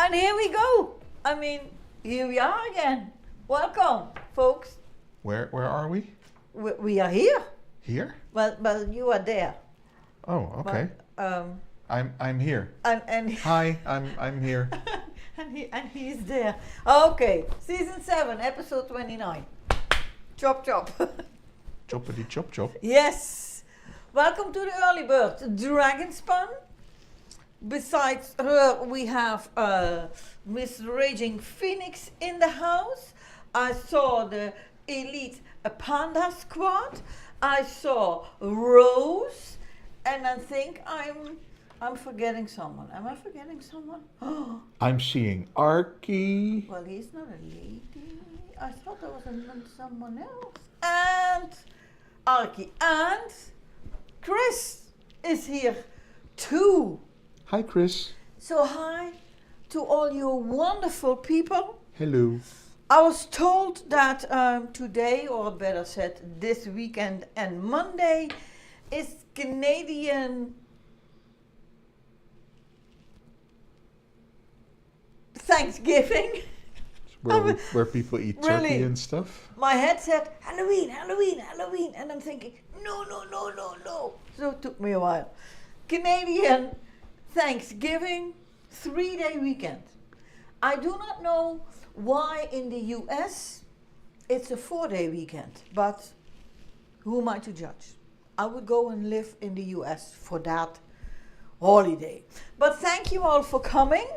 And here we go. I mean, here we are again. Welcome, folks. Where are we? We are here. Here? Well, you are there. Oh, okay. But, I'm here. and Hi, I'm here. and he's there. Okay, season 7, episode 29. Chop chop. Choppity chop chop. Yes. Welcome to the early bird dragon spun. Besides her, we have Miss Raging Phoenix in the house. I saw the elite panda squad. I saw Rose, and I think I'm forgetting someone. Am I forgetting someone? I'm seeing Arky. Well, he's not a lady. I thought there was someone else. And Arky and Chris is here too. Hi, Chris. So hi to all you wonderful people. Hello. I was told that today, or better said, this weekend and Monday, is Canadian Thanksgiving. Where people eat turkey Really? and stuff. My head said Halloween, Halloween, Halloween, and I'm thinking no. So it took me a while. Canadian Thanksgiving 3-day weekend. I do not know why in the US it's a 4-day weekend, but who am I to judge? I would go and live in the US for that holiday. But thank you all for coming.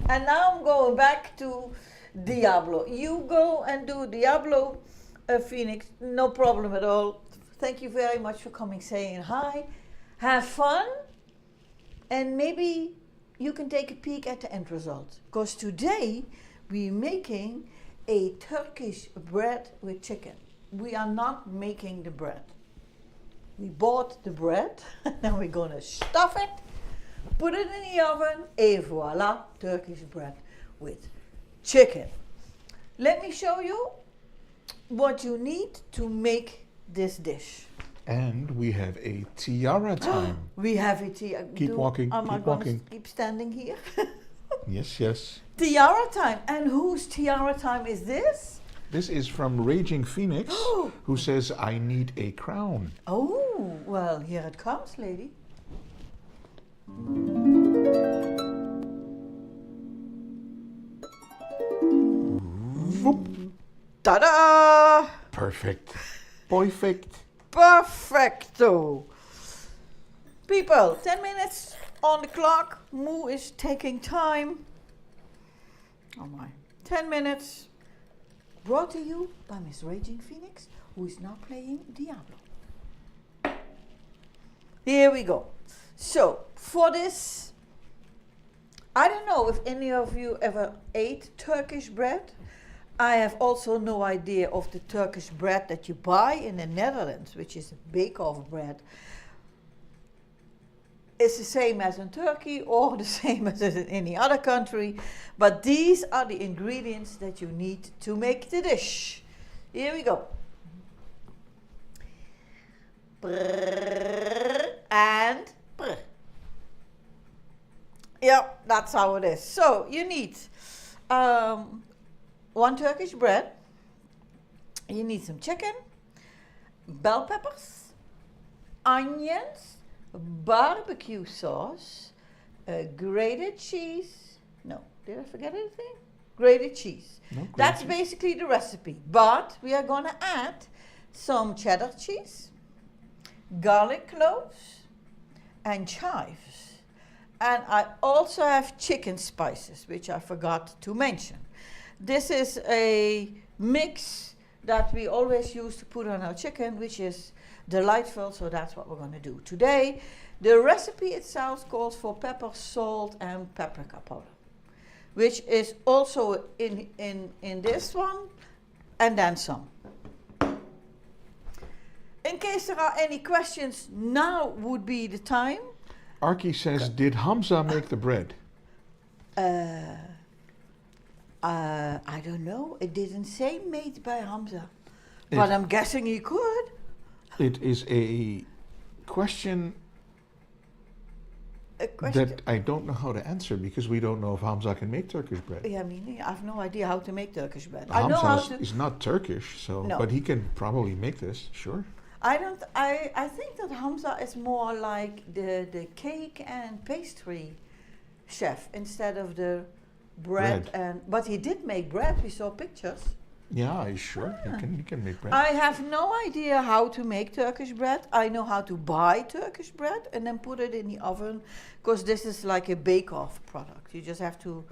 And now I'm going back to Diablo. You go and do Diablo, Phoenix, no problem at all. Thank you very much for coming, saying hi. Have fun, and maybe you can take a peek at the end result. Because today we're making a Turkish bread with chicken. We are not making the bread. We bought the bread, now we're gonna stuff it, put it in the oven, et voila, Turkish bread with chicken. Let me show you what you need to make this dish. And we have a tiara time. We have it here. Keep walking, Am I keep gonna walking. keep standing here? Yes. Tiara time. And whose tiara time is this? This is from Raging Phoenix, who says, I need a crown. Oh, well, here it comes, lady. Whoop. Ta-da! Perfect. Perfect. Perfecto. People, 10 minutes on the clock. Moo is taking time. Oh my. 10 minutes. Brought to you by Miss Raging Phoenix, who is now playing Diablo. Here we go. So, for this, I don't know if any of you ever ate Turkish bread. I have also no idea of the Turkish bread that you buy in the Netherlands, which is a bake-off bread. It's the same as in Turkey or the same as in any other country, but these are the ingredients that you need to make the dish. Here we go. Brrr and brrr. Yeah, that's how it is. So you need 1 Turkish bread, you need some chicken, bell peppers, onions, barbecue sauce, grated cheese. No, did I forget anything? Grated cheese. No, That's cheese. basically the recipe. But we are gonna add some cheddar cheese, garlic cloves, and chives. And I also have chicken spices, which I forgot to mention. This is a mix that we always use to put on our chicken, which is delightful, so that's what we're going to do today. The recipe itself calls for pepper, salt, and paprika powder, which is also in this one, and then some. In case there are any questions, now would be the time. Arky says, did Hamza make the bread? I don't know. It didn't say made by Hamza, but I'm guessing he could. It is a question a question. that I don't know how to answer because we don't know if Hamza can make Turkish bread. Yeah, I mean, I have no idea how to make Turkish bread. I know how Hamza to. is not Turkish, so No. but he can probably make this, sure. I don't. I think that Hamza is more like the cake and pastry chef instead of the bread. But he did make bread. We saw pictures. Yeah, he's sure. He can make bread. I have no idea how to make Turkish bread. I know how to buy Turkish bread and then put it in the oven, because this is like a bake-off product. You just have to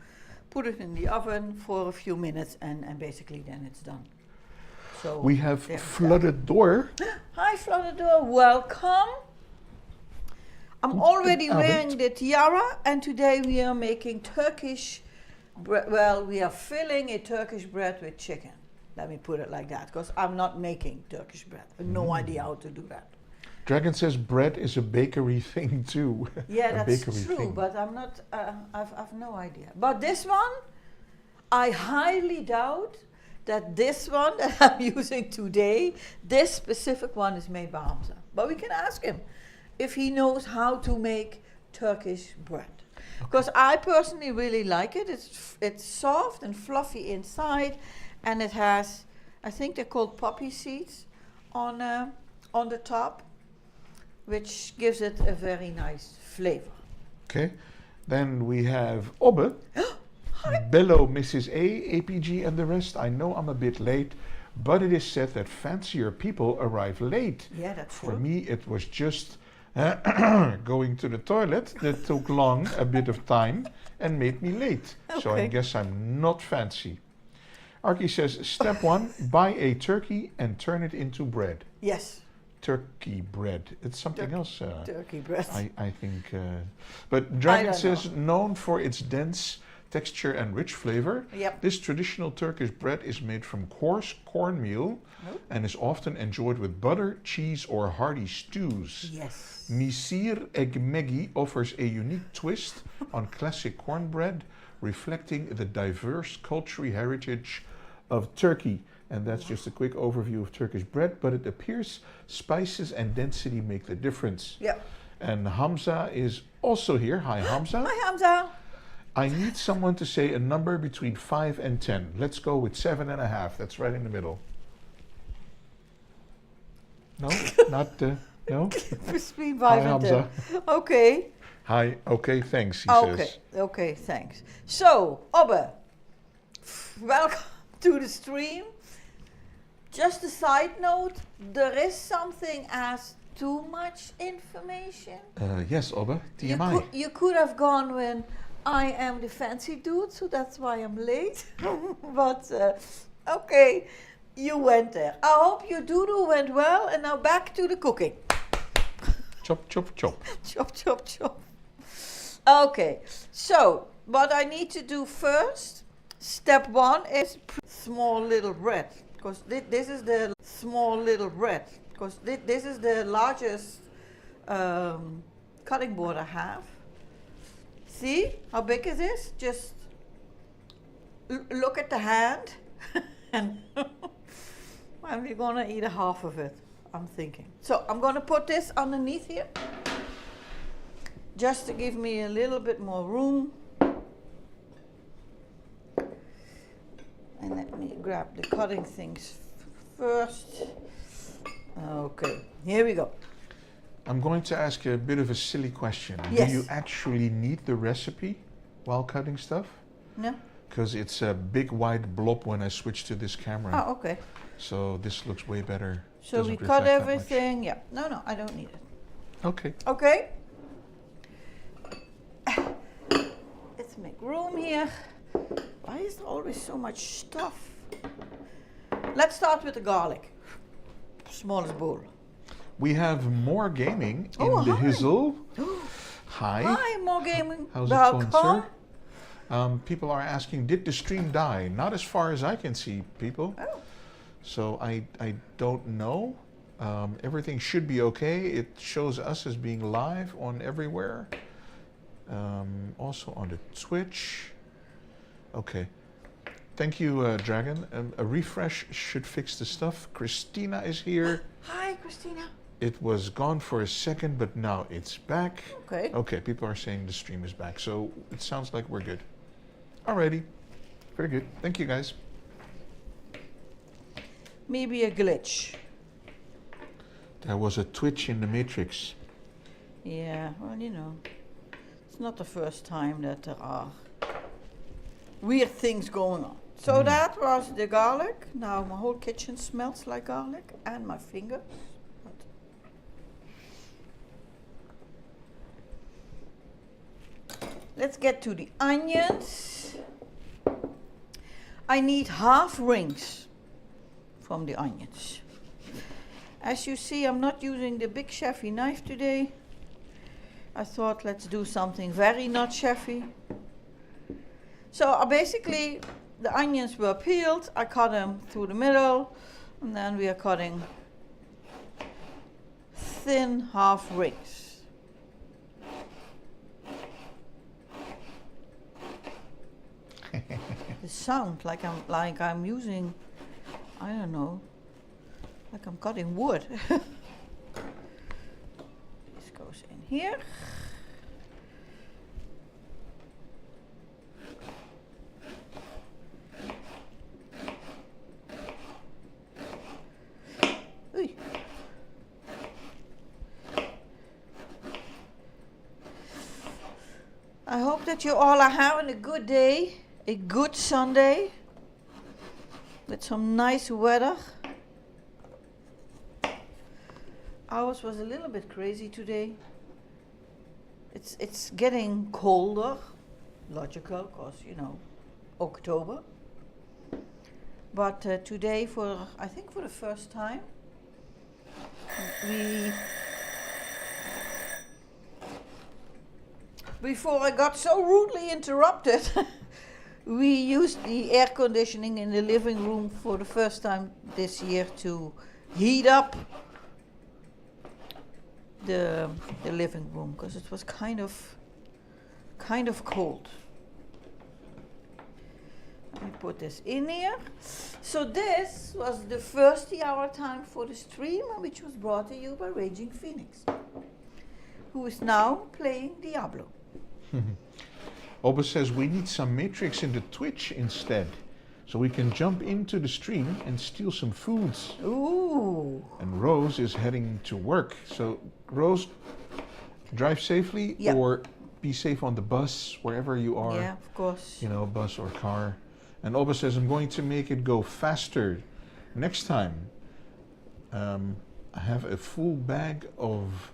put it in the oven for a few minutes and basically then it's done. So We have there's flooded door. Hi, Floridor, welcome. I'm already wearing the tiara, and today we are making Turkish bread. Well, we are filling a Turkish bread with chicken. Let me put it like that, because I'm not making Turkish bread. I have no idea how to do that. Dragon says bread is a bakery thing too. Yeah, A that's bakery true, thing. but I'm not. I've no idea. But this one, I highly doubt that this one that I'm using today, this specific one, is made by Hamza. But we can ask him if he knows how to make Turkish bread. Because I personally really like it. It's soft and fluffy inside, and it has, I think they're called poppy seeds on the top, which gives it a very nice flavor. Okay. Then we have Obbe. Bello, Mrs. A, APG, and the rest. I know I'm a bit late, but it is said that fancier people arrive late. Yeah, that's For true. me, it was just going to the toilet that took a bit of time, and made me late. So I Okay. guess I'm not fancy. Arky says, step 1, buy a turkey and turn it into bread. Yes, Turkey bread. It's something else. turkey bread. I think. But Dragon don't says, known for its dense texture and rich flavor, Yep. this traditional Turkish bread is made from coarse cornmeal Oh. and is often enjoyed with butter, cheese, or hearty stews. Yes. Misir Ekmegi offers a unique twist on classic cornbread, reflecting the diverse cultural heritage of Turkey. And that's just a quick overview of Turkish bread, but it appears spices and density make the difference. Yep. And Hamza is also here. Hi, Hamza. Hi, Hamza. I need someone to say a number between 5 and 10. Let's go with 7.5. That's right in the middle. No? Not, no? Between Hi, 5 and 10. Hamza. Okay. Hi, okay, thanks, he Okay. says. Okay, thanks. So, Obbe, welcome to the stream. Just a side note, there is something as too much information. Yes, Obbe, TMI. You could have gone when I am the fancy dude, so that's why I'm late. But okay, you went there. I hope your doodle went well, and now back to the cooking. Chop, chop, chop. Chop, chop, chop. Okay, so what I need to do first, step 1 is small little bread. Because this is the small little bread. Because this is the largest cutting board I have. See how big it is? Just look at the hand. And we're gonna eat a half of it, I'm thinking. So I'm gonna put this underneath here, just to give me a little bit more room. And let me grab the cutting things first. Okay, here we go. I'm going to ask you a bit of a silly question. Yes. Do you actually need the recipe while cutting stuff? No? Because it's a big white blob when I switch to this camera. Oh, okay. So this looks way better. So we Doesn't cut reflect that much. everything. Yeah. No, I don't need it. Okay. Okay. Let's make room here. Why is there always so much stuff? Let's start with the garlic. Smallest bowl. We have more gaming in Oh, the hi. Hizzle. Hi. Hi, more gaming. How's it going, sir? People are asking, did the stream die? Not as far as I can see, people. Oh. So I don't know. Everything should be okay. It shows us as being live on everywhere. Also on the Twitch. Okay. Thank you, Dragon. A refresh should fix the stuff. Christina is here. Hi, Christina. It was gone for a second, but now it's back. Okay. Okay, people are saying the stream is back, so it sounds like we're good. Alrighty. Very good. Thank you, guys. Maybe a glitch. There was a twitch in the matrix. Yeah, well, you know, it's not the first time that there are weird things going on. So that was the garlic. Now my whole kitchen smells like garlic, and my fingers. Let's get to the onions. I need half rings from the onions. As you see, I'm not using the big chefy knife today. I thought, let's do something very not chefy. So basically, the onions were peeled. I cut them through the middle, and then we are cutting thin half rings. The sound like I'm using, I don't know, like I'm cutting wood. This goes in here. Oei. I hope that you all are having a good day. A good Sunday with some nice weather. Ours was a little bit crazy today. It's getting colder, logical, because you know, October. But today, I think for the first time, before I got so rudely interrupted. We used the air conditioning in the living room for the first time this year to heat up the living room because it was kind of cold. Let me put this in here. So this was the first hour time for the stream, which was brought to you by Raging Phoenix, who is now playing Diablo. Oba says we need some matrix in the Twitch instead, so we can jump into the stream and steal some foods. Ooh. And Rose is heading to work. So Rose, drive safely or be safe on the bus, wherever you are. Yeah, of course. You know, bus or car. And Oba says I'm going to make it go faster next time. I have a full bag of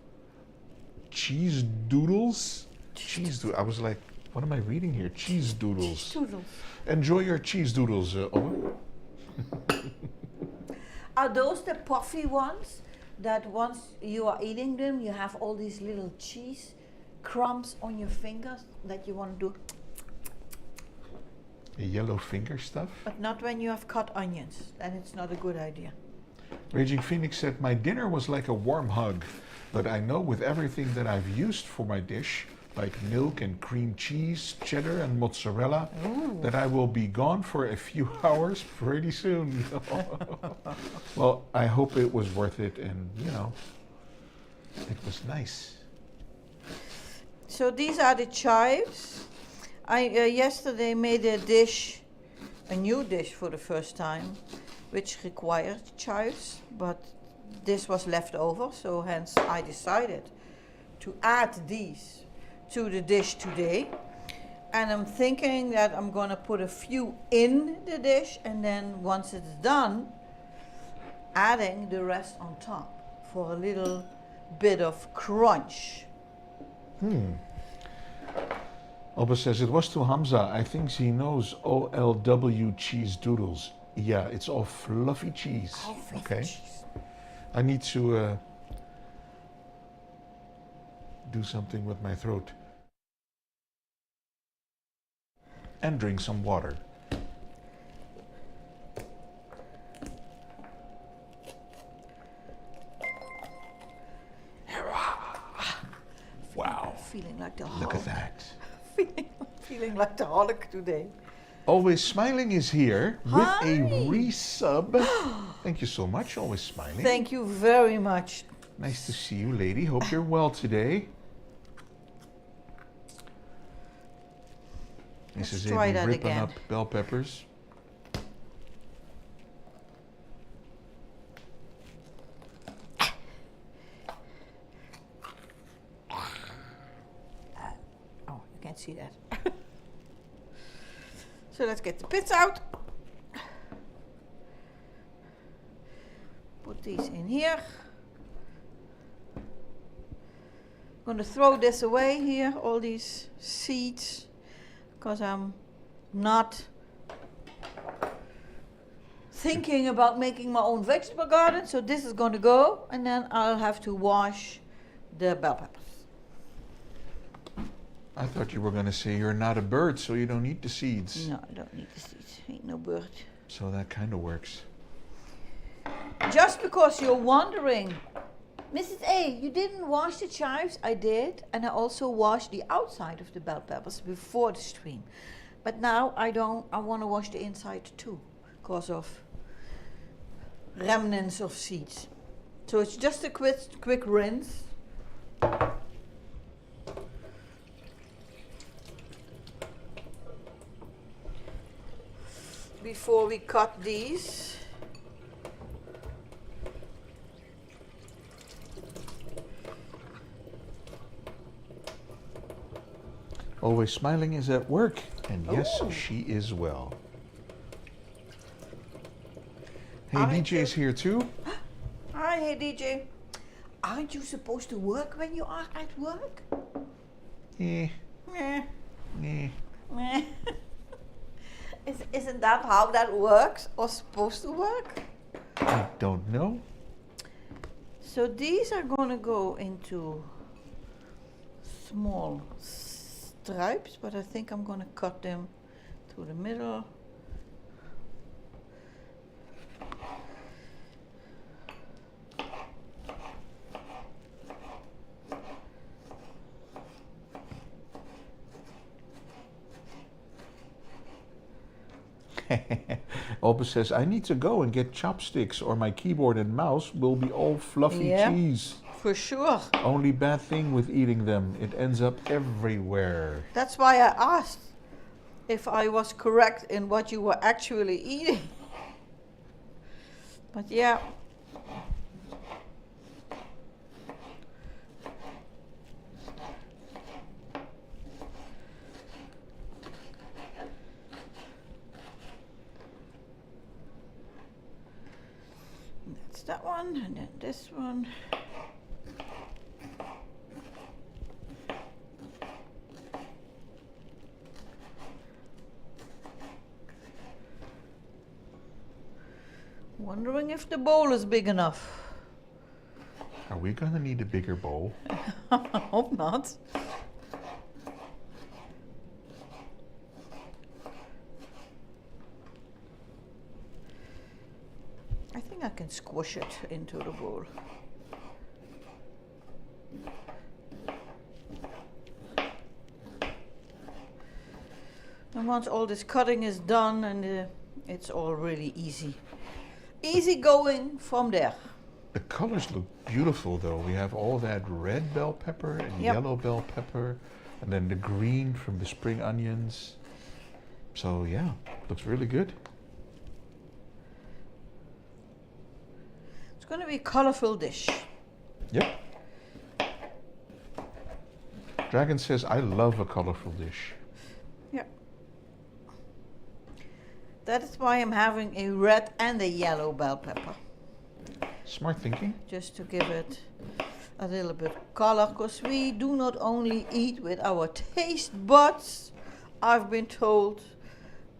cheese doodles. I was like, what am I reading here? Cheese doodles. Cheese doodles. Enjoy your cheese doodles, Oba. Are those the puffy ones that once you are eating them, you have all these little cheese crumbs on your fingers that you want to do? Yellow finger stuff? But not when you have cut onions. Then it's not a good idea. Raging Phoenix said, my dinner was like a warm hug, but I know with everything that I've used for my dish, like milk and cream cheese, cheddar and mozzarella, that I will be gone for a few hours pretty soon. Well, I hope it was worth it, and you know, it was nice. So these are the chives. I yesterday made a new dish for the first time, which required chives, but this was left over, so hence I decided to add these to the dish today. And I'm thinking that I'm gonna put a few in the dish, and then once it's done, adding the rest on top for a little bit of crunch. Oba says, it was to Hamza. I think he knows OLW cheese doodles. Yeah, it's all fluffy cheese. Oh, fluffy okay. cheese. I need to do something with my throat. And drink some water. Wow. Feeling like the Hulk. Look at that. Feeling like the Hulk today. Always Smiling is here with Hi. a resub. Thank you so much, Always Smiling. Thank you very much. Nice to see you, lady. Hope you're well today. Let's Mrs. try Amy that ripping again. up bell peppers. Oh, you can't see that. So let's get the pits out. Put these in here. I'm going to throw this away here, all these seeds, because I'm not thinking about making my own vegetable garden. So this is going to go, and then I'll have to wash the bell peppers. I thought you were going to say you're not a bird, so you don't eat the seeds. No, I don't need the seeds. Ain't no bird. So that kind of works. Just because you're wondering, Mrs. A, you didn't wash the chives? I did, and I also washed the outside of the bell peppers before the stream. But now I don't. I want to wash the inside too, because of remnants of seeds. So it's just a quick rinse. Before we cut these. Always smiling is at work. And yes, Ooh. she is well. Hey, Aren't DJ's here too. Hi, hey DJ. Aren't you supposed to work when you are at work? Eh, Meh. eh. Meh. Isn't that how that works or supposed to work? I don't know. So these are going to go into small stripes, but I think I'm going to cut them through the middle. Alba says, I need to go and get chopsticks or my keyboard and mouse will be all fluffy Yeah. cheese. For sure. Only bad thing with eating them, it ends up everywhere. That's why I asked if I was correct in what you were actually eating. But yeah. That's that one, and then this one. Wondering if the bowl is big enough. Are we gonna need a bigger bowl? I hope not. I think I can squish it into the bowl. And once all this cutting is done, and it's all really easy. Easy going from there. The colors look beautiful though. We have all that red bell pepper and Yep. yellow bell pepper, and then the green from the spring onions. So yeah, looks really good. It's going to be a colorful dish. Yep. Dragon says, I love a colorful dish. Yep. That is why I'm having a red and a yellow bell pepper. Smart thinking. Just to give it a little bit of color, because we do not only eat with our taste buds, I've been told,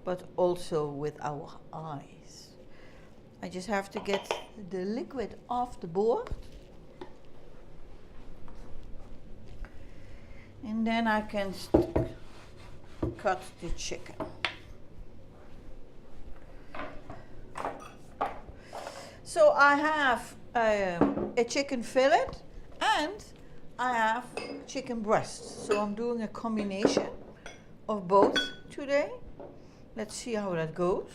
but also with our eyes. I just have to get the liquid off the board. And then I can cut the chicken. So I have a chicken fillet and I have chicken breast. So I'm doing a combination of both today. Let's see how that goes.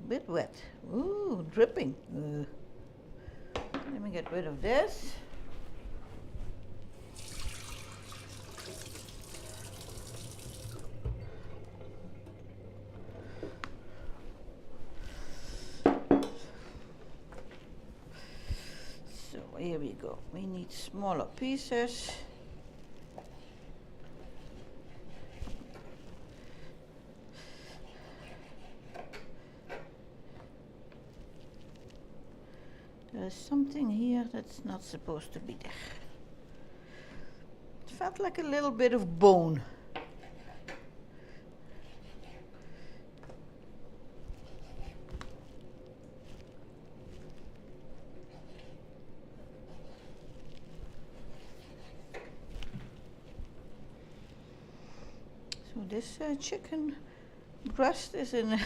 bit wet. Ooh, dripping. Let me get rid of this. So here we go. We need smaller pieces. There's something here that's not supposed to be there. It felt like a little bit of bone. So this chicken breast is in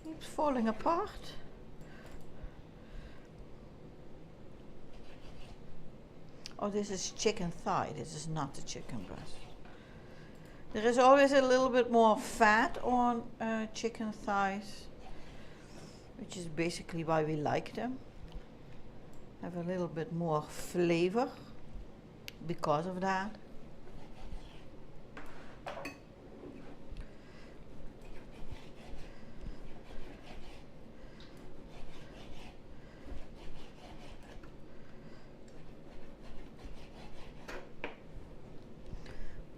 keeps falling apart. Oh, this is chicken thigh. This is not the chicken breast. There is always a little bit more fat on chicken thighs, which is basically why we like them. Have a little bit more flavor because of that.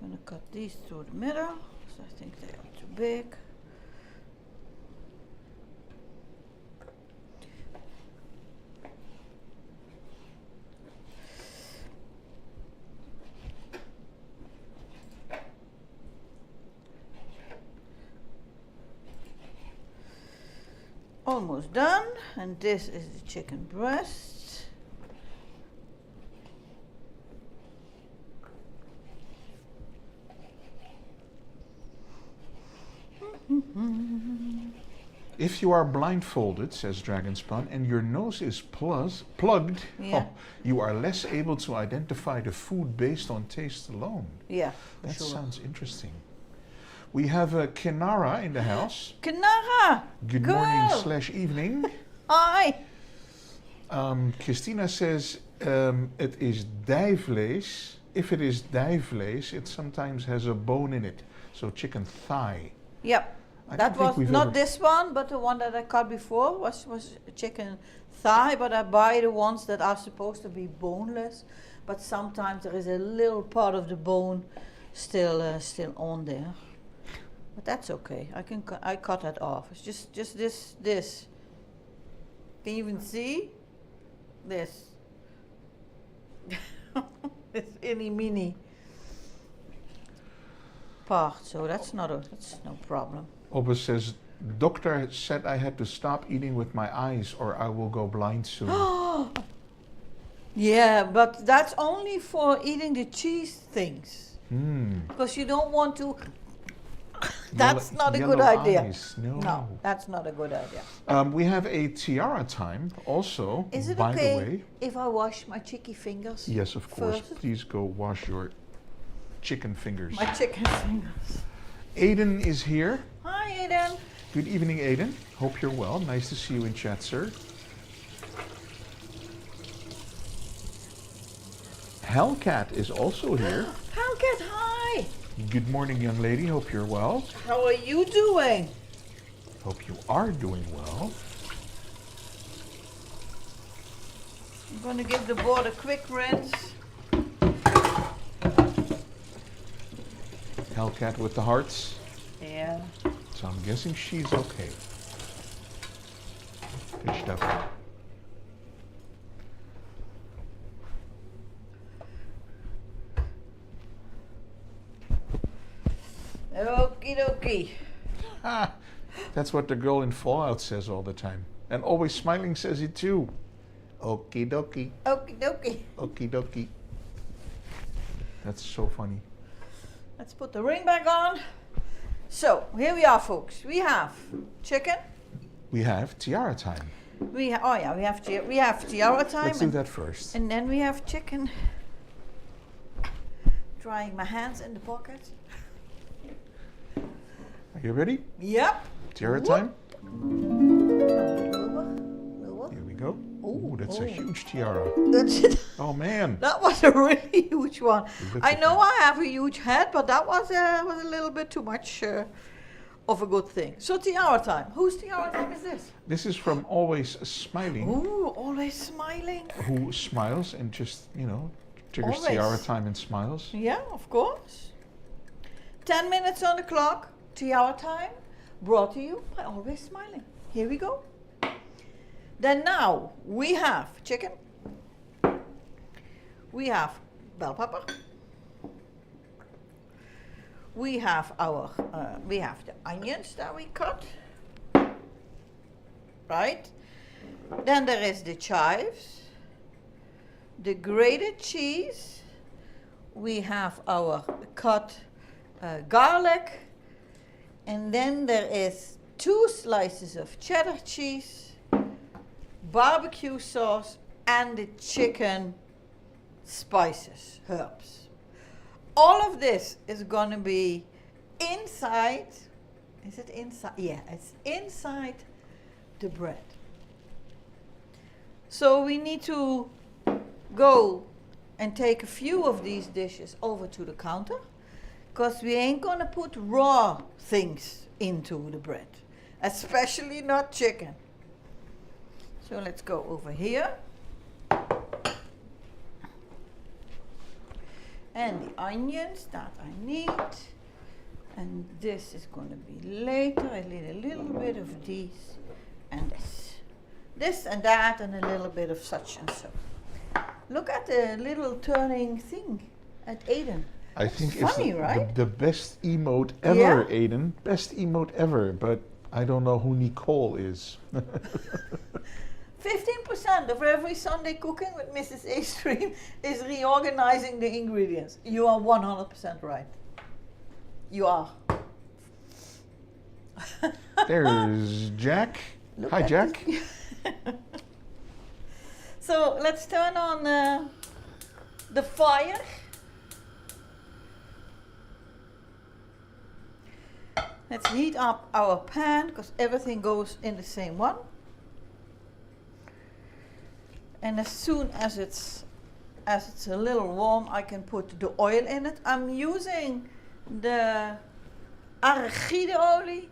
I'm going to cut these through the middle, so I think they are too big. Almost done, and this is the chicken breast. If you are blindfolded, says Dragonspun, and your nose is plugged, Yeah. you are less able to identify the food based on taste alone. Yeah, for That sure. sounds interesting. We have Kenara in the house. Kenara! Good Girl. morning / evening. Hi! Christina says it is dijvlees. If it is dijvlees, it sometimes has a bone in it. So chicken thigh. Yep. I That don't think was we've not ever- this one, but the one that I cut before was chicken thigh, but I buy the ones that are supposed to be boneless, but sometimes there is a little part of the bone still on there. But that's okay. I cut that off. It's just this. Can you even see this? This itty mini part. So that's no problem. Obbe says, doctor said I had to stop eating with my eyes or I will go blind soon. Yeah, but that's only for eating the cheese things. Because you don't want to. That's not a good Yellow idea. eyes. No. No, that's not a good idea. We have a tiara time also, Is it by okay the way. if I wash my cheeky fingers? Yes, of course. First? Please go wash your chicken fingers. My chicken fingers. Aiden is here. Hi, Aiden. Good evening, Aiden. Hope you're well. Nice to see you in chat, sir. Hellcat is also here. Hellcat, hi. Good morning, young lady. Hope you're well. How are you doing? Hope you are doing well. I'm going to give the board a quick rinse. Hellcat with the hearts. Yeah. So I'm guessing she's okay. Good stuff. Okie dokie. Ah, that's what the girl in Fallout says all the time. And Always Smiling says it too. Okie dokie, Okie dokie. okie dokie. That's so funny. Let's put the ring back on. So, here we are, folks. We have chicken. We have tiara time. We have tiara time. Let's do that first. And then we have chicken. Drying my hands in the pocket. Are you ready? Yep. Tiara Whoop. time? Lower. Here we go. Ooh, Ooh, that's a oh. huge tiara. That's it. Oh man. That was a really huge one. Look I at know that. I have a huge head, but that was a little bit too much of a good thing. So tiara time. Whose tiara time is this? This is from Always Smiling, Ooh, always smiling. who smiles and just, triggers Always. tiara time and smiles. Yeah, of course. 10 minutes on the clock. Tiara time. Brought to you by Always Smiling. Here we go. Then now we have chicken. We have bell pepper. We have the onions that we cut. Right? Then there is the chives, the grated cheese. We have our cut garlic. And then there is 2 slices of cheddar cheese, barbecue sauce, and the chicken spices, herbs. All of this is going to be inside. Is it inside? Yeah, it's inside the bread. So we need to go and take a few of these dishes over to the counter, because we ain't going to put raw things into the bread, especially not chicken. So let's go over here. And the onions that I need. And this is going to be later. I need a little bit of these and this. This and that and a little bit of such and so. Look at the little turning thing at Aiden. I think funny, it's right? the best emote ever, Yeah. Aiden. Best emote ever, but I don't know who Nicole is. 15% of every Sunday cooking with Mrs. A Stream is reorganizing the ingredients. You are 100% right. You are. There's Jack. Look Hi, at Jack. this. So let's turn on the fire. Let's heat up our pan, because everything goes in the same one. And as soon as it's a little warm, I can put the oil in it. I'm using the arachideolie,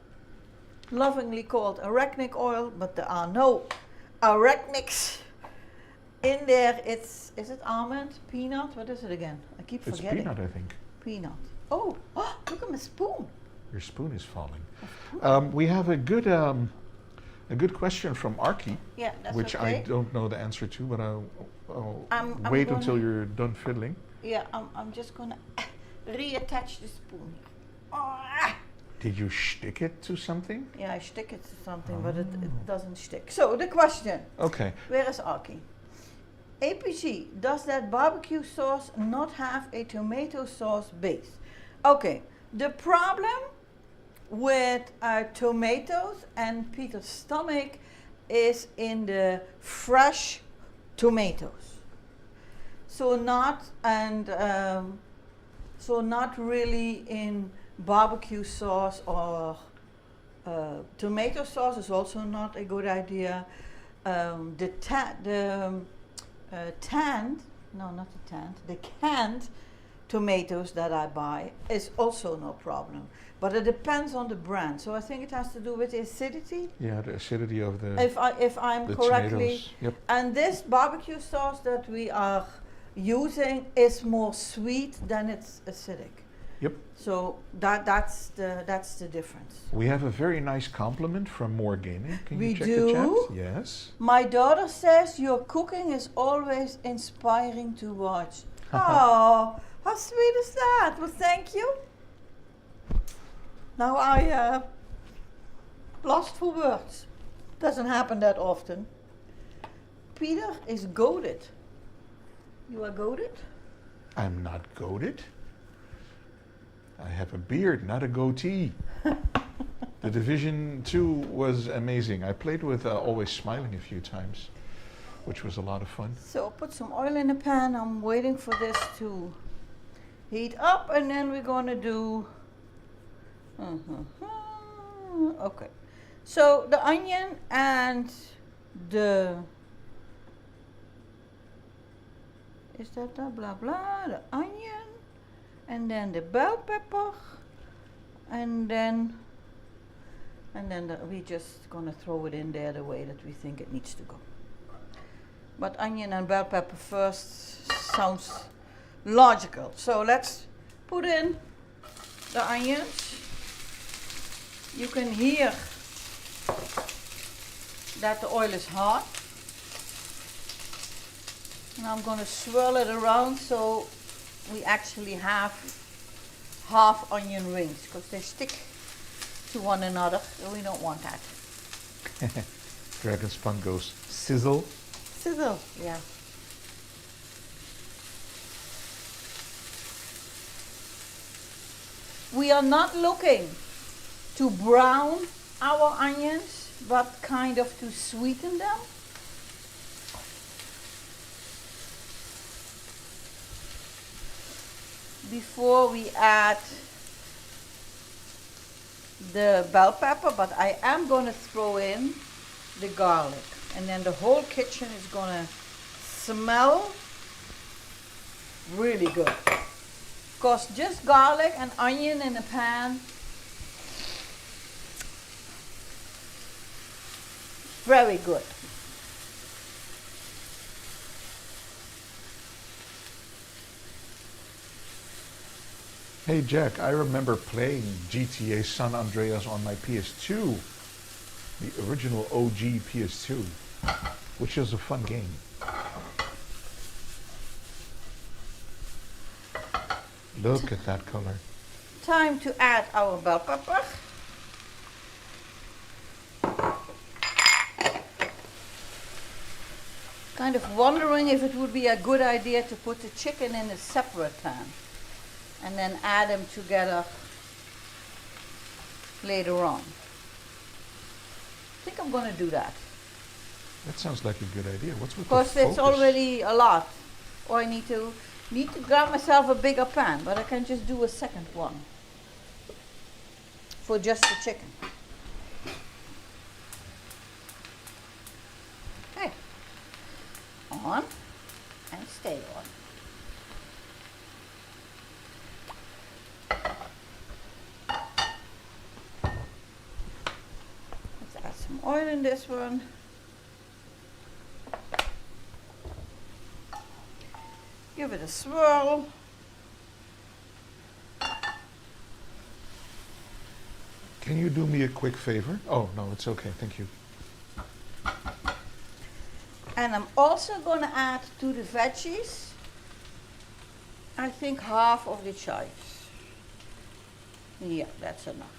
lovingly called arachnic oil, but there are no arachnics in there. Is it almond, peanut? What is it again? I keep It's forgetting. peanut, I think. Peanut. Oh, look at my spoon. Your spoon is falling. We have a good question from Arki, Yeah, that's which okay. I don't know the answer to, but I'll I'm wait gonna- until you're done fiddling. Yeah, I'm just gonna reattach the spoon. Ah! Did you stick it to something? Yeah, I stick it to something, but it doesn't stick. So the question, Okay. where is Aki? APG, does that barbecue sauce not have a tomato sauce base? Okay, the problem with tomatoes and Peter's stomach is in the fresh tomatoes. So not really in barbecue sauce, or tomato sauce is also not a good idea. The canned tomatoes that I buy is also no problem, but it depends on the brand. So I think it has to do with the acidity. Yeah, the acidity of the If I'm the correctly, tomatoes. Yep. and this barbecue sauce that we are using is more sweet than it's acidic. Yep. So that's the difference. We have a very nice compliment from More Gaming. Can We you check do? the chat? Yes. My daughter says your cooking is always inspiring to watch. Oh, how sweet is that? Well, thank you. Now I lost for words. Doesn't happen that often. Peter is goated. You are goated? I'm not goated. I have a beard, not a goatee. The Division 2 was amazing. I played with Always Smiling a few times, which was a lot of fun. So put some oil in the pan. I'm waiting for this to heat up, and then we're gonna do. Okay. So the onion and the, is that the blah blah, the onion, and then the bell pepper, and then we just gonna throw it in there the way that we think it needs to go. But onion and bell pepper first sounds logical. So let's put in the onions. You can hear that the oil is hot. Now I'm going to swirl it around so we actually have half onion rings, because they stick to one another and we don't want that. Dragon Spun goes sizzle. Sizzle, yeah. We are not looking to brown our onions, but kind of to sweeten them. Before we add the bell pepper, but I am going to throw in the garlic, and then the whole kitchen is going to smell really good. Because just garlic and onion in a pan, very good. Hey Jack, I remember playing GTA San Andreas on my PS2, the original OG PS2, which is a fun game. Look at that color. Time to add our bell pepper. Kind of wondering if it would be a good idea to put the chicken in a separate pan and then add them together later on. I think I'm going to do that. That sounds like a good idea. What's with Because the it's focus? already a lot. Or I need to grab myself a bigger pan, but I can just do a second one for just the chicken. Okay. On and stay on. Let's add some oil in this one. Give it a swirl. Can you do me a quick favor? Oh, no, it's okay. Thank you. And I'm also going to add to the veggies, I think half of the chives. Yeah, that's enough.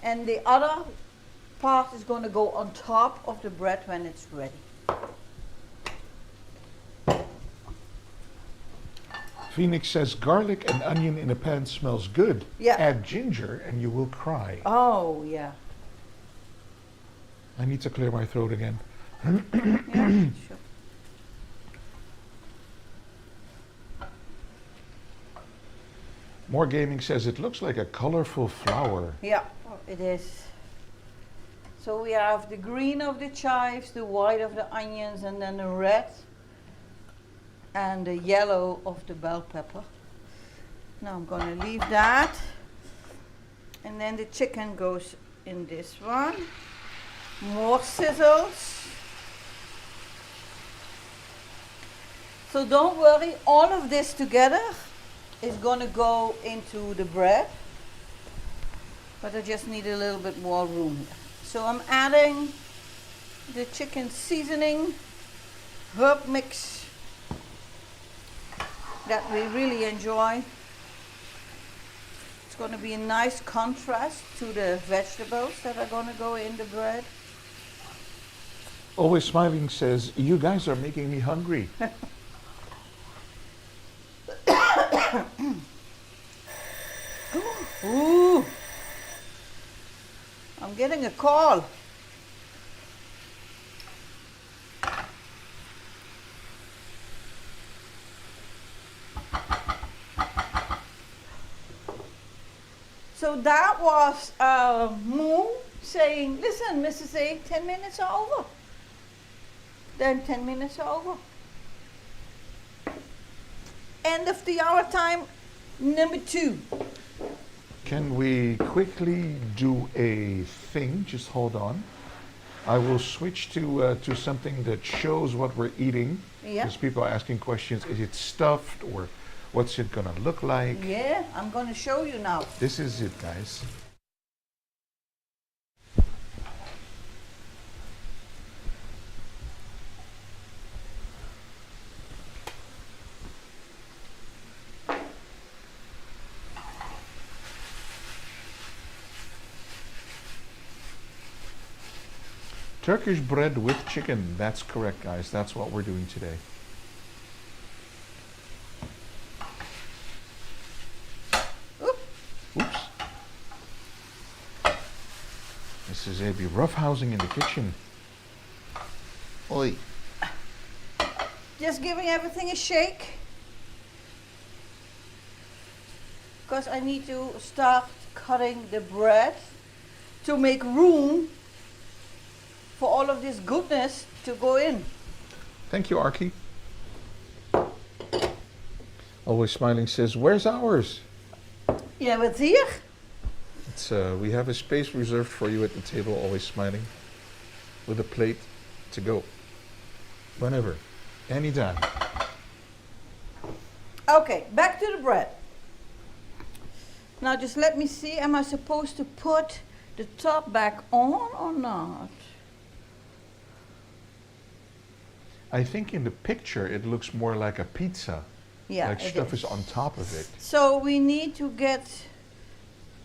And the other part is going to go on top of the bread when it's ready. Phoenix says garlic and onion in a pan smells good. Yeah. Add ginger and you will cry. Oh, yeah. I need to clear my throat again. Yeah, sure. More Gaming says it looks like a colorful flower. Yeah, it is. So we have the green of the chives, the white of the onions, and then the red and the yellow of the bell pepper. Now I'm going to leave that. And then the chicken goes in this one. More sizzles. So don't worry, all of this together is going to go into the bread. But I just need a little bit more room here. So I'm adding the chicken seasoning, herb mix that we really enjoy. It's going to be a nice contrast to the vegetables that are going to go in the bread. Always Smiling says, you guys are making me hungry. Ooh, I'm getting a call. So that was Moon saying, listen, Mrs. A, 10 minutes are over. Then 10 minutes are over. End of the hour time, number 2. Can we quickly do a thing? Just hold on. I will switch to something that shows what we're eating. Yeah. Because people are asking questions, is it stuffed or what's it gonna look like? Yeah, I'm going to show you now. This is it, guys. Turkish bread with chicken. That's correct, guys. That's what we're doing today. Oops. Mrs. A be roughhousing in the kitchen. Oi. Just giving everything a shake. Because I need to start cutting the bread to make room for all of this goodness to go in. Thank you, Archie. Always Smiling says, where's ours? Yeah, but here. It's, we have a space reserved for you at the table, Always Smiling, with a plate to go. Whenever. Anytime. Okay, back to the bread. Now just let me see, am I supposed to put the top back on or not? I think in the picture it looks more like a pizza. Yeah, like it stuff is on top of it. So we need to get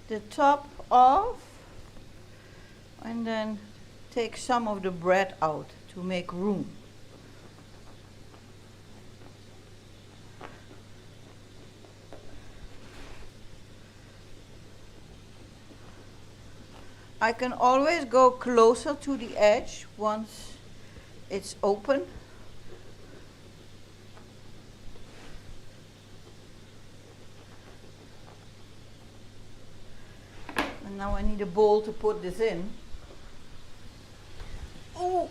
the top off and then take some of the bread out to make room. I can always go closer to the edge once it's open. And now I need a bowl to put this in. Oeh.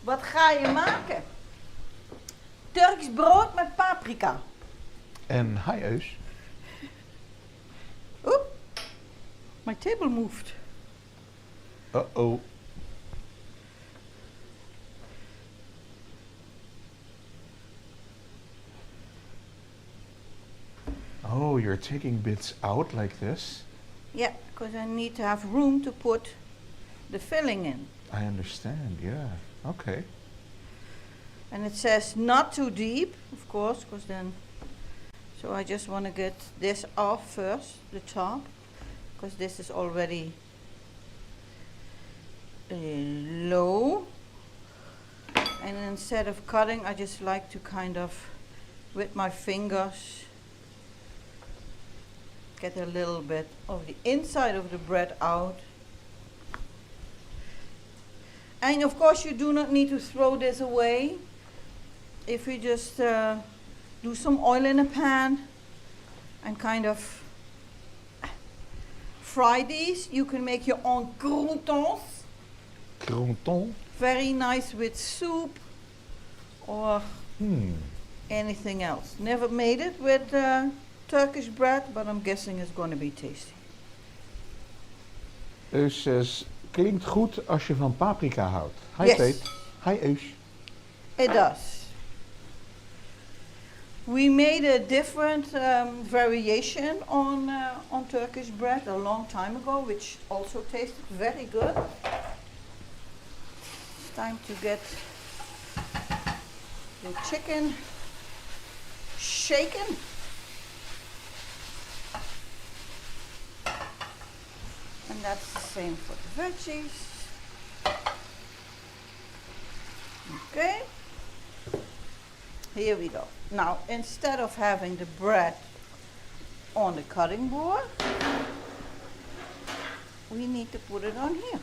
Wat ga je maken? Turks brood met paprika. En hi Eus. Oep. My table moved. Uh-oh. Oh, you're taking bits out like this? Yeah, because I need to have room to put the filling in. I understand, yeah. Okay. And it says not too deep, of course, because then, so I just want to get this off first, the top, because this is already low. And instead of cutting, I just like to kind of, with my fingers, get a little bit of the inside of the bread out. And of course you do not need to throw this away. If you just do some oil in a pan and kind of fry these, you can make your own croutons. Crouton? Very nice with soup or anything else. Never made it with Turkish bread, but I'm guessing it's going to be tasty. Eus says, klinkt goed als je van paprika houdt. Hi Yes. Pete. Hi Eus. It does. We made a different variation on Turkish bread a long time ago, which also tasted very good. It's time to get the chicken shaken. And that's the same for the veggies. Okay. Here we go. Now, instead of having the bread on the cutting board, we need to put it on here.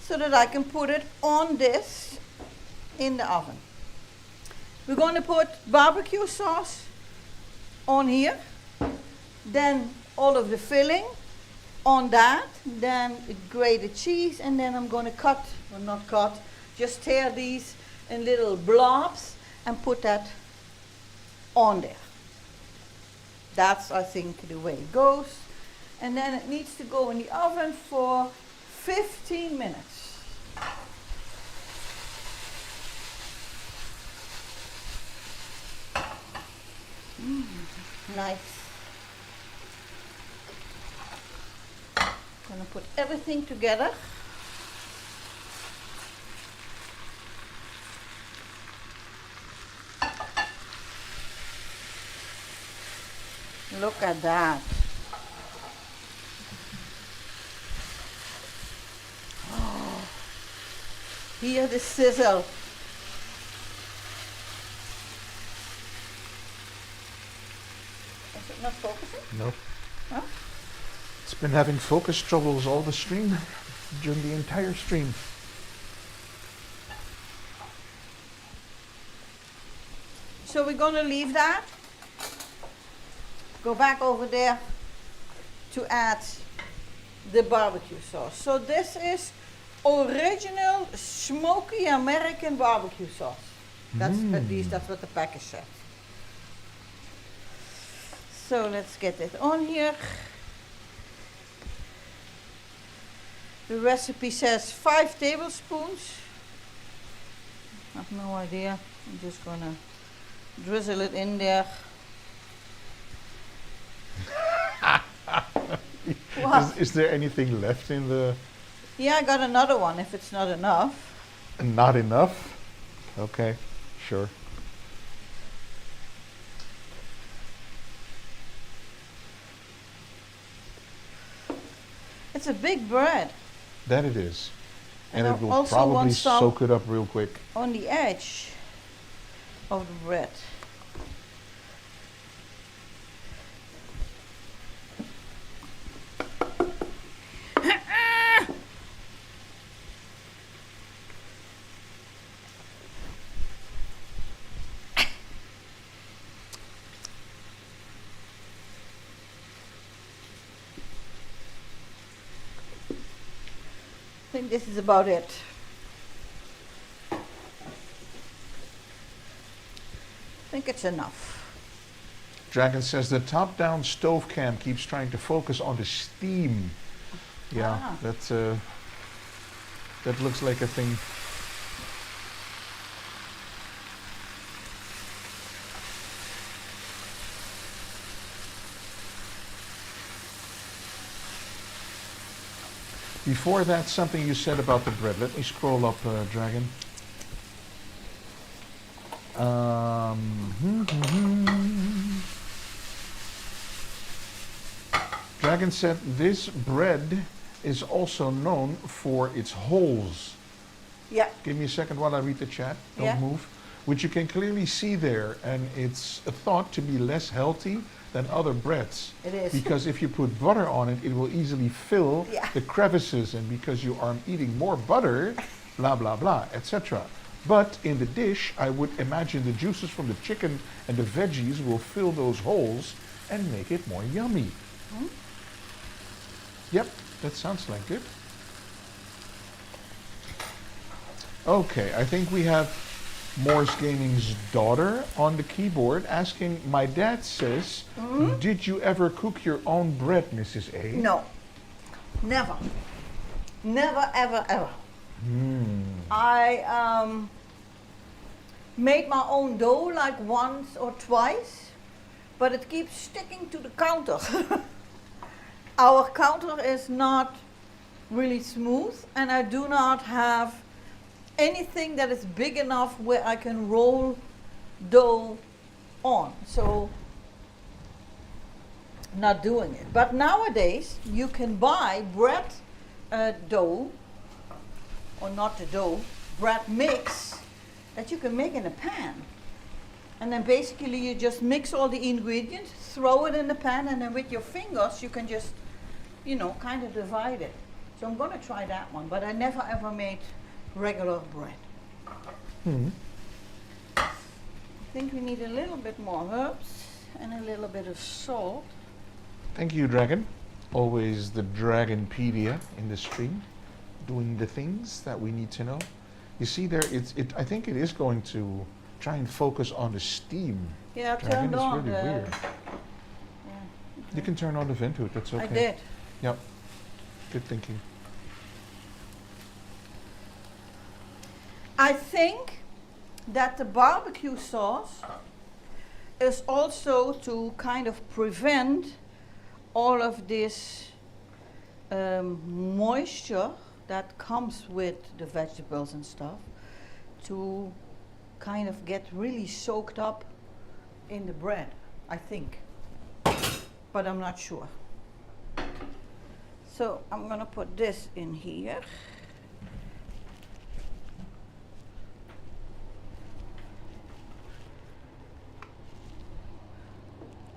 So that I can put it on this in the oven. We're going to put barbecue sauce on here, then all of the filling on that, then grated cheese, and then I'm going to cut, or not cut, just tear these in little blobs and put that on there. That's, I think, the way it goes. And then it needs to go in the oven for 15 minutes. Nice. Gonna put everything together. Look at that. Oh, hear the sizzle. Is it not focusing? No. Huh? It's been having focus troubles all the stream, during the entire stream. So we're going to leave that. Go back over there to add the barbecue sauce. So this is original smoky American barbecue sauce. That's at least that's what the package said. So let's get it on here. The recipe says 5 tablespoons. I have no idea. I'm just gonna drizzle it in there. Is there anything left in the... Yeah, I got another one if it's not enough. Not enough? Okay, sure. It's a big bread. That it is. And And it I will also probably want some- soak it up real quick. On the edge of the bread. I think this is about it. I think it's enough. Dragon says the top-down stove cam keeps trying to focus on the steam. Yeah, Ah. that looks like a thing. Before that, something you said about the bread. Let me scroll up, Dragon. Dragon said this bread is also known for its holes. Yeah. Give me a second while I read the chat. Don't Yeah. move. Which you can clearly see there, and it's thought to be less healthy than other breads. It is. Because if you put butter on it, it will easily fill Yeah. the crevices, and because you are eating more butter, blah blah blah, etc. But in the dish, I would imagine the juices from the chicken and the veggies will fill those holes and make it more yummy. Hmm? Yep, that sounds like it. Okay, I think we have Morse Gaming's daughter on the keyboard asking, my dad says, did you ever cook your own bread, Mrs. A? No. Never. Never, ever, ever. I made my own dough like once or twice, but it keeps sticking to the counter. Our counter is not really smooth, and I do not have anything that is big enough where I can roll dough on. So, not doing it. But nowadays, you can buy bread dough, or not the dough, bread mix that you can make in a pan. And then basically you just mix all the ingredients, throw it in the pan, and then with your fingers you can just, you know, kind of divide it. So I'm going to try that one, but I never ever made regular bread. think we need a little bit more herbs and a little bit of salt. Thank you, Dragon. Always the Dragonpedia in the stream, doing the things that we need to know. You see there, I think it is going to try and focus on the steam. Yeah, I Dragon turned is on really the... weird. Yeah, You can turn on the vent hood, that's okay. I did. Yep. Good thinking. I think that the barbecue sauce is also to kind of prevent all of this moisture that comes with the vegetables and stuff to kind of get really soaked up in the bread, I think. But I'm not sure. So I'm gonna put this in here.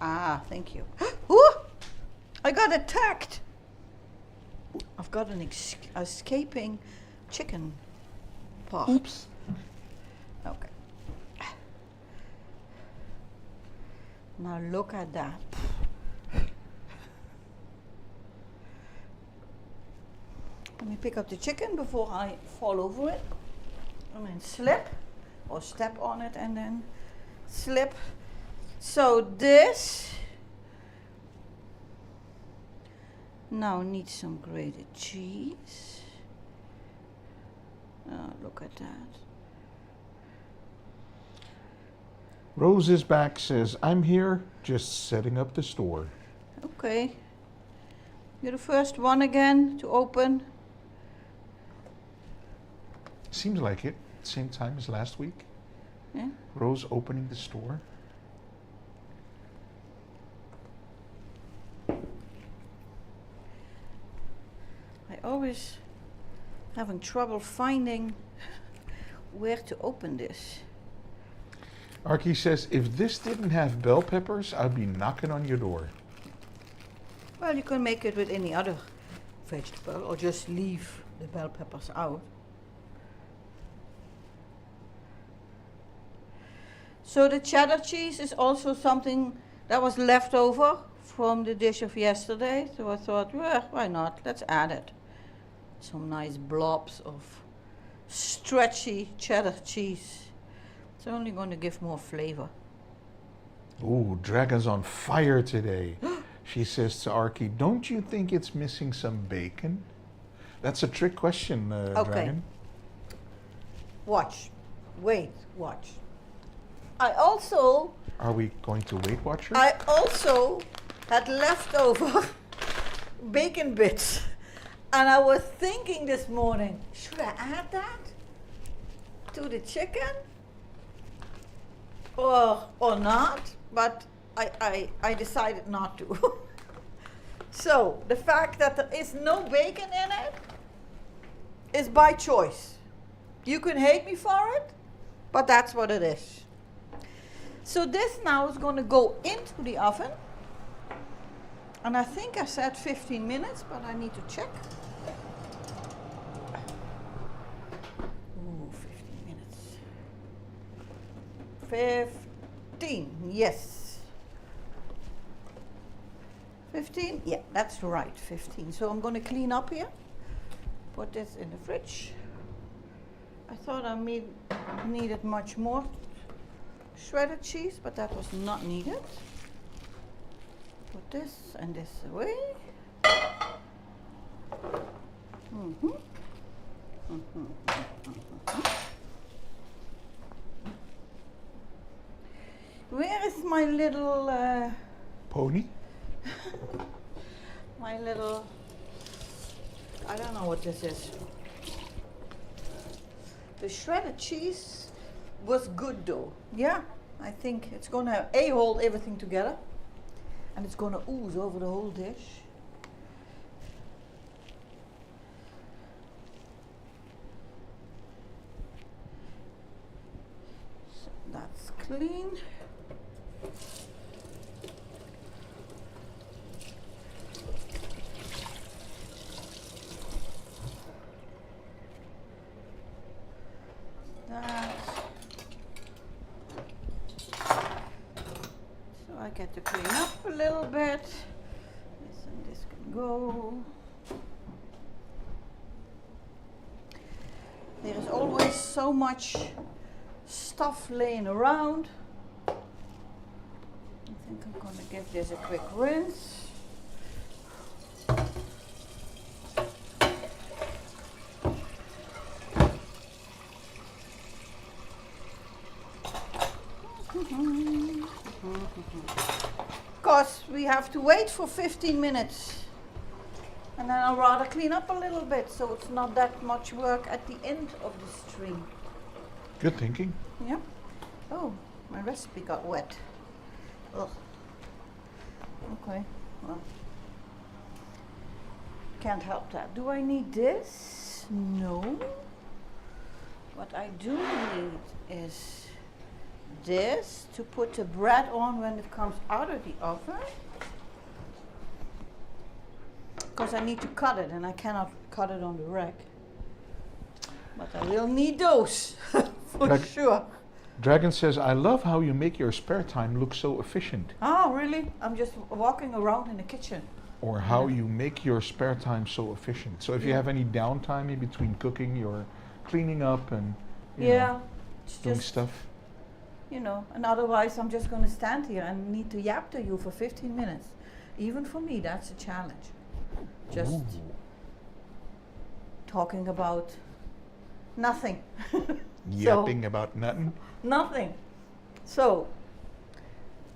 Ah, thank you. Ooh, I got attacked. I've got an escaping chicken paw. Oops. Okay. Now look at that. Let me pick up the chicken before I fall over it. And then slip, or step on it and then slip. So this now needs some grated cheese. Oh, look at that. Rose is back, says, I'm here, just setting up the store. Okay. You're the first one again to open. Seems like it. Same time as last week. Yeah. Rose opening the store. I always having trouble finding where to open this. Arky says, if this didn't have bell peppers, I'd be knocking on your door. Well, you can make it with any other vegetable or just leave the bell peppers out. So the cheddar cheese is also something that was left over from the dish of yesterday. So I thought, well, why not? Let's add it. Some nice blobs of stretchy cheddar cheese. It's only going to give more flavor. Ooh, Dragon's on fire today. She says to Arky, don't you think it's missing some bacon? That's a trick question, Okay. Dragon. Watch. Wait, watch. I also Are we going to Weight Watcher? had leftover bacon bits. And I was thinking this morning, should I add that to the chicken? Or not? But I decided not to. So the fact that there is no bacon in it is by choice. You can hate me for it, but that's what it is. So this now is going to go into the oven. And I think I said 15 minutes, but I need to check. Ooh, 15 minutes. 15, yes. 15? Yeah, that's right, 15. So I'm going to clean up here. Put this in the fridge. I thought I needed much more shredded cheese, but that was not needed. Put this and this away. Where is my little Pony? my little, I don't know what this is. The shredded cheese was good though. Yeah, I think it's gonna hold everything together and it's gonna ooze over the whole dish. So that's clean. get to clean up a little bit. This and this can go. There is always so much stuff laying around. I think I'm going to give this a quick rinse. Because we have to wait for 15 minutes. And then I'll rather clean up a little bit so it's not that much work at the end of the stream. Good thinking. Yeah. Oh, my recipe got wet. Ugh. Okay, well. Can't help that. Do I need this? No. What I do need is this to put the bread on when it comes out of the oven. Because I need to cut it and I cannot cut it on the rack. But I will need those for sure. Dragon says, I love how you make your spare time look so efficient. Oh, really? I'm just walking around in the kitchen. Or how you make your spare time so efficient. So if you have any downtime in between cooking, you're cleaning up and you know, it's doing just stuff. You know, and otherwise I'm just going to stand here and need to yap to you for 15 minutes. Even for me, that's a challenge. Just talking about nothing. Yapping about nothing. Nothing. So,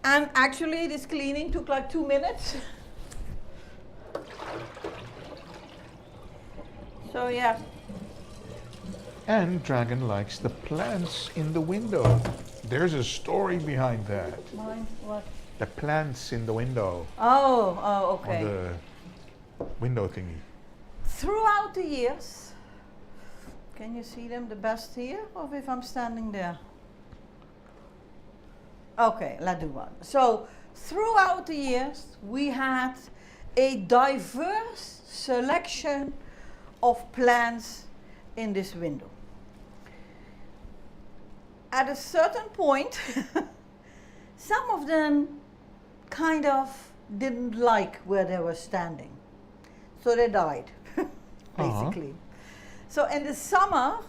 and actually this cleaning took like 2 minutes. So yeah. And Dragon likes the plants in the window. There's a story behind that. Mine, what? The plants in the window. Oh, okay. On the window thingy. Throughout the years, can you see them the best here, or if I'm standing there? Okay, let's do one. So, throughout the years, we had a diverse selection of plants in this window. At a certain point, some of them kind of didn't like where they were standing. So they died, basically. So in the summer,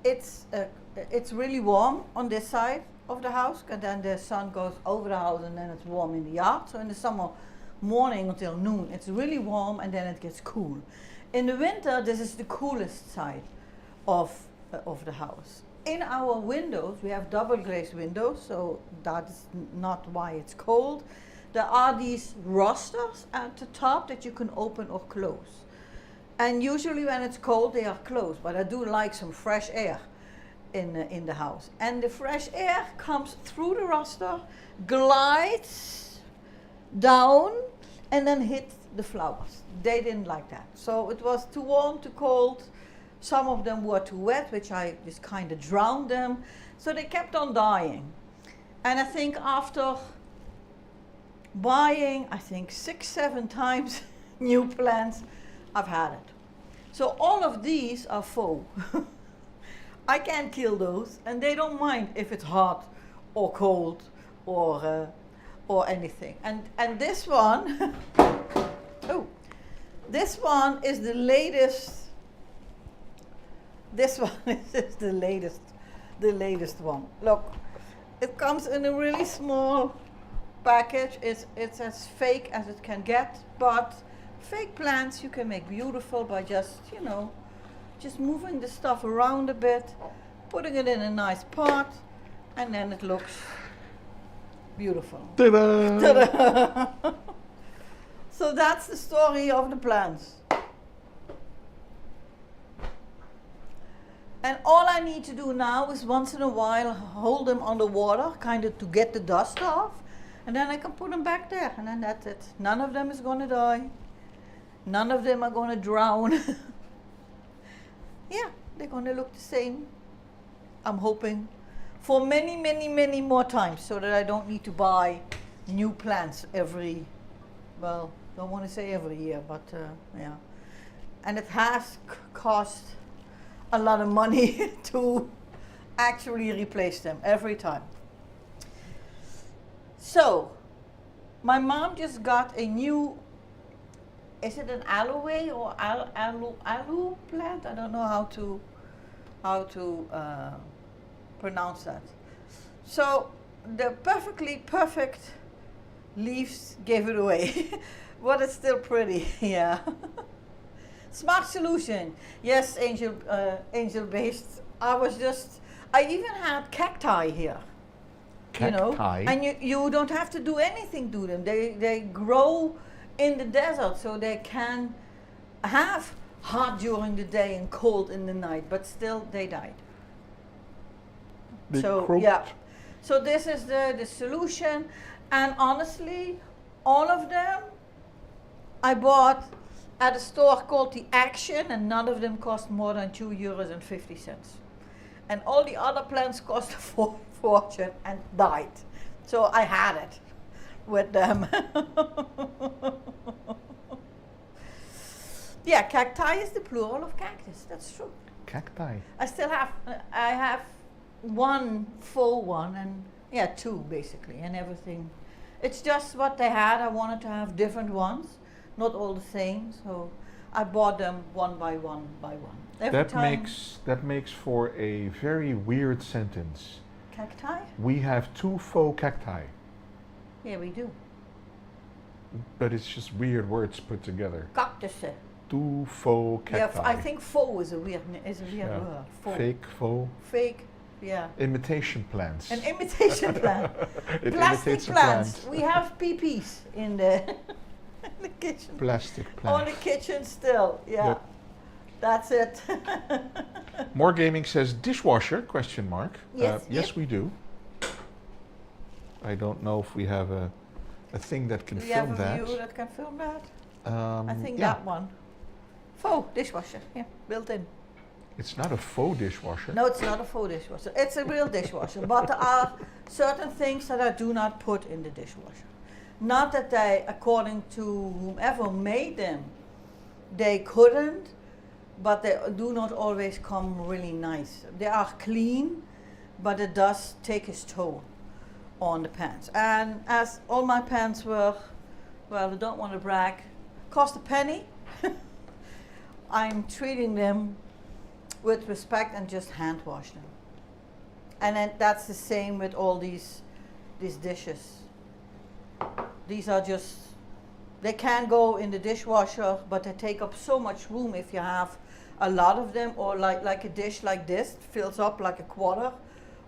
it's really warm on this side of the house, and then the sun goes over the house and then it's warm in the yard. So in the summer morning until noon, it's really warm and then it gets cool. In the winter, this is the coolest side of the house. In our windows, we have double glazed windows, so that's not why it's cold. There are these rosters at the top that you can open or close. And usually when it's cold, they are closed, but I do like some fresh air in the house. And the fresh air comes through the roster, glides down, and then hits the flowers. They didn't like that. So it was too warm, too cold. Some of them were too wet, which I just kind of drowned them. So they kept on dying. And I think after buying, 6-7 times new plants, I've had it. So all of these are faux. I can't kill those, and they don't mind if it's hot or cold or anything. And this one, this one is the latest. This one is the latest one. Look, it comes in a really small package. It's as fake as it can get, but fake plants you can make beautiful by just, just moving the stuff around a bit, putting it in a nice pot, and then it looks beautiful. Ta-da! Ta-da! So that's the story of the plants. And all I need to do now is once in a while hold them under water, kind of to get the dust off, and then I can put them back there, and then that's it. None of them is going to die. None of them are going to drown. Yeah, they're going to look the same, I'm hoping, for many, many, many more times, so that I don't need to buy new plants every, well, don't want to say every year, but yeah. And it has cost a lot of money to actually replace them every time. So, my mom just got a new, is it an aloe or aloe plant? I don't know how to pronounce that. So, the perfectly perfect leaves gave it away. But it's still pretty, yeah. Smart solution. Yes, angel based. I even had cacti here. You know, Cacti? and you don't have to do anything to them. They grow in the desert, so they can have hot during the day and cold in the night, but still they died. They So croaked. yeah, so this is the solution, and honestly, all of them I bought at a store called The Action, and none of them cost more than €2.50. And all the other plants cost a fortune and died. So I had it with them. Yeah, cacti is the plural of cactus. That's true. Cacti. I have one full one, and yeah, two basically, and everything. It's just what they had. I wanted to have different ones, not all the same. So I bought them one by one by one. Every That time. makes for a very weird sentence. Cacti? We have 2 faux cacti, Yeah, we do. but it's just weird words put together. Cactussen. 2 faux cacti. Yeah, I think faux is a weird Yeah. word. Faux. Fake, faux. Fake. Yeah. Imitation plants. An imitation plant. It Plastic imitates a plants. plant. We have PPs in the in the kitchen. Plastic On plant. the kitchen still. Yeah. Yep. That's it. More Gaming says dishwasher, question mark. Yes, Yes, yep. we do. I don't know if we have a thing that can Do you have film a that. view that can film that? I think yeah. that one. Faux dishwasher. Yeah, built in. It's not a faux dishwasher. No, it's not a faux dishwasher. It's a real dishwasher. But there are certain things that I do not put in the dishwasher. Not that they, according to whomever made them, they couldn't, but they do not always come really nice. They are clean, but it does take its toll on the pants. And as all my pants were, well, I don't want to brag, cost a penny, I'm treating them with respect and just hand wash them. And then that's the same with all these dishes. These are just, they can go in the dishwasher, but they take up so much room if you have a lot of them, or like a dish like this fills up like a quarter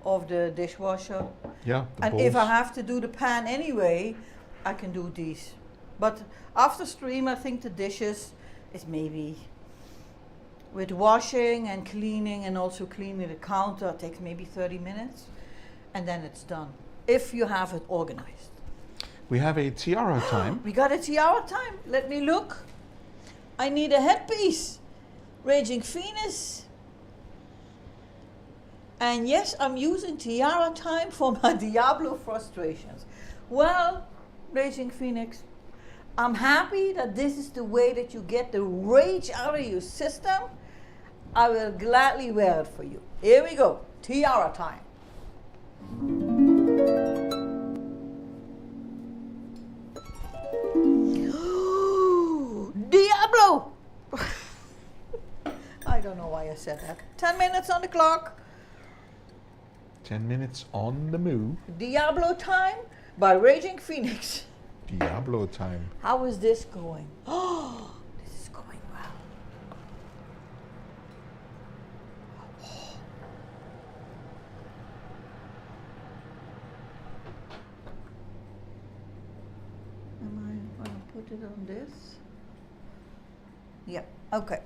of the dishwasher. Yeah, the And bowls. if I have to do the pan anyway, I can do these. But after stream, I think the dishes is maybe, with washing and cleaning and also cleaning the counter, it takes maybe 30 minutes, and then it's done, if you have it organized. We have a tiara time. We got a tiara time. Let me look. I need a headpiece. Raging Venus. And yes, I'm using tiara time for my Diablo frustrations. Well, Raging Phoenix, I'm happy that this is the way that you get the rage out of your system. I will gladly wear it for you. Here we go. Tiara time. Diablo! I don't know why I said that. 10 minutes on the clock. 10 minutes on the move. Diablo time by Raging Phoenix. Diablo time. How is this going? Oh, this is going well. Am I going to put it on this? Yeah, okay.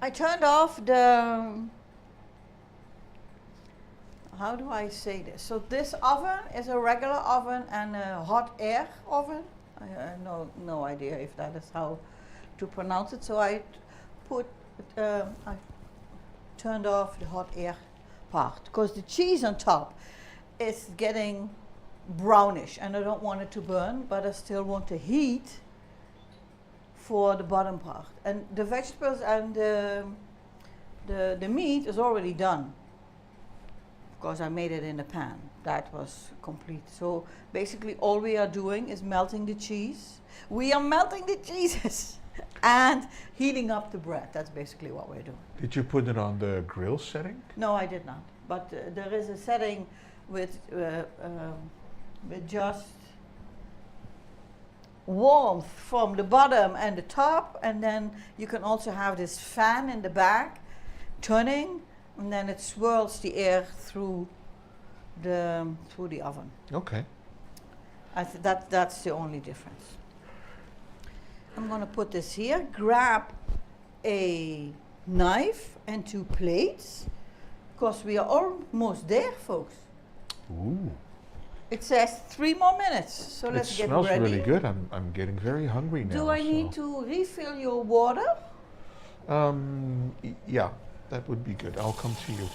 I turned off the, how do I say this? So this oven is a regular oven and a hot air oven. I have no idea if that is how to pronounce it. So I turned off the hot air part because the cheese on top is getting brownish and I don't want it to burn, but I still want the heat for the bottom part. And the vegetables and the The meat is already done because I made it in a pan. That was complete. So basically all we are doing is melting the cheese. We are melting the cheeses and heating up the bread. That's basically what we're doing. Did you put it on the grill setting? No, I did not. But there is a setting with just warmth from the bottom and the top, and then you can also have this fan in the back turning, and then it swirls the air through the oven. Okay. That's the only difference. I'm gonna put this here. Grab a knife and 2 plates, because we are almost there, folks. Ooh. It says 3 more minutes, so let's get ready. It smells really good. I'm getting very hungry now. Do I need to refill your water? Yeah, that would be good. I'll come to you.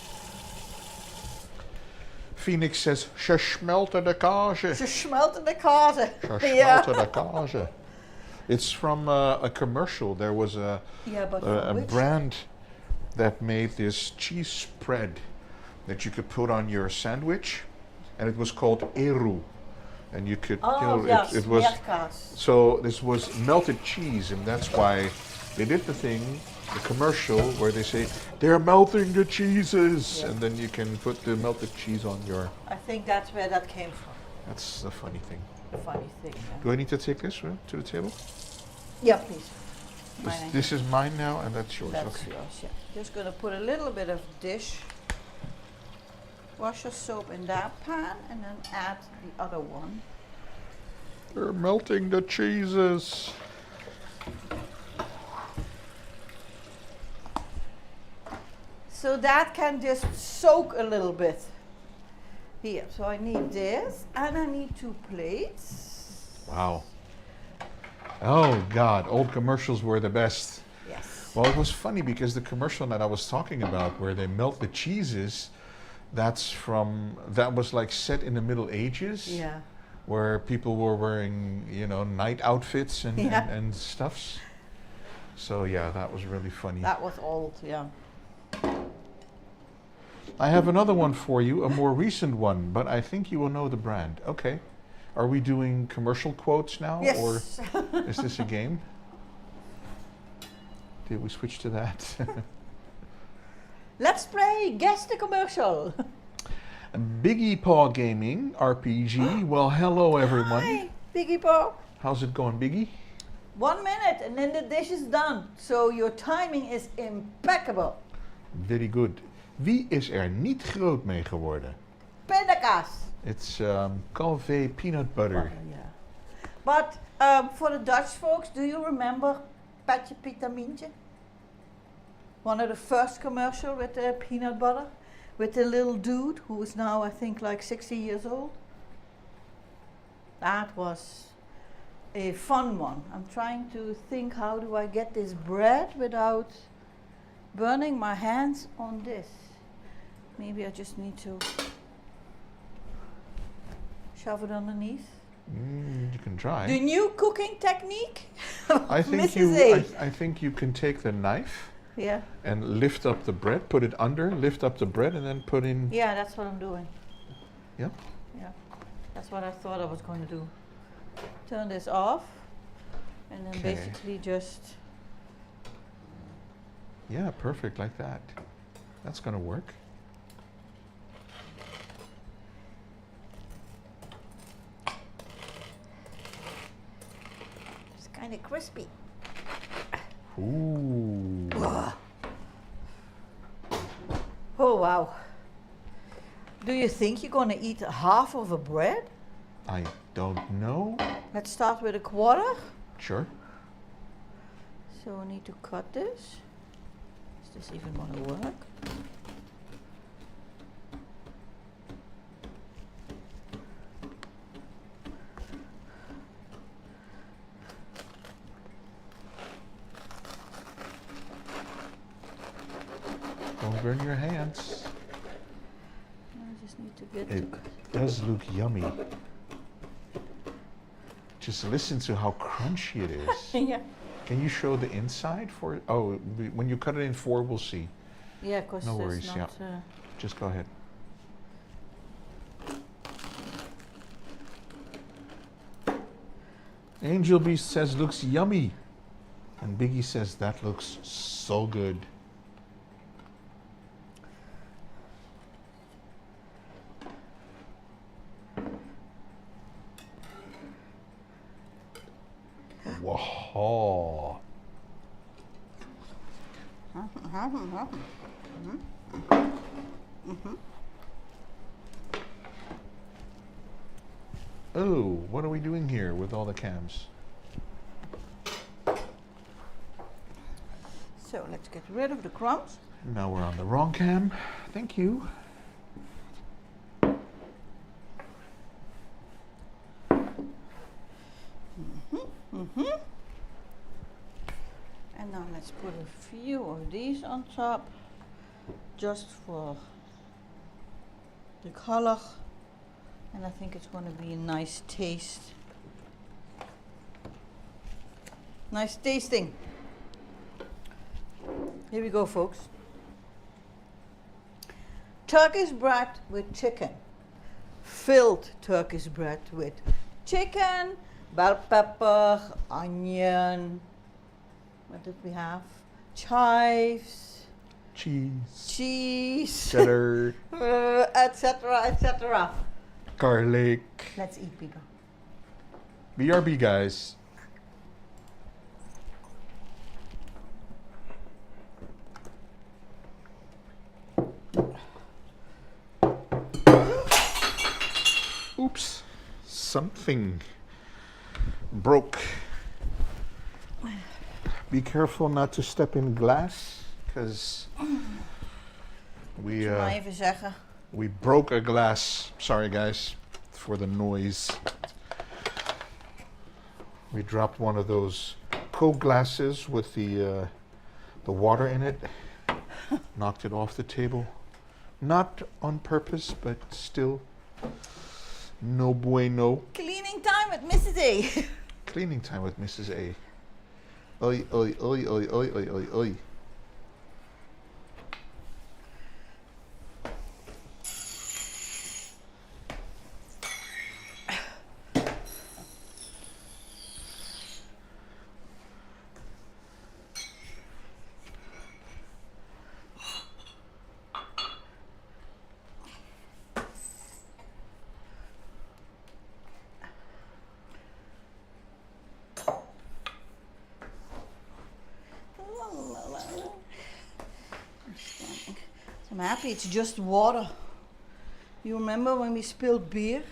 Phoenix says, ze smelten de kazen. Ze smelten de kazen. Ze smelten de kazen. It's from a commercial. There was a brand that made this cheese spread that you could put on your sandwich, and it was called Eru. And you could, yes, it was, smeerkaas. so this was melted cheese, and that's why they did the thing, the commercial, where they say, they're melting the cheeses, and then you can put the melted cheese on your... I think that's where that came from. That's the funny thing. The funny thing, yeah. Do I need to take this to the table? Yeah, please. This is mine now, and that's yours. That's Okay. yours, yeah. Just gonna put a little bit of dish washer soap in that pan, and then add the other one. They're melting the cheeses. So that can just soak a little bit. Here, so I need this, and I need 2 plates. Wow. Oh God, old commercials were the best. Yes. Well, it was funny because the commercial that I was talking about, where they melt the cheeses, that was like set in the Middle Ages. Yeah. Where people were wearing, night outfits and stuffs. So yeah, that was really funny. That was old, yeah. I have another one for you, a more recent one, but I think you will know the brand. Okay. Are we doing commercial quotes now? Yes. Or is this a game? Did we switch to that? Let's play Guess the Commercial. Biggie Paw Gaming, RPG. Well, hello everyone. Hi, Biggie Paw. How's it going, Biggie? 1 minute and then the dish is done. So your timing is impeccable. Very good. Wie is niet groot mee geworden? Pindakaas. It's Calvé peanut butter. Yeah. But for the Dutch folks, do you remember Patje Pitamintje? One of the first commercial with the peanut butter, with the little dude who is now I think like 60 years old. That was a fun one. I'm trying to think, how do I get this bread without burning my hands on this? Maybe I just need to shove it underneath. You can try. The new cooking technique? I think Mrs. A. I think you can take the knife Yeah. and lift up the bread, put it under, lift up the bread, and then put in. Yeah, that's what I'm doing. Yeah. Yeah. That's what I thought I was going to do. Turn this off, and then Okay. basically just. Yeah, perfect, like that. That's gonna work. It's kind of crispy. Ooh. Oh wow. Do you think you're going to eat half of a bread? I don't know. Let's start with a quarter. Sure. So I need to cut this. Is this even going to work? Don't burn your hands. I just need to get It does look yummy. Just listen to how crunchy it is. yeah. Can you show the inside for it? Oh, when you cut it in 4, we'll see. Yeah, because No there's worries, not. Just go ahead. Angel Beast says looks yummy. And Biggie says that looks so good. Wow. Oh, what are we doing here with all the cams? So let's get rid of the crumbs. Now we're on the wrong cam. Thank you. And now let's put a few of these on top, just for the color. And I think it's going to be a nice taste. Nice tasting. Here we go, folks. Turkish bread with chicken. Filled Turkish bread with chicken, bell pepper, onion. What did we have? Chives, cheese, cheddar, etc., etc. garlic. Let's eat, people. BRB, guys. Oops, something broke. Be careful not to step in glass, because we broke a glass. Sorry guys for the noise. We dropped one of those Coke glasses with the water in it. Knocked it off the table. Not on purpose, but still no bueno. Cleaning time with Mrs. A. Cleaning time with Mrs. A. Oi, oi, oi, oi, oi, oi, oi, oi. I'm happy it's just water. You remember when we spilled beer?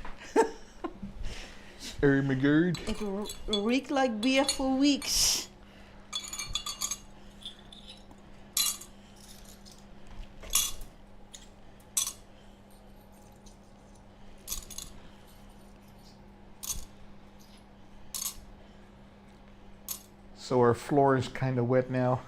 McGurd. It reeked like beer for weeks. So our floor is kind of wet now.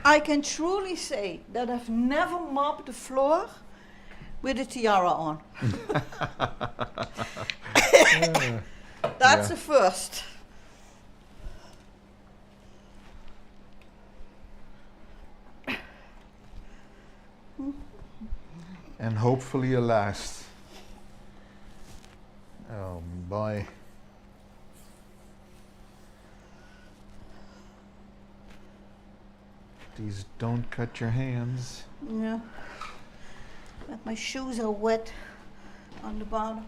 I can truly say that I've never mopped the floor with a tiara on. That's a first. And hopefully a last. Oh boy. These don't cut your hands. Yeah. But my shoes are wet on the bottom.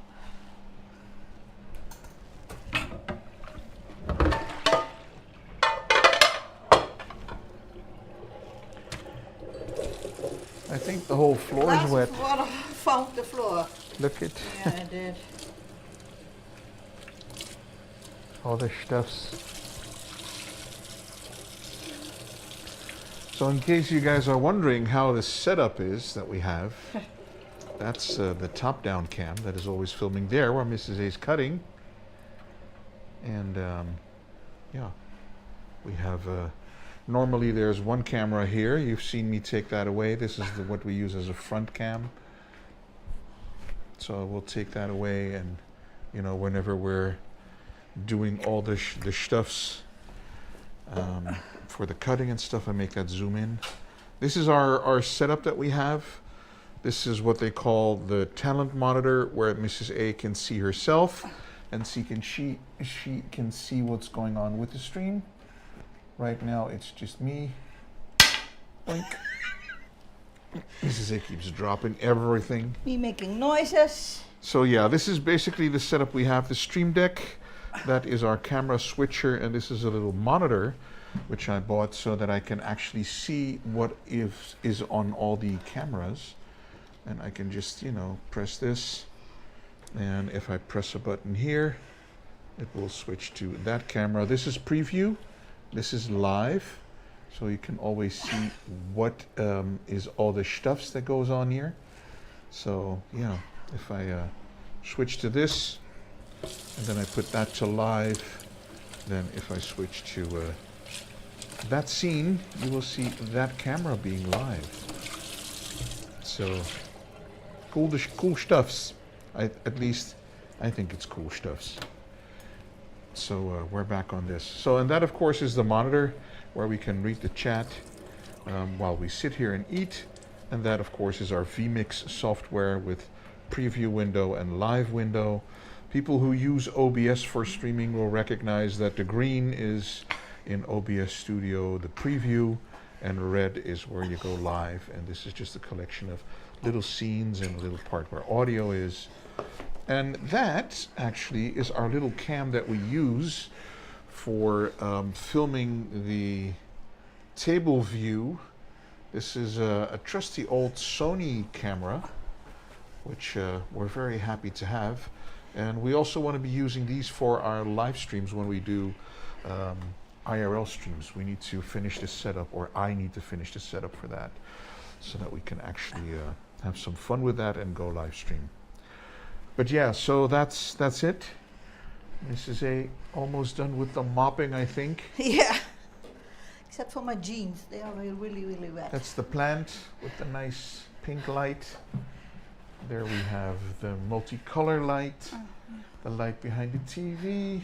I think the whole floor is wet. That's water found the floor. Look at Yeah, I did. all the stuffs. So in case you guys are wondering how the setup is that we have, that's the top-down cam that is always filming there where Mrs. A is cutting. And yeah, we have normally there's one camera here. You've seen me take that away. This is what we use as a front cam. So we'll take that away, and you know, whenever we're doing all the stuffs for the cutting and stuff, I make that zoom in. This is our setup that we have. This is what they call the talent monitor, where Mrs. A can see herself, and she can see what's going on with the stream. Right now it's just me. Boink. Mrs. A keeps dropping everything. Me making noises. So yeah, this is basically the setup we have. The Stream Deck, that is our camera switcher, and this is a little monitor which I bought so that I can actually see what is on all the cameras. And I can just, you know, press this, and if I press a button here, it will switch to that camera. This is preview, this is live, so you can always see what is all the stuffs that goes on here. So yeah, if I switch to this, and then I put that to live, then if I switch to that scene, you will see that camera being live. So cool stuffs. At least I think it's cool stuffs. So we're back on this. So, and that of course is the monitor where we can read the chat while we sit here and eat. And that of course is our vMix software with preview window and live window. People who use OBS for streaming will recognize that the green is in OBS Studio, the preview, and red is where you go live. And this is just a collection of little scenes and a little part where audio is. And that actually is our little cam that we use for filming the table view. This is a trusty old Sony camera, which we're very happy to have. And we also want to be using these for our live streams when we do IRL streams. We need to finish this setup, or I need to finish the setup for that, so that we can actually have some fun with that and go live stream. But yeah, so that's it. Mrs. A almost done with the mopping, I think. Yeah. Except for my jeans, they are really, really wet. That's the plant with the nice pink light. There we have the multicolor light, the light behind the TV,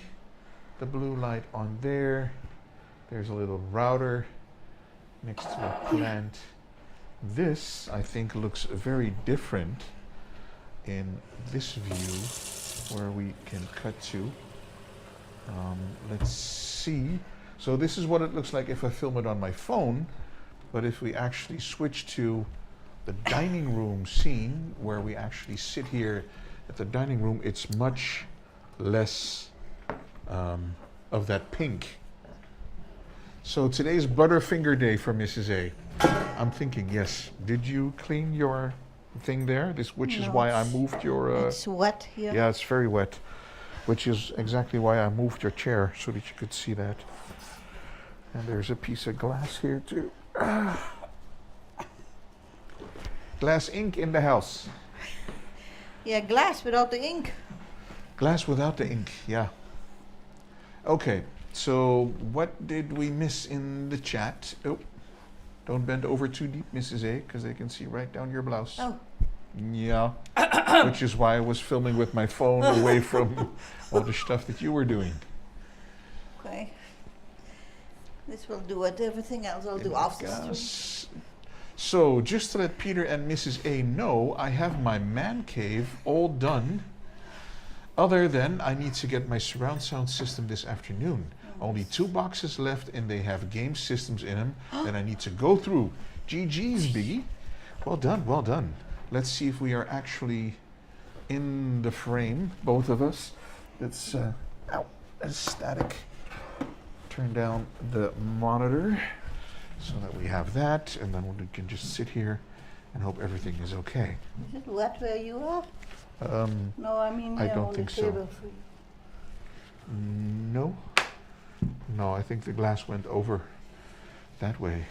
the blue light on there. There's a little router next to a plant. This, I think, looks very different in this view where we can cut to. Let's see. So this is what it looks like if I film it on my phone, but if we actually switch to the dining room scene where we actually sit here at the dining room, it's much less of that pink. So today's Butterfinger Day for Mrs. A. I'm thinking, yes, did you clean your thing there? Which is why I moved your... it's wet here. Yeah, it's very wet, which is exactly why I moved your chair, so that you could see that. And there's a piece of glass here too. Glass ink in the house. Yeah, glass without the ink. Glass without the ink, yeah. Okay, so what did we miss in the chat? Oh, don't bend over too deep, Mrs. A, because they can see right down your blouse. Oh. Yeah, which is why I was filming with my phone away from all the stuff that you were doing. Okay. This will do it. Everything else I'll do after the stream. So, just to let Peter and Mrs. A know, I have my man cave all done. Other than I need to get my surround sound system this afternoon. Only 2 boxes left, and they have game systems in them that I need to go through. GG's, Biggie. Well done, well done. Let's see if we are actually in the frame, both of us. That's static. Turn down the monitor so that we have that, and then we can just sit here and hope everything is okay. Is it wet where you are? No, I mean I here don't on think the so. table for you. No. No, I think the glass went over that way.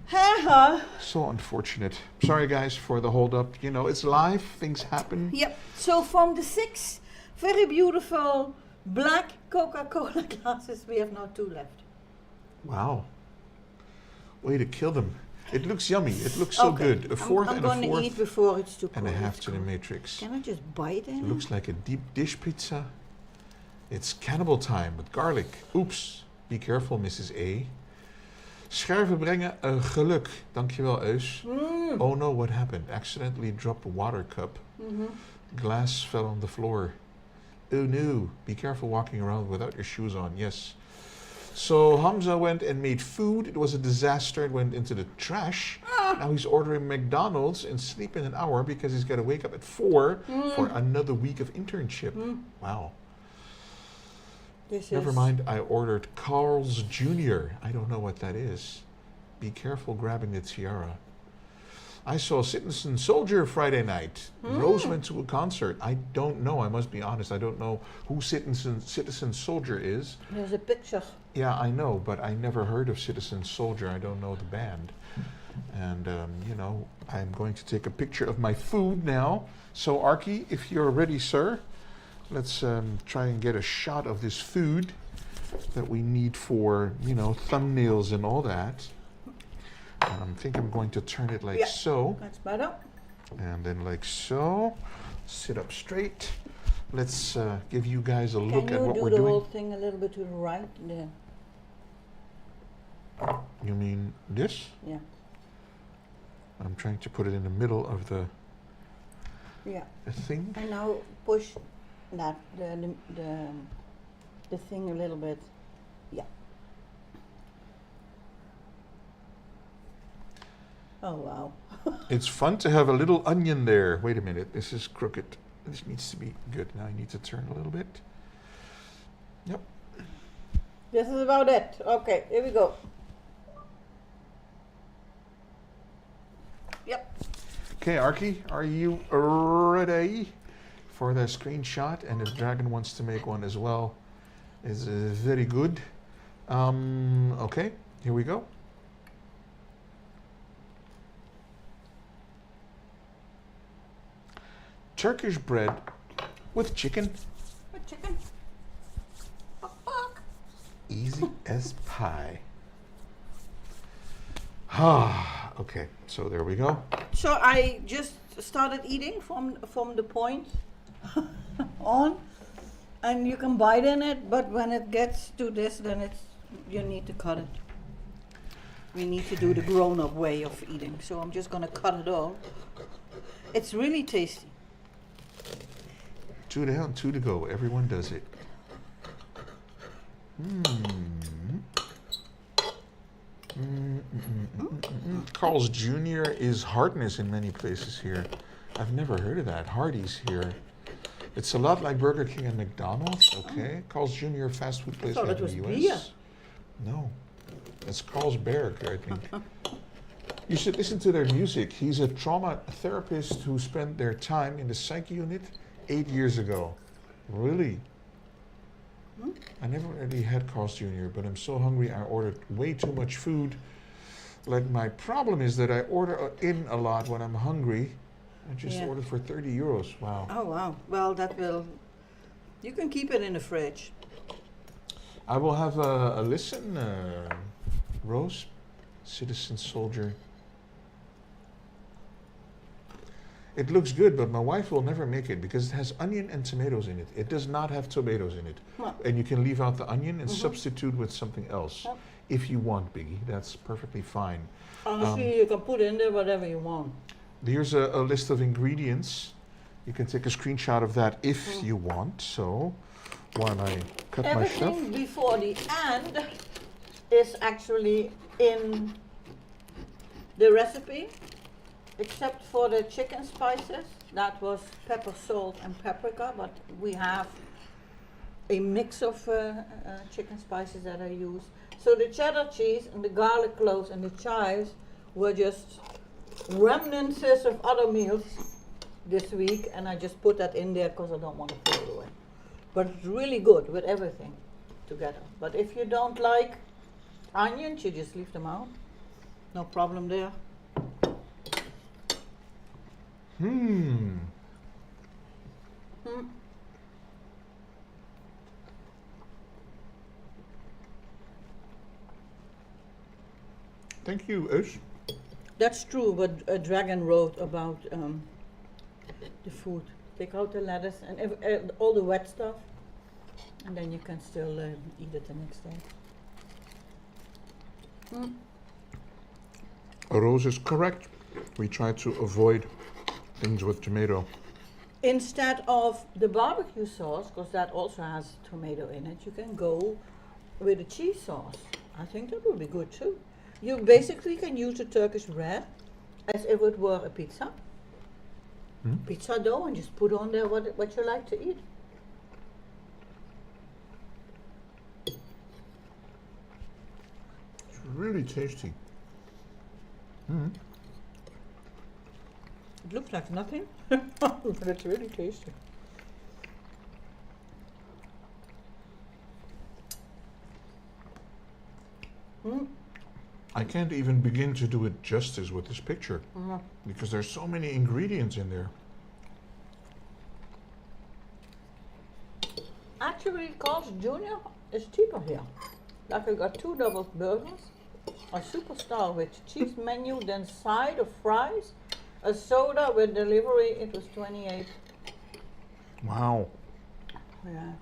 Haha. So unfortunate. Sorry guys for the hold up. You know, it's live, things happen. Yep. So from the 6 very beautiful Black Coca-Cola glasses, we have now 2 left. Wow. Way to kill them. It looks yummy. It looks so Okay, good. A fourth I'm and a gonna fourth eat before it's too cold. and a half It's to the cold. matrix. Can I just bite in? Looks like a deep dish pizza. It's cannibal time with garlic. Oops. Be careful, Mrs. A. Scherven brengen geluk. Dankjewel, Eus. Oh no, what happened? Accidentally dropped a water cup. Glass fell on the floor. Oh no. Be careful walking around without your shoes on. Yes. So Hamza went and made food. It was a disaster. It went into the trash. Now he's ordering McDonald's and sleep in an hour because he's got to wake up at 4 for another week of internship. Wow. Never mind, I ordered Carl's Jr. I don't know what that is. Be careful grabbing the tiara. I saw Citizen Soldier Friday night. Rose went to a concert. I don't know, I must be honest. I don't know who Citizen Soldier is. There's a picture. Yeah, I know, but I never heard of Citizen Soldier. I don't know the band. And, you know, I'm going to take a picture of my food now. So, Arky, if you're ready, sir, let's try and get a shot of this food that we need for, you know, thumbnails and all that. And I think I'm going to turn it like so. That's better. And then like so. Sit up straight. Let's give you guys a look at what we're Can you do the doing. whole thing a little bit to the right? There. You mean this? Yeah. I'm trying to put it in the middle of the Yeah. thing. And now push that the thing a little bit. Yeah. Oh wow. It's fun to have a little onion there. Wait a minute, this is crooked. This needs to be good. Now I need to turn a little bit. Yep. This is about it. Okay, here we go. Yep. Okay, Arky, are you ready for the screenshot? And if Dragon wants to make one as well, is very good. Okay, here we go. Turkish bread with chicken. With chicken. Easy as pie. Ah, okay, so there we go. So I just started eating from the point on, and you can bite in it, but when it gets to this, then you need to cut it. We need to do the grown-up way of eating. So I'm just gonna cut it all. It's really tasty. 2 down, 2 to go. Everyone does it. Carl's Jr. is hardness in many places here. I've never heard of that. Hardee's here. It's a lot like Burger King and McDonald's. Okay. Carl's Jr. fast food place thought out it in was the US. beer. No. It's Carlsberg, I think. You should listen to their music. He's a trauma therapist who spent their time in the psych unit 8 years ago. Really? I never really had Carl's Jr., but I'm so hungry I ordered way too much food. Like my problem is that I order in a lot when I'm hungry. I just ordered for 30 euros. Wow. Oh wow. Well, you can keep it in the fridge. I will have a listen, Rose, Citizen Soldier. It looks good, but my wife will never make it because it has onion and tomatoes in it. It does not have tomatoes in it. Well. And you can leave out the onion and substitute with something else. Yep. If you want, Biggie. That's perfectly fine. Honestly, you can put in there whatever you want. Here's a list of ingredients. You can take a screenshot of that if you want. So, while I cut my stuff. Everything before the end is actually in the recipe, except for the chicken spices. That was pepper, salt, and paprika, but we have a mix of chicken spices that I use. So the cheddar cheese and the garlic cloves and the chives were just remnants of other meals this week, and I just put that in there because I don't want to throw it away. But it's really good with everything together. But if you don't like onions, you just leave them out. No problem there. Thank you, Eus. That's true what Dragon wrote about the food. Take out the lettuce and all the wet stuff, and then you can still eat it the next day. Rose is correct. We try to avoid things with tomato. Instead of the barbecue sauce, because that also has tomato in it, you can go with a cheese sauce. I think that would be good too. You basically can use the Turkish bread as if it were a pizza. Pizza dough, and just put on there what you like to eat. It's really tasty. It looks like nothing, but it's really tasty. I can't even begin to do it justice with this picture because there's so many ingredients in there. Actually, Carl's Jr. is cheaper here. Like I got 2 double burgers, a superstar with cheese menu, then side of fries, a soda with delivery. It was 28. Wow. Yeah.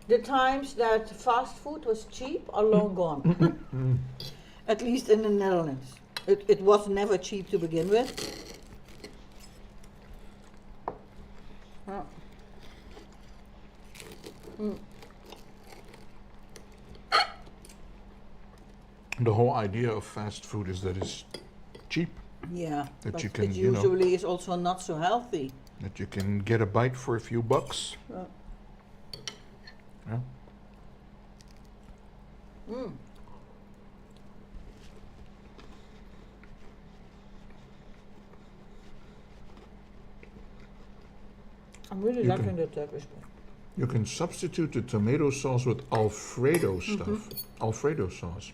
The times that fast food was cheap are long gone. At least in the Netherlands. It was never cheap to begin with. Yeah. The whole idea of fast food is that it's cheap, Yeah, That but you can, it you know- usually is also not so healthy. that you can get a bite for a few bucks. Yeah. Yeah. I'm really You liking can- the Turkish bread. You can substitute the tomato sauce with Alfredo stuff. Alfredo sauce.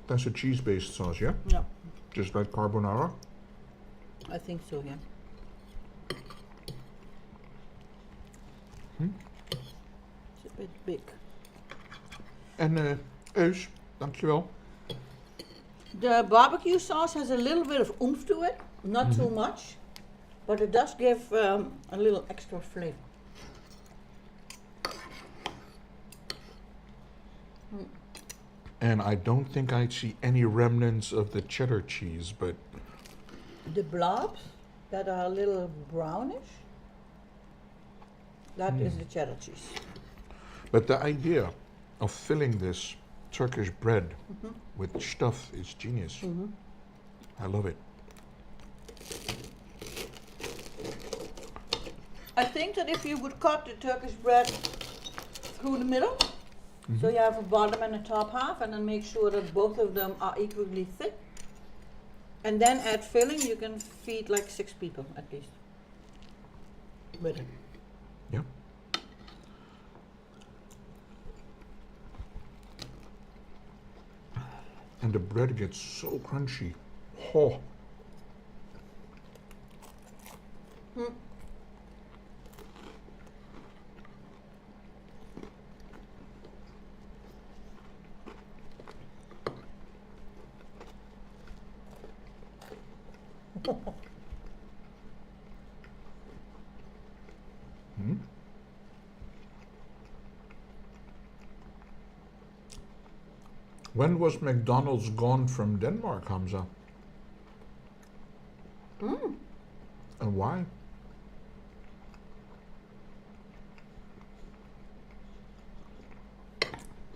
That's a cheese-based sauce, yeah? Yeah, Just like carbonara. I think so, yeah. It's a bit big. En Eus, dankjewel. The barbecue sauce has a little bit of oomph to it, not too much, but it does give a little extra flavor. And I don't think I see any remnants of the cheddar cheese, but The blobs that are a little brownish, that is the cheddar cheese. the idea of filling this Turkish bread with stuff is genius. I love it. I think that if you would cut the Turkish bread through the middle, so you have a bottom and a top half, and then make sure that both of them are equally thick, and then add filling, you can feed like 6 people at least with it. Yeah. And the bread gets so crunchy. Oh. When was McDonald's gone from Denmark, Hamza? And why?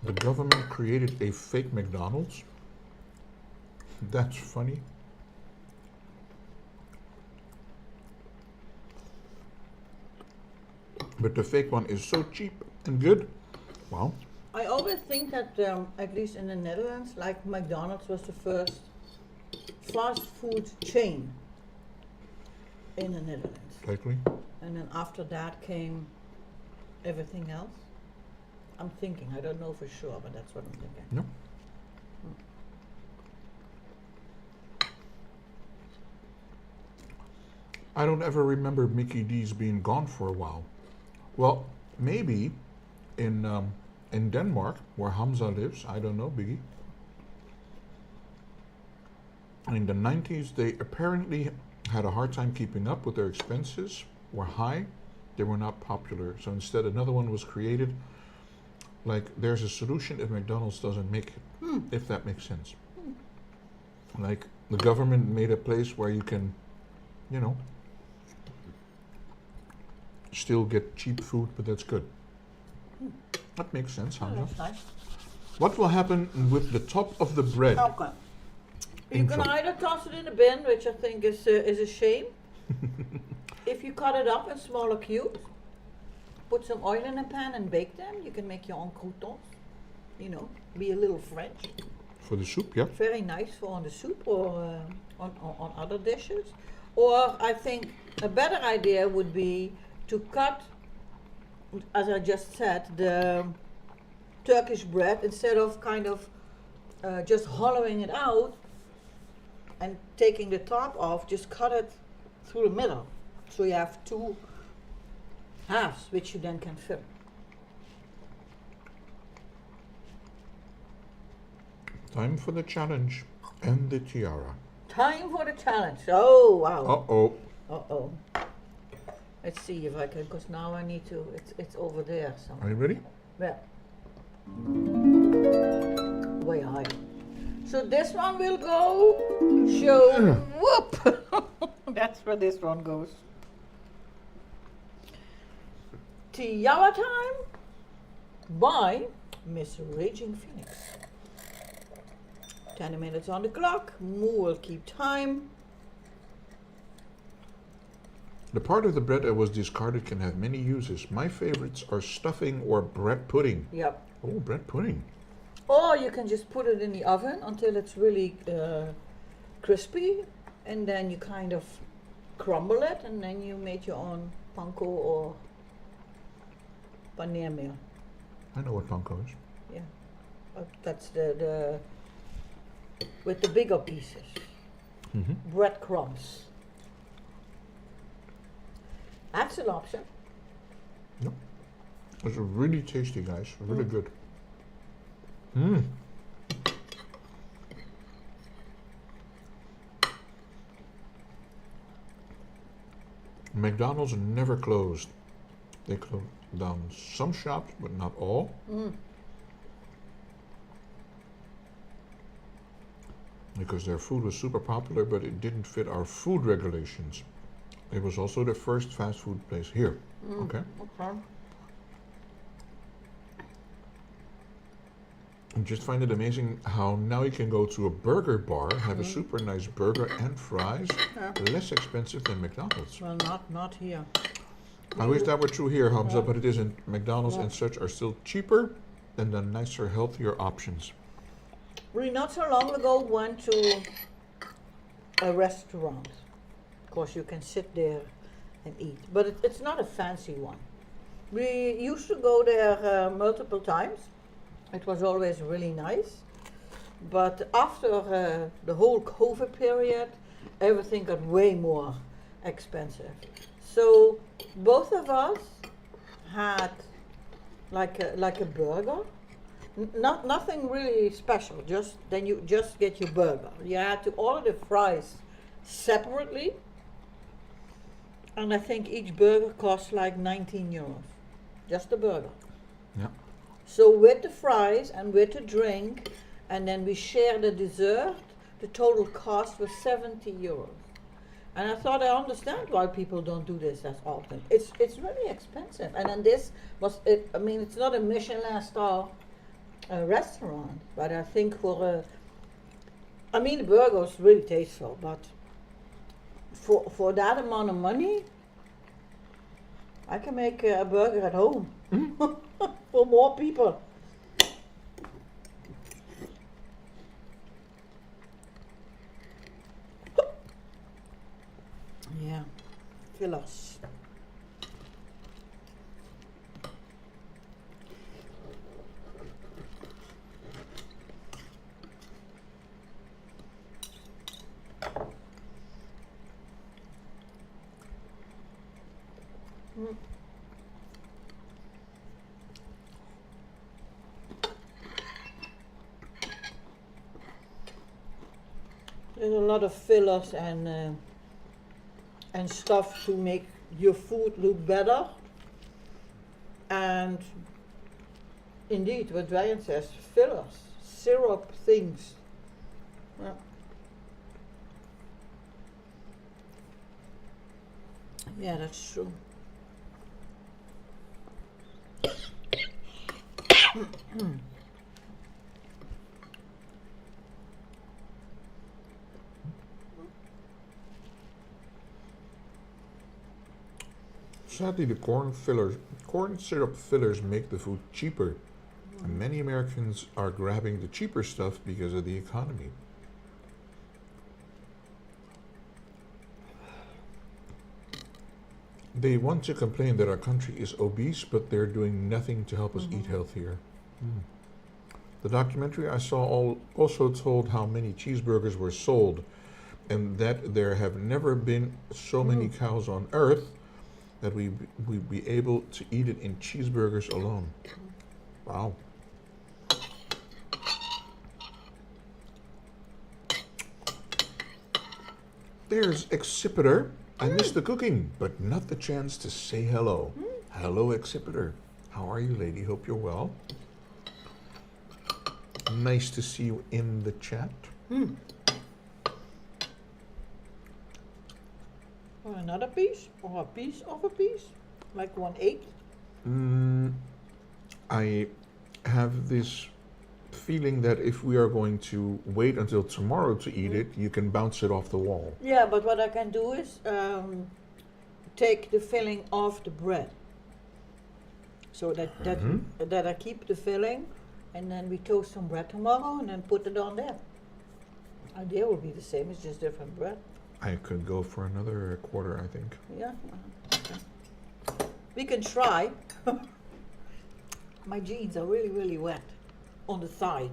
The government created a fake McDonald's? That's funny. But the fake one is so cheap and good. Wow. I always think that, at least in the Netherlands, like McDonald's was the first fast food chain in the Netherlands. Likely. And then after that came everything else. I'm thinking, I don't know for sure, but that's what I'm thinking. No. I don't ever remember Mickey D's being gone for a while. Well, maybe in in Denmark, where Hamza lives, I don't know, Biggie. In the 90s, they apparently had a hard time keeping up with their expenses, were high, they were not popular. So instead, another one was created. Like, there's a solution if McDonald's doesn't make it, if that makes sense. Like, the government made a place where you can, you know, still get cheap food, but that's good. That makes sense, Oh, Hamza. that's nice. What will happen with the top of the bread? Okay. You can Info. either toss it in a bin, which I think is a shame. If you cut it up in smaller cubes, put some oil in a pan and bake them. You can make your own croutons. You know, be a little French. For the soup, yeah. Very nice for on the soup or on other dishes. Or I think a better idea would be to cut, as I just said, the Turkish bread instead of kind of just hollowing it out and taking the top off, just cut it through the middle. So you have two halves which you then can fill. Time for the challenge and the tiara. Time for the challenge. Oh, wow. Uh-oh. Uh-oh. Let's see if I can, because now I need to, it's over there. So. Are you ready? Yeah. Way high. So this one will go, show, whoop. That's where this one goes. Tiara time by Miss Raging Phoenix. 10 minutes on the clock. Moo will keep time. The part of the bread that was discarded can have many uses. My favorites are stuffing or bread pudding. Yep. Oh, bread pudding. Or you can just put it in the oven until it's really crispy, and then you kind of crumble it, and then you make your own panko or paneermeel. I know what panko is. Yeah, that's the with the bigger pieces. Mm-hmm. Breadcrumbs. That's an option. Yep. It's really tasty, guys. Really good. Mmm. McDonald's never closed. They closed down some shops, but not all. Because their food was super popular, but it didn't fit our food regulations. It was also the first fast food place here. Okay. Okay. I just find it amazing how now you can go to a burger bar, have a super nice burger and fries, less expensive than McDonald's. Well, not here. I wish that were true here, Hamza, Yeah. but it isn't. McDonald's Yeah. and such are still cheaper than the nicer, healthier options. We not so long ago went to a restaurant. Of course, you can sit there and eat, but it's not a fancy one. We used to go there multiple times. It was always really nice. But after the whole COVID period, everything got way more expensive. So both of us had like a burger. Nothing really special. Just then you just get your burger. You had to order the fries separately, and I think each burger cost like 19 euros. Just the burger. Yeah. So with the fries and with the drink, and then we share the dessert, the total cost was 70 euros. And I thought, I understand why people don't do this as often. It's really expensive. And then this was it. I mean, it's not a Michelin star restaurant, but I think I mean, the burger was really tasteful, but for that amount of money, I can make a burger at home for more people. Yeah, fill us. There's a lot of fillers and stuff to make your food look better. And indeed, what Ryan says, fillers, syrup things. Yeah. Yeah, that's true. Sadly, the corn syrup fillers make the food cheaper. And many Americans are grabbing the cheaper stuff because of the economy. They want to complain that our country is obese, but they're doing nothing to help us eat healthier. The documentary I saw also told how many cheeseburgers were sold, and that there have never been so many cows on earth that we'd be able to eat it in cheeseburgers alone. Wow. There's Excipitor. I missed the cooking, but not the chance to say hello. Hello, Excipitor. How are you, lady? Hope you're well. Nice to see you in the chat. Or another piece, or a piece of a piece, like 1/8. I have this feeling that if we are going to wait until tomorrow to eat it, you can bounce it off the wall. Yeah, but what I can do is take the filling off the bread, so that I keep the filling, and then we toast some bread tomorrow, and then put it on there. Idea will be the same. It's just different bread. I could go for another quarter, I think. Yeah. Okay. We can try. My jeans are really, really wet on the side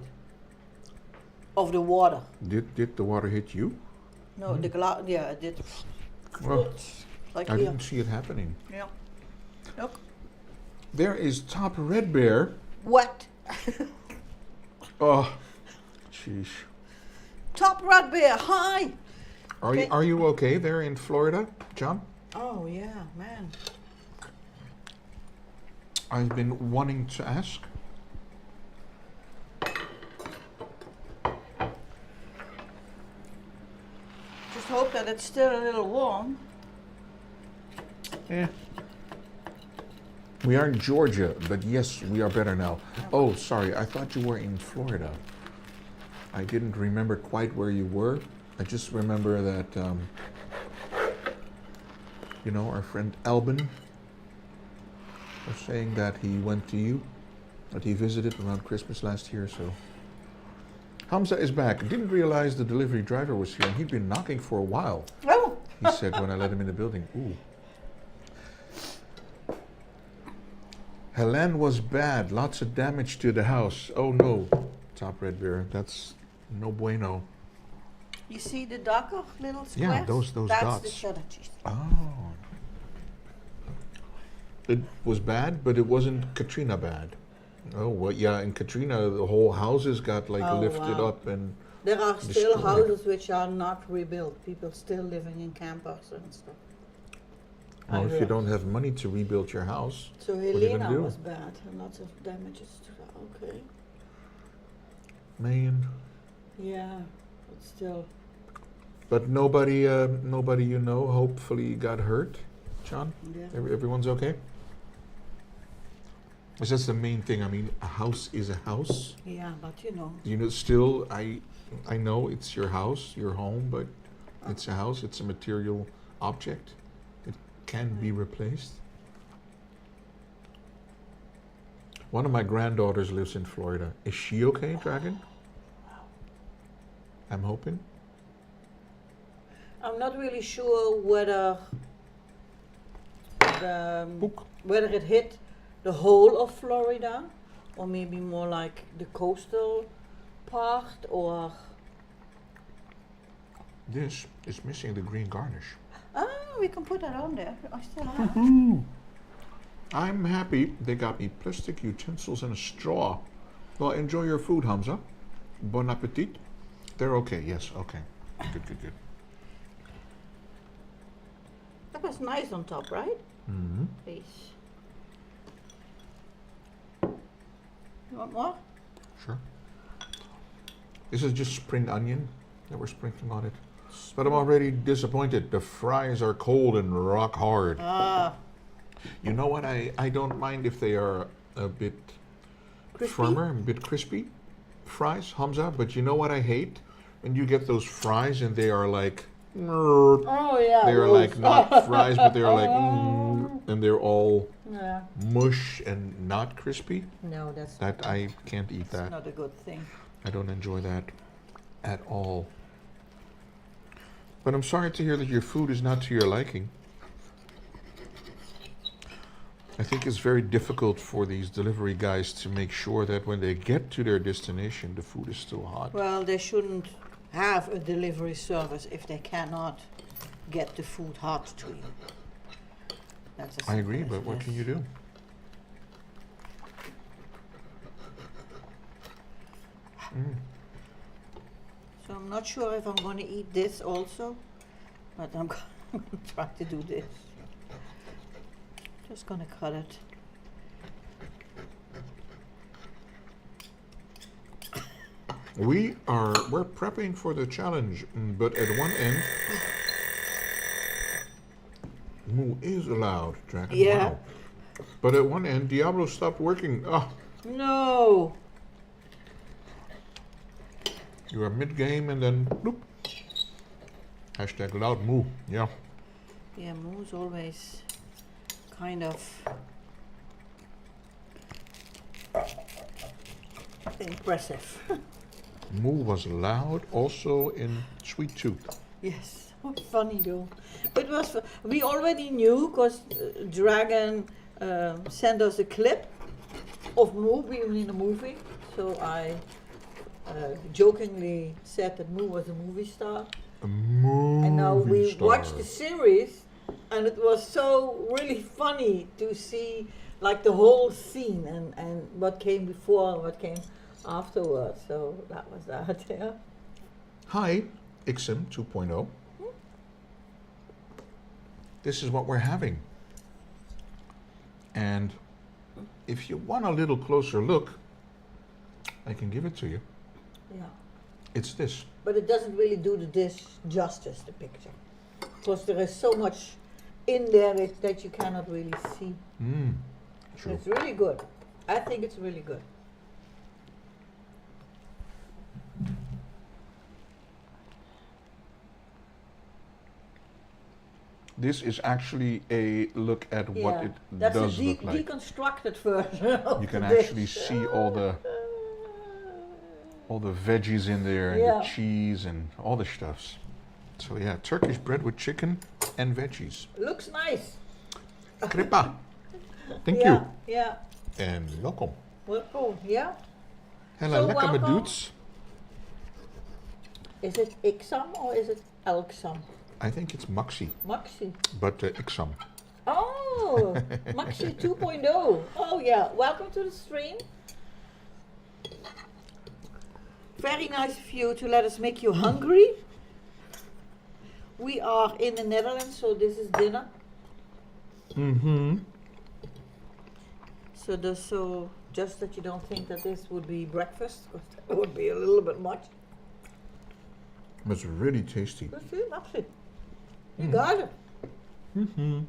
of the water. Did the water hit you? No, the glass. Yeah, it did. Well, Like I here. didn't see it happening. Yeah. Look. There is Top Red Bear. Wet. Oh, jeez. Top Red Bear. Hi. Are you okay there in Florida, John? Oh yeah, man. I've been wanting to ask. Just hope that it's still a little warm. Yeah. We are in Georgia, but yes, we are better now. Oh, sorry, I thought you were in Florida. I didn't remember quite where you were. I just remember that, our friend Albin was saying that he went to you, that he visited around Christmas last year, so. Hamza is back. Didn't realize the delivery driver was here, and he'd been knocking for a while, Oh. he said when I let him in the building. Ooh. Helen was bad. Lots of damage to the house. Oh no, Top Red Bear. That's no bueno. You see the darker little squares? Yeah, those That's dots. the cheddar cheese. Oh. It was bad, but it wasn't Katrina bad. Oh, well, yeah, in Katrina, the whole houses got lifted wow. up and There are still destroyed. houses which are not rebuilt. People still living in campers and stuff. well, I if you heard. don't have money to rebuild your house, So are you gonna Helena do? was bad and lots of damages to that. Okay. man. Yeah, but still. But nobody hopefully got hurt. John, Yeah. everyone's okay? Because that's the main thing. I mean, a house is a house. Yeah, but Still, I know it's your house, your home, but it's a house, it's a material object. It can be replaced. One of my granddaughters lives in Florida. Is she okay, Dragon? I'm hoping. I'm not really sure whether whether it hit the whole of Florida, or maybe more like the coastal part, or This is missing the green garnish. we can put that on there. I still have. I'm happy they got me plastic utensils and a straw. Well, enjoy your food, Hamza. Bon appetit. They're okay, yes, okay. Good, good, good. That was nice on top, right? Mm-hmm. Please. You want more? Sure. This is just spring onion that we're sprinkling on it. But I'm already disappointed. The fries are cold and rock hard. Ah, You know what? I don't mind if they are a bit crispy? firmer, a bit crispy. Fries, Hamza. But you know what I hate? When you get those fries and they are like, Oh yeah. they're those. like not fries, but they're like, and they're all Yeah. mush and not crispy. No, that's That I can't eat that. not a good thing. I don't enjoy that at all. But I'm sorry to hear that your food is not to your liking. I think it's very difficult for these delivery guys to make sure that when they get to their destination, the food is still hot. Well, they shouldn't have a delivery service if they cannot get the food hot to you. That's as I simple agree, as but it what is. can you do? So I'm not sure if I'm going to eat this also, but I'm going to try to do this. Just going to cut it. We're prepping for the challenge, but at one end, moo is allowed, Dragon. Yeah. Wow. But at one end, Diablo stopped working. Oh, No. you are mid-game and then bloop. Hashtag loud moo. Yeah. Yeah, moo's always kind of impressive. Moo was loud also in Sweet Tooth. Yes, funny though. It was. We already knew because Dragon sent us a clip of Moo being in the movie. So I jokingly said that Moo was a movie star. A movie And now we star. watched the series, and it was so really funny to see like the whole scene and what came before and what came afterwards. So that was that. Yeah. Hi, XM 2.0. This is what we're having. And if you want a little closer look, I can give it to you. Yeah. It's this. But it doesn't really do the dish justice, the picture. Because there is so much in there that you cannot really see. True. It's really good. I think it's really good. This is actually a look at what it That's does a look like. deconstructed version of You can the actually dish. see all the veggies in there and Yeah. the cheese and all the stuffs. So yeah, Turkish bread with chicken and veggies. Looks nice. Kripa. Thank Yeah, you. yeah. En welkom. Welcome, yeah. Hele So lekker welcome. bedoets. Is it Iksam or is it Elksam? I think it's Maxi, Maxi. but Iksam. Oh, Maxi 2.0. Oh yeah, welcome to the stream. Very nice of you to let us make you hungry. We are in the Netherlands, so this is dinner. Mm-hmm. So just that you don't think that this would be breakfast, 'cause that would be a little bit much. It's really tasty. Let's see, Maxi. You got it. Mm-hmm.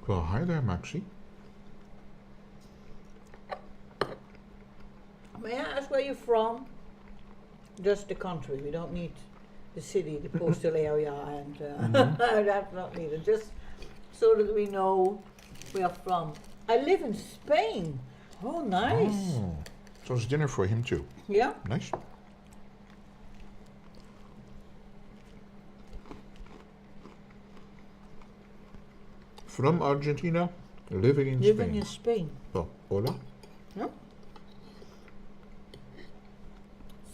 Well, hi there, Maxi. May I ask where you're from? Just the country. We don't need the city, the postal area, and that's not needed. Just so that we know where you're from. I live in Spain. Oh, nice. Oh. So it's dinner for him too. Yeah. Nice. From Argentina, living in Living Spain. in Spain. Well, hola. Yeah.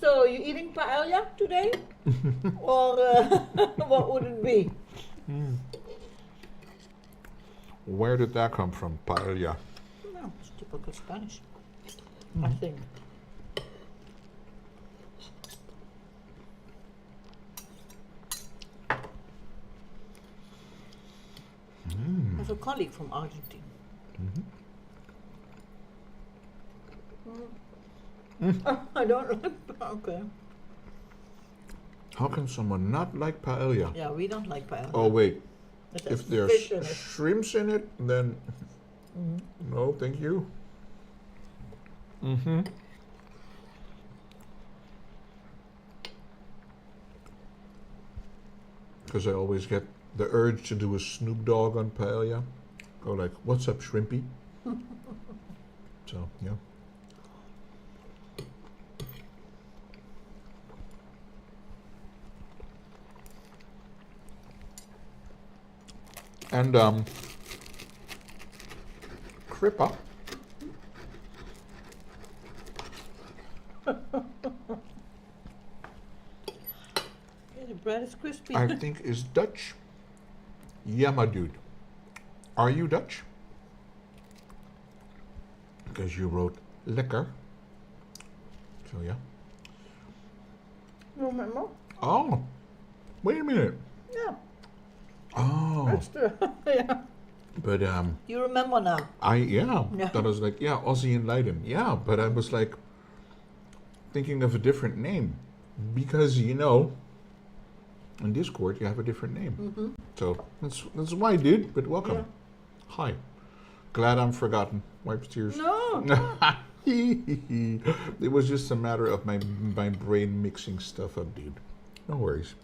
So you eating paella today, or what would it be? Where did that come from, paella? No, it's typical Spanish, I think. I have a colleague from Argentina. I don't like. Okay. How can someone not like paella? Yeah, we don't like paella. Oh wait, It has if there's fish in it. shrimps in it, then no, thank you. Because I always get the urge to do a Snoop Dogg on paella. Go like, what's up, shrimpy? So, yeah. And Crippa, Yeah, the bread is crispy. I think is Dutch. Yeah, my dude. Are you Dutch? Because you wrote lekker. So, yeah. You remember? Oh, wait a minute. Yeah. Oh, That's the yeah. but You remember now? yeah. Yeah. That was like, yeah, Aussie in Leiden. Yeah, but I was like thinking of a different name because you know, in Discord you have a different name. So that's why, dude. But welcome. Yeah. Hi. Glad I'm forgotten. Wipes tears. No. It was just a matter of my brain mixing stuff up, dude. No worries.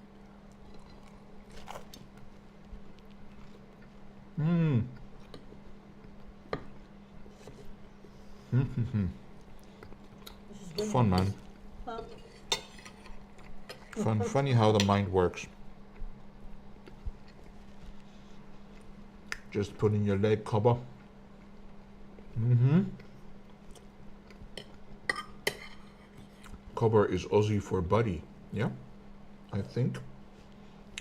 This is Fun, man. Huh? Funny how the mind works. Just put in your leg cover. Cover is Aussie for buddy. Yeah, I think,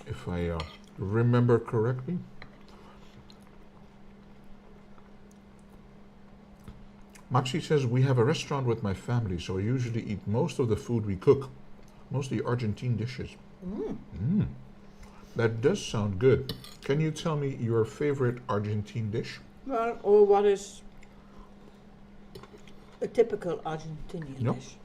if I remember correctly. Maxi says, we have a restaurant with my family, so I usually eat most of the food we cook, mostly Argentine dishes. That does sound good. Can you tell me your favorite Argentine dish? Well, or what is a typical Argentinian Yep. dish?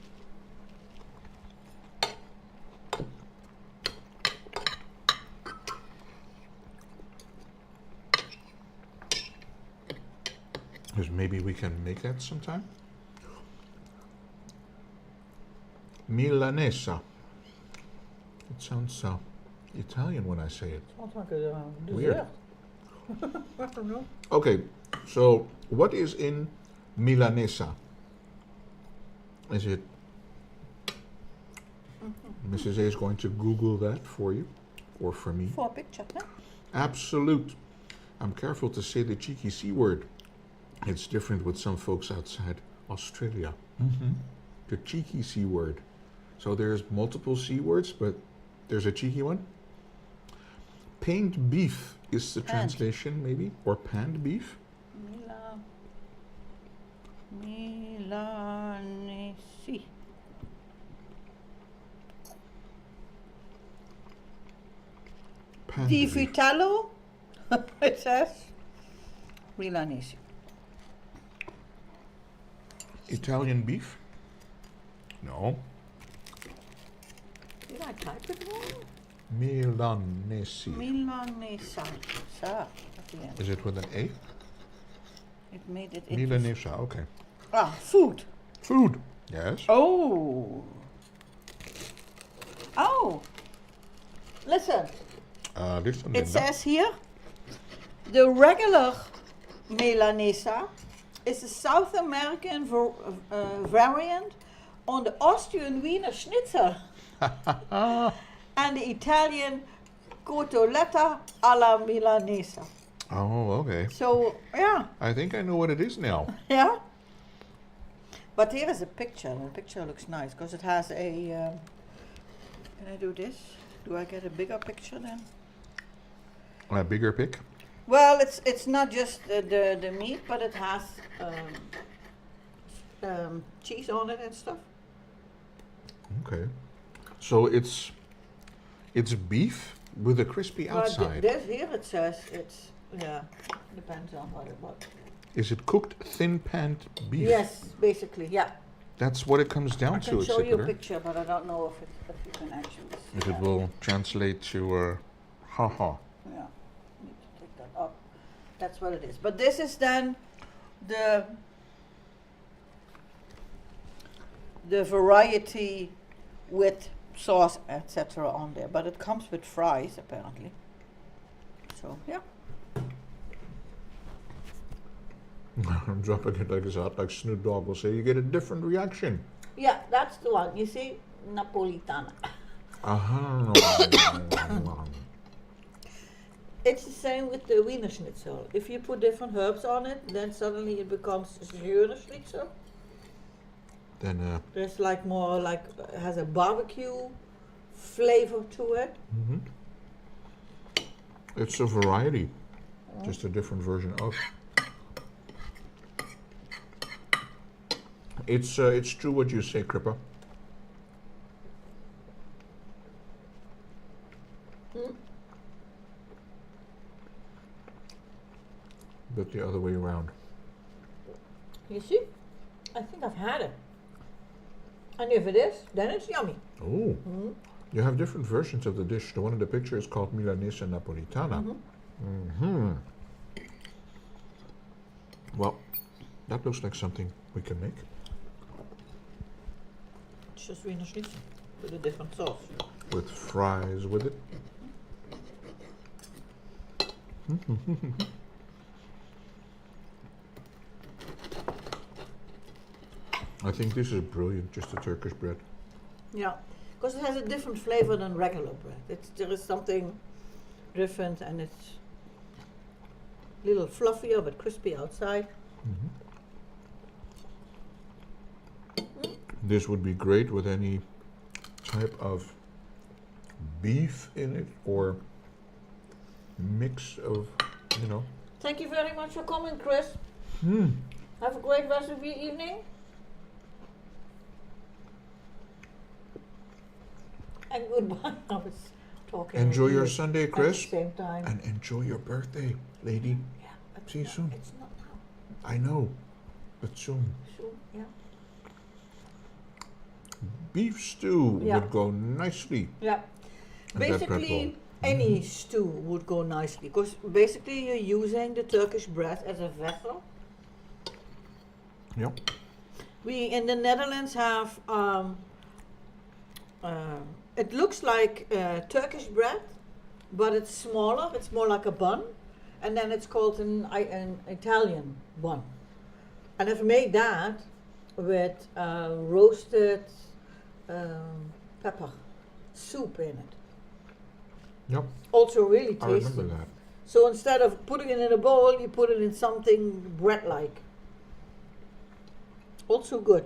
Because maybe we can make that sometime. Milanesa. It sounds Italian when I say it. Sounds like a Weird. dessert. I don't know. Okay, so what is in Milanesa? Is it? Mrs. A is going to Google that for you, or for me. For a picture, huh? Absolute. I'm careful to say the cheeky C word. It's different with some folks outside Australia. The cheeky C word. So there's multiple C words, but there's a cheeky one. Pained beef is the Panned. translation, maybe, or panned beef. Milanesi. Panned Di beef. Vitello, it says. Milanesi. Italian beef? No. Did I type it wrong? Milanesi. Milanesa. Sa, at the end. Is it with an A? It made it into Milanesa, okay. food. Food. Yes. Oh. Oh. Listen, Listen, it Linda. says here, the regular Milanesa is a South American variant on the Austrian Wiener Schnitzel and the Italian cotoletta alla Milanesa. Oh, okay. So, yeah, I think I know what it is now. yeah. But here is a picture, and the picture looks nice because it has a. Can I do this? Do I get a bigger picture then? A bigger pick? Well, it's not just the meat, but it has cheese on it and stuff. Okay. So it's beef with a crispy But outside. this here it says it's Yeah, depends on what. Is it cooked thin panned beef? Yes, basically, yeah. That's what it comes down I to, can show you a Executor. picture, but I don't know if you can actually see If it that. will translate to haha. Yeah, need to take that up. That's what it is. But this is then the variety with sauce, etc. on there. But it comes with fries apparently. So yeah. I'm dropping it like it's hot, like Snoop Dogg will say. You get a different reaction. Yeah, that's the one. You see, Napolitana. It's the same with the Wiener Schnitzel. If you put different herbs on it, then suddenly it becomes Wiener Schnitzel. Then There's like more like has a barbecue flavor to it. it's a variety, just a different version of. It's true what you say, Crippa. But the other way around. You see? I think I've had it. And if it is, then it's yummy. Oh, you have different versions of the dish. The one in the picture is called Milanese Napolitana. Well, that looks like something we can make. It's just Wiener Schnitzel with a different sauce. With fries with it. I think this is brilliant, just the Turkish bread. Yeah, because it has a different flavor than regular bread. There is something different, and it's a little fluffier but crispy outside. This would be great with any type of beef in it or mix of, you know. Thank you very much for coming, Chris. Have a great rest of your evening. And goodbye. I was talking. Enjoy with your you Sunday, at Chris. the same time. And enjoy your birthday, lady. Yeah. But See you no, soon. It's not now. I know, but soon. Soon, yeah. Beef stew Yeah. would go nicely. Yeah. And that bread Basically, roll. any stew would go nicely because basically you're using the Turkish bread as a vessel. Yep. We in the Netherlands have it looks like Turkish bread, but it's smaller. It's more like a bun, and then it's called an Italian bun. And I've made that with roasted pepper soup in it. Yep. Also really I tasty. remember that. So instead of putting it in a bowl, you put it in something bread-like. Also good.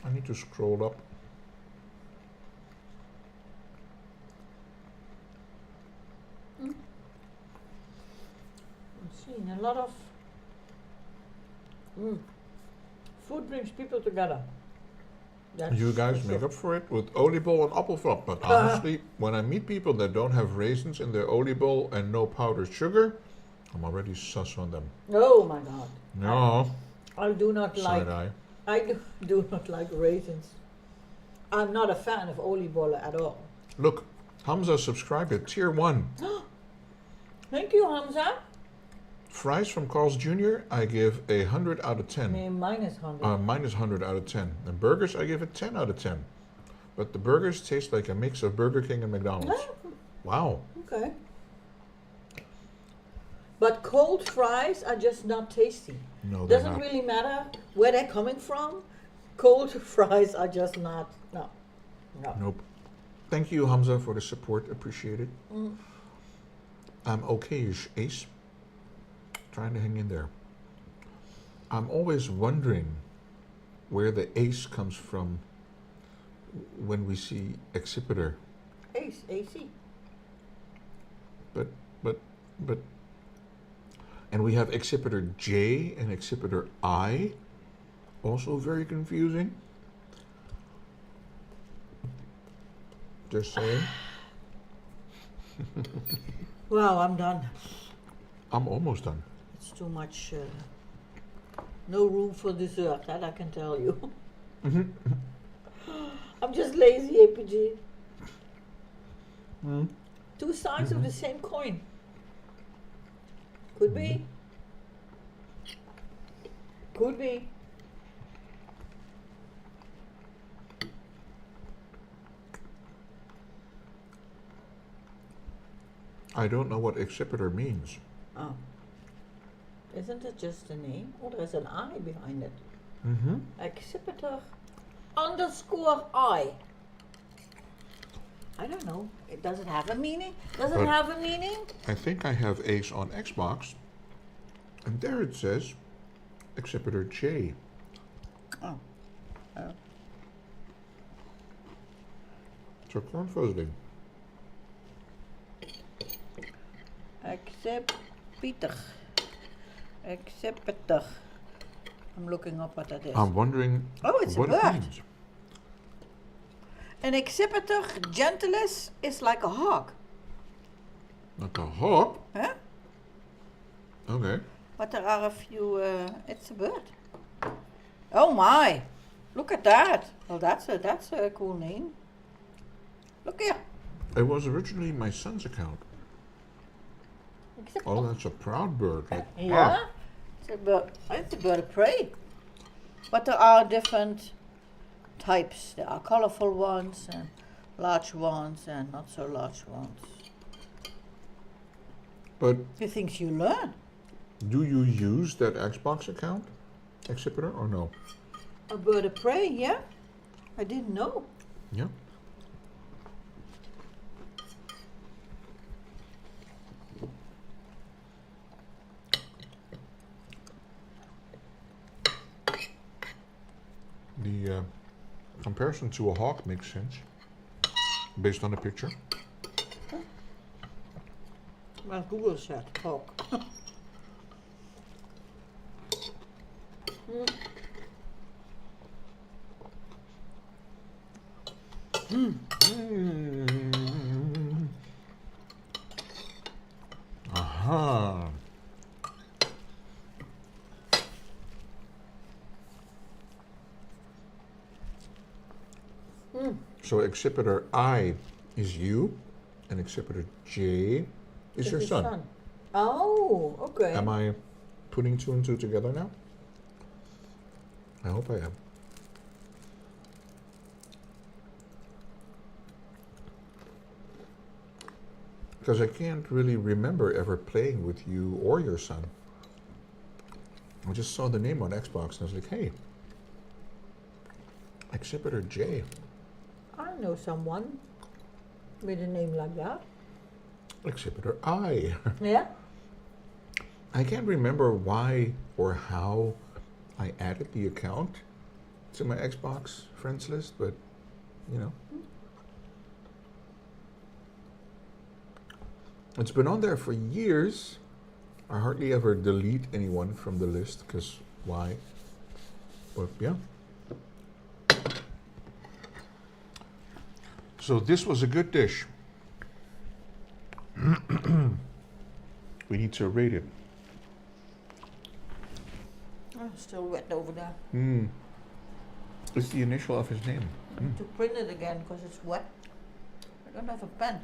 I need to scroll up. I'm seeing a lot of food brings people together. That's You guys for make sure. up for it with oliebol and appelflap. But honestly, when I meet people that don't have raisins in their oliebol and no powdered sugar, I'm already sus on them. Oh my God! No, I do not like. side eye. I do not like raisins. I'm not a fan of oliebollen at all. Look, Hamza subscribed at tier 1. Thank you, Hamza. Fries from Carl's Jr. I give 100 out of 10. Minus 100. Minus 100 out of 10. And burgers I give it 10 out of 10. But the burgers taste like a mix of Burger King and McDonald's. Wow. Okay. But cold fries are just not tasty. No, they're Doesn't not. really matter where they're coming from. Cold fries are just not. No. Nope. Thank you, Hamza, for the support. Appreciate it. I'm okay-ish, Ace. Trying to hang in there. I'm always wondering where the ace comes from when we see Excipitor. Ace, AC. But, and we have Excipitor J and Excipitor I. Also very confusing. Just saying. Well, I'm done. I'm almost done. It's too much. No room for dessert, that I can tell you. I'm just lazy, APG. Mm. Two sides of the same coin. Could be. Could be. I don't know what accipiter means. Oh. Isn't it just a name? Or there's an I behind it. Mm-hmm. Accipiter underscore I. I don't know. Does it have a meaning? Does it But have a meaning? I think I have Ace on Xbox, and there it says accipiter J. Oh. So cornfuzzling. Accipiter. Accipiter. I'm looking up what that is. I'm wondering Oh, it's a what bird. it means. An accipiter gentilis is like a hawk. Like a hawk? Huh? Okay. But there are a few, it's a bird. Oh my, look at that. Well, that's a cool name. Look here. It was originally my son's account. Oh, that's a proud bird. Like, Yeah, it's a bird of prey. But there are different types. There are colorful ones and large ones and not so large ones. But The things you learn. do you use that Xbox account, accipiter, or no? A bird of prey, yeah? I didn't know. Yeah. The comparison to a hawk makes sense, based on the picture. Well, Google said hawk. Aha. So accipiter I is you, and accipiter J is your son. Oh, okay. Am I putting two and two together now? I hope I am. Because I can't really remember ever playing with you or your son. I just saw the name on Xbox and I was like, hey, accipiter J. I know someone with a name like that. Accipiter I. Yeah? I can't remember why or how I added the account to my Xbox friends list, but you know. It's been on there for years. I hardly ever delete anyone from the list, because why? But yeah. So this was a good dish. We need to rate it. Oh, still wet over there. It's the initial of his name. I need to print it again because it's wet. I don't have a pen.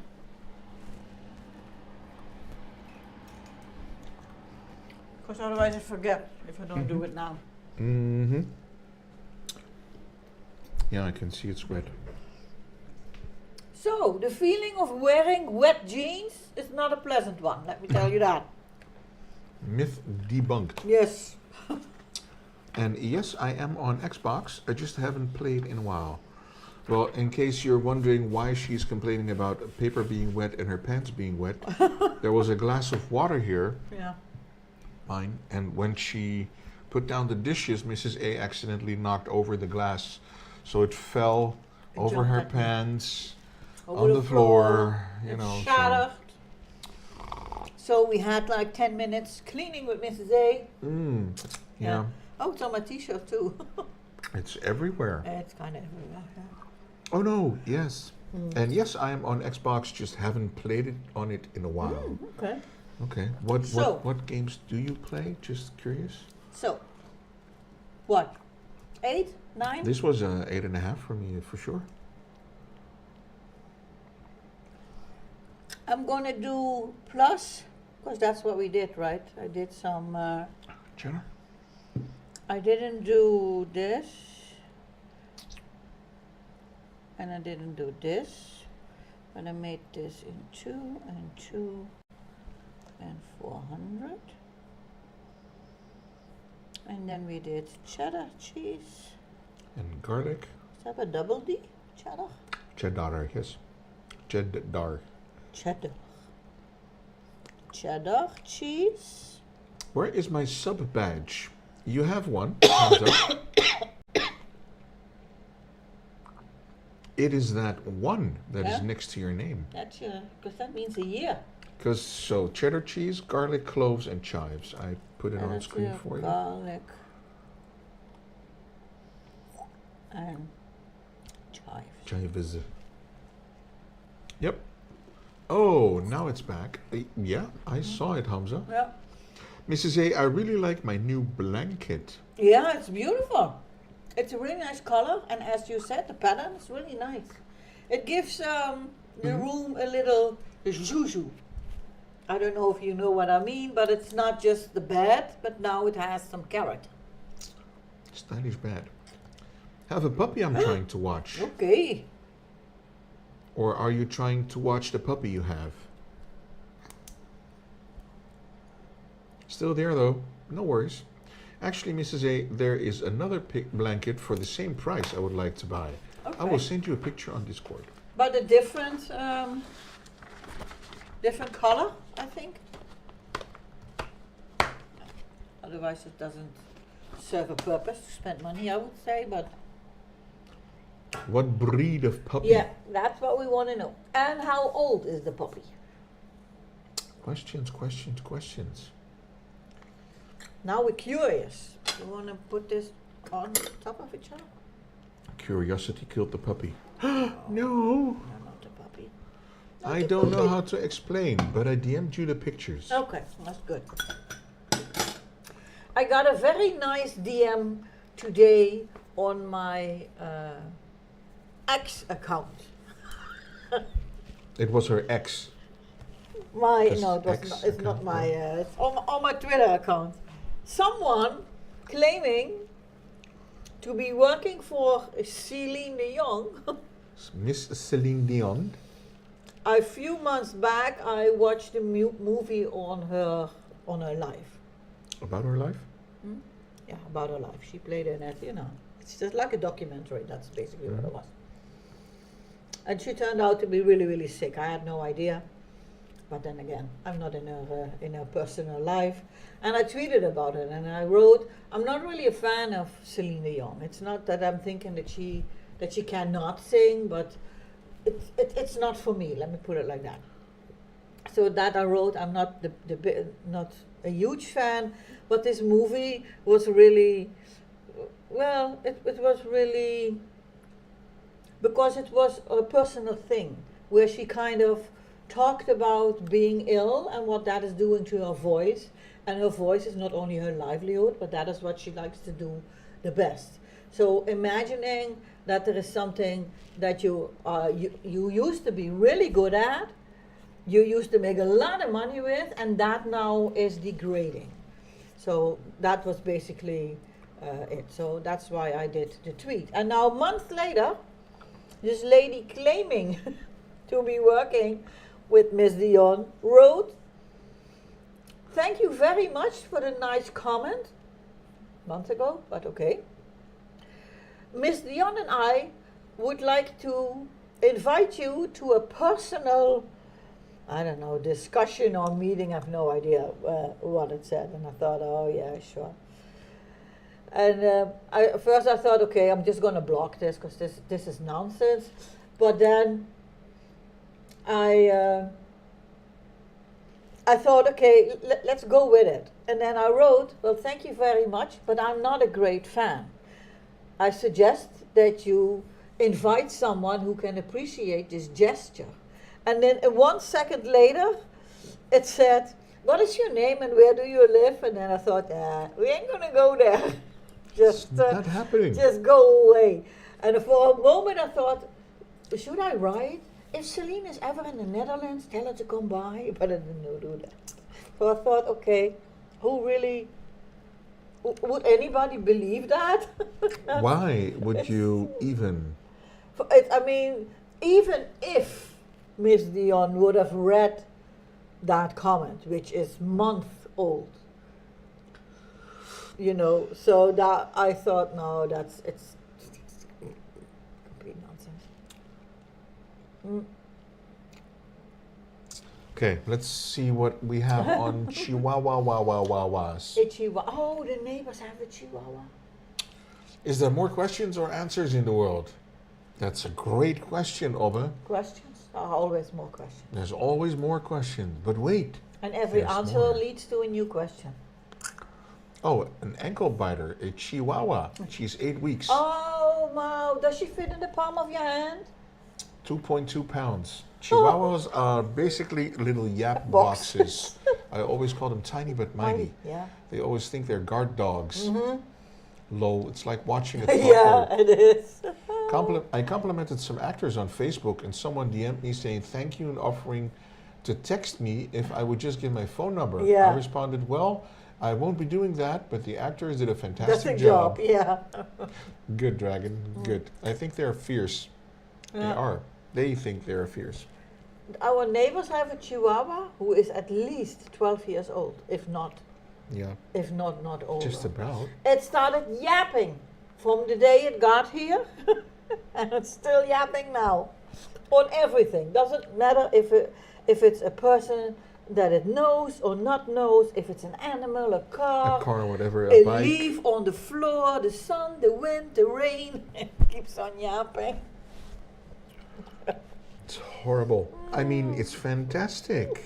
Because otherwise I forget if I don't do it now. Mm-hmm. Yeah, I can see it's wet. So, the feeling of wearing wet jeans is not a pleasant one, let me tell you that. Myth debunked. Yes. And yes, I am on Xbox. I just haven't played in a while. Well, in case you're wondering why she's complaining about paper being wet and her pants being wet, there was a glass of water here, Yeah. mine, and when she put down the dishes, Mrs. A accidentally knocked over the glass. So it fell It over jumped her at me. pants, Over on the floor, you it know. shattered. So we had like 10 minutes cleaning with Mrs. A. Yeah, Oh, it's on my t-shirt too. it's everywhere. It's kind of everywhere. Yeah. Oh no, yes. And yes, I am on Xbox, just haven't played it on it in a while. Okay. Okay. What games do you play? Just curious. So, what? 8, 9? This was 8.5 for me for sure. I'm gonna do plus, because that's what we did, right? I did some. Cheddar. I didn't do this, and I didn't do this, but I made this in 2 and 2 and 400. And then we did cheddar cheese. And garlic. Is that a double D? Cheddar? Cheddar, yes. Cheddar. Cheddar. Cheddar cheese. Where is my sub badge? You have one. Hands up. It is that one that is Yeah. next to your name. That's because that means a year. Because so cheddar cheese, garlic, cloves, and chives. I put it And on that's screen your for you. garlic and chives. Chives. Yep. Oh, now it's back. Yeah, I saw it, Hamza. Yeah. Mrs. A, I really like my new blanket. Yeah, it's beautiful. It's a really nice color, and as you said, the pattern is really nice. It gives the room a little zhuzhu. I don't know if you know what I mean, but it's not just the bed, but now it has some character. Stylish bed. Have a puppy I'm trying to watch. Okay. Or are you trying to watch the puppy you have? Still there though, no worries. Actually, Mrs. A, there is another blanket for the same price I would like to buy. Okay. I will send you a picture on Discord. But a different color, I think. Otherwise, it doesn't serve a purpose to spend money, I would say. But What breed of puppy? yeah, that's what we want to know. And how old is the puppy? Questions, questions, questions. Now we're curious. You want to put this on top of each other? Curiosity killed the puppy. No, No. not the puppy. I don't know how to explain, but I DM'd you the pictures. Okay, that's good. I got a very nice DM today on my X account. It was her ex. My This no, it was X not, it's not account, my. It's on my Twitter account. Someone claiming to be working for Celine Dion. Miss Celine Dion. A few months back, I watched a movie on her life. About her life? Yeah, about her life. She played in it. It's just like a documentary. That's basically what it was. And she turned out to be really, really sick. I had no idea. But then again, I'm not in her personal life. And I tweeted about it, and I wrote, I'm not really a fan of Celine Dion. It's not that I'm thinking that she cannot sing, but it's not for me. Let me put it like that. So that I wrote, I'm not not a huge fan, but this movie was really, well, it was really, because it was a personal thing where she kind of talked about being ill and what that is doing to her voice. And her voice is not only her livelihood, but that is what she likes to do the best. So imagining that there is something that you used to be really good at, you used to make a lot of money with, and that now is degrading. So that was basically it. So that's why I did the tweet. And now a month later, this lady claiming to be working with Miss Dion wrote, "Thank you very much for the nice comment." Months ago, but okay. Miss Dion and I would like to invite you to a personal, I don't know, discussion or meeting. I have no idea what it said. And I thought, oh yeah, sure. And at first I thought, okay, I'm just going to block this because this is nonsense. But then I thought, okay, let's go with it. And then I wrote, well, thank you very much, but I'm not a great fan. I suggest that you invite someone who can appreciate this gesture. And then 1 second later, it said, what is your name and where do you live? And then I thought, we ain't gonna go there. It's not happening. Just go away. And for a moment I thought, should I write? If Celine is ever in the Netherlands, tell her to come by. But I didn't do that. So I thought, okay, would anybody believe that? Why would you even? Even if Miss Dion would have read that comment, which is month old, so that I thought, no, it's complete nonsense. Okay, let's see what we have on Chihuahua-Wawas. A Chihuahua. Oh, the neighbors have a Chihuahua. Is there more questions or answers in the world? That's a great question, Obbe. Questions? Are always more questions. There's always more questions, but wait. And every There's answer more. leads to a new question. Oh, an ankle biter, a Chihuahua. She's 8 weeks. Oh, wow. Does she fit in the palm of your hand? 2.2 pounds. Chihuahuas are basically little yap boxes. I always call them tiny but mighty. Yeah. They always think they're guard dogs. Mm-hmm. Lol, it's like watching a toddler. Yeah, it is. I complimented some actors on Facebook and someone DM'd me saying thank you and offering to text me if I would just give my phone number. Yeah. I responded, well, I won't be doing that, but the actors did a fantastic That's a job. job, yeah. Good, Dragon, good. I think they're fierce. They Yeah. are. They think they're fierce. Our neighbors have a Chihuahua who is at least 12 years old, if not not older. Just about. It started yapping from the day it got here, and it's still yapping now. On everything. Doesn't matter if it's a person that it knows or not knows, if it's an animal, a car, Whatever, a a bike. leaf on the floor, the sun, the wind, the rain. It keeps on yapping. It's horrible. I mean, it's fantastic.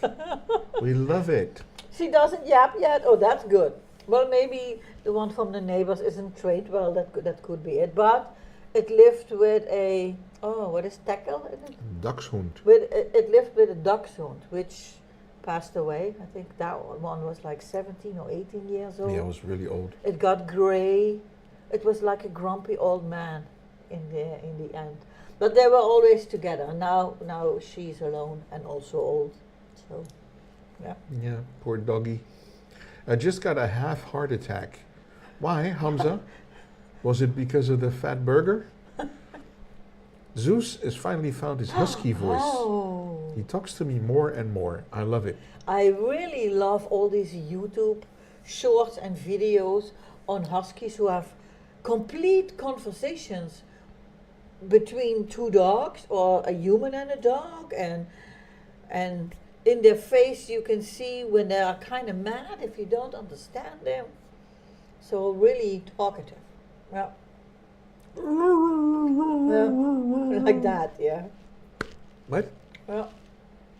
We love it. She doesn't yap yet. Oh, that's good. Well, maybe the one from the neighbors isn't trained well. That could be it. But it lived with a what is tackle in it? Dachshund. It lived with a dachshund, which passed away. I think that one was like 17 or 18 years old. Yeah, it was really old. It got gray. It was like a grumpy old man in the end. But they were always together. Now she's alone and also old. So, yeah. Yeah, poor doggy. I just got a half heart attack. Why, Hamza? Was it because of the fat burger? Zeus has finally found his husky voice. Oh. He talks to me more and more. I love it. I really love all these YouTube shorts and videos on huskies who have complete conversations between two dogs or a human and a dog, and in their face you can see when they are kind of mad if you don't understand them. So really talkative. Yeah. Like that, yeah. What? Yeah.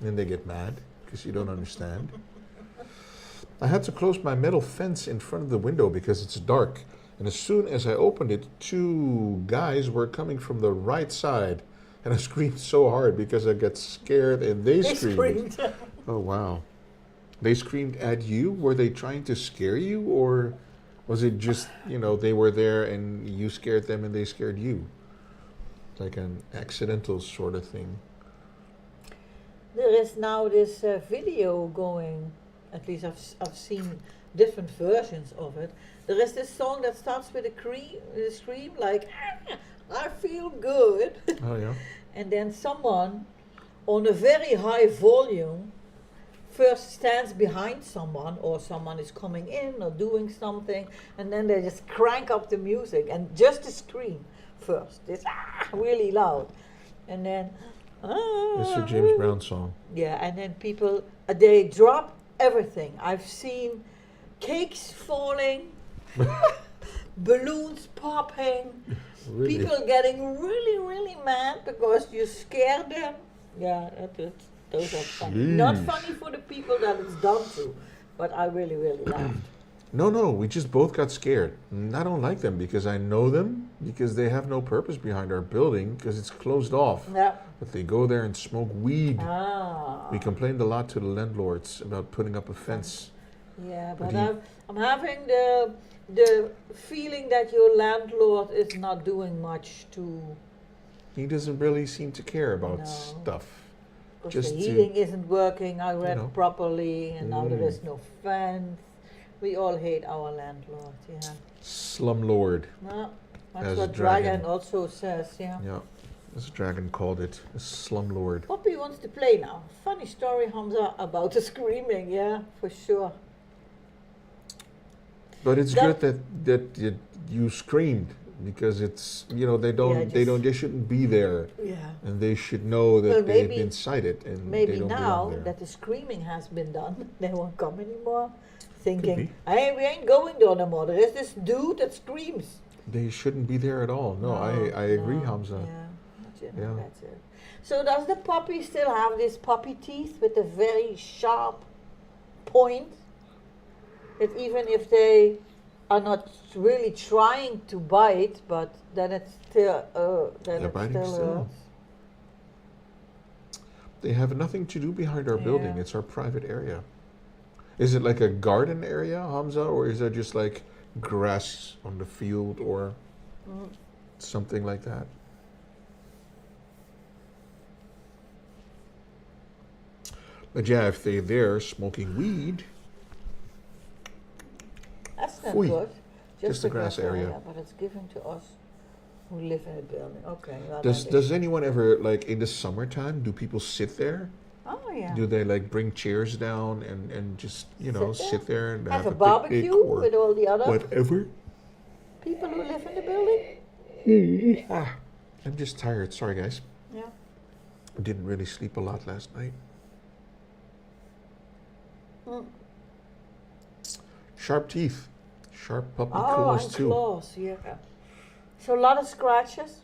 Then they get mad because you don't understand. I had to close my metal fence in front of the window because it's dark. And as soon as I opened it, 2 guys were coming from the right side. And I screamed so hard because I got scared and they screamed. Oh, wow. They screamed at you? Were they trying to scare you? Or was it just, they were there and you scared them and they scared you? Like an accidental sort of thing. There is now this video going, at least I've seen different versions of it. There is this song that starts with a scream like, I feel good. Oh, yeah. And then someone on a very high volume first stands behind someone, or someone is coming in or doing something, and then they just crank up the music and just the scream first. It's really loud. And then Mr. James Brown song. yeah, and then people, they drop everything. I've seen cakes falling, balloons popping, Really? people getting really, really mad because you scared them. Yeah, those are funny. Not Jeez. funny for the people that it's done to, but I really, really laughed. No, we just both got scared. I don't like them because I know them because they have no purpose behind our building because it's closed off. Yeah. But they go there and smoke weed. Ah. We complained a lot to the landlords about putting up a fence. Yeah, But but I'm having the feeling that your landlord is not doing much to, He doesn't really seem to care about No. stuff. because Just the to- heating isn't working, I read know. properly, and now there Mm. is no fence. We all hate our landlord, yeah. Slumlord. No, that's As a what Dragon dragon. also says, yeah. Yeah, as Dragon called it, a slumlord. Poppy wants to play now. Funny story, Hamza, about the screaming, yeah, for sure. But it's That- good that you screamed because it's they shouldn't be there, Yeah. and they should know that Well, they've maybe- been cited and Maybe they don't now belong there. that the screaming has been done, they won't come anymore. Thinking, be. hey, we ain't going there no more. There is this dude that screams. They shouldn't be there at all. No, I agree, no, Hamza. Yeah, Yeah. that's it. So does the puppy still have these puppy teeth with a very sharp point? That even if they are not really trying to bite, but then it's still They're biting still still. hurts. They have nothing to do behind our building. Yeah. It's our private area. Is it like a garden area, Hamza, or is it just like grass on the field or something like that? But yeah, if they're there smoking weed, That's not Foei. good. Just the grass area. But it's given to us who live in a building. Okay. Well, does anyone ever, like in the summertime, do people sit there? Oh yeah. Do they like bring chairs down and just, sit there and Have a picnic barbecue or with all the other whatever? people who live in the building? I'm just tired. Sorry, guys. Yeah. I didn't really sleep a lot last night. Mm. Sharp teeth. Sharp puppy Oh, claws and too. claws, yeah. So a lot of scratches.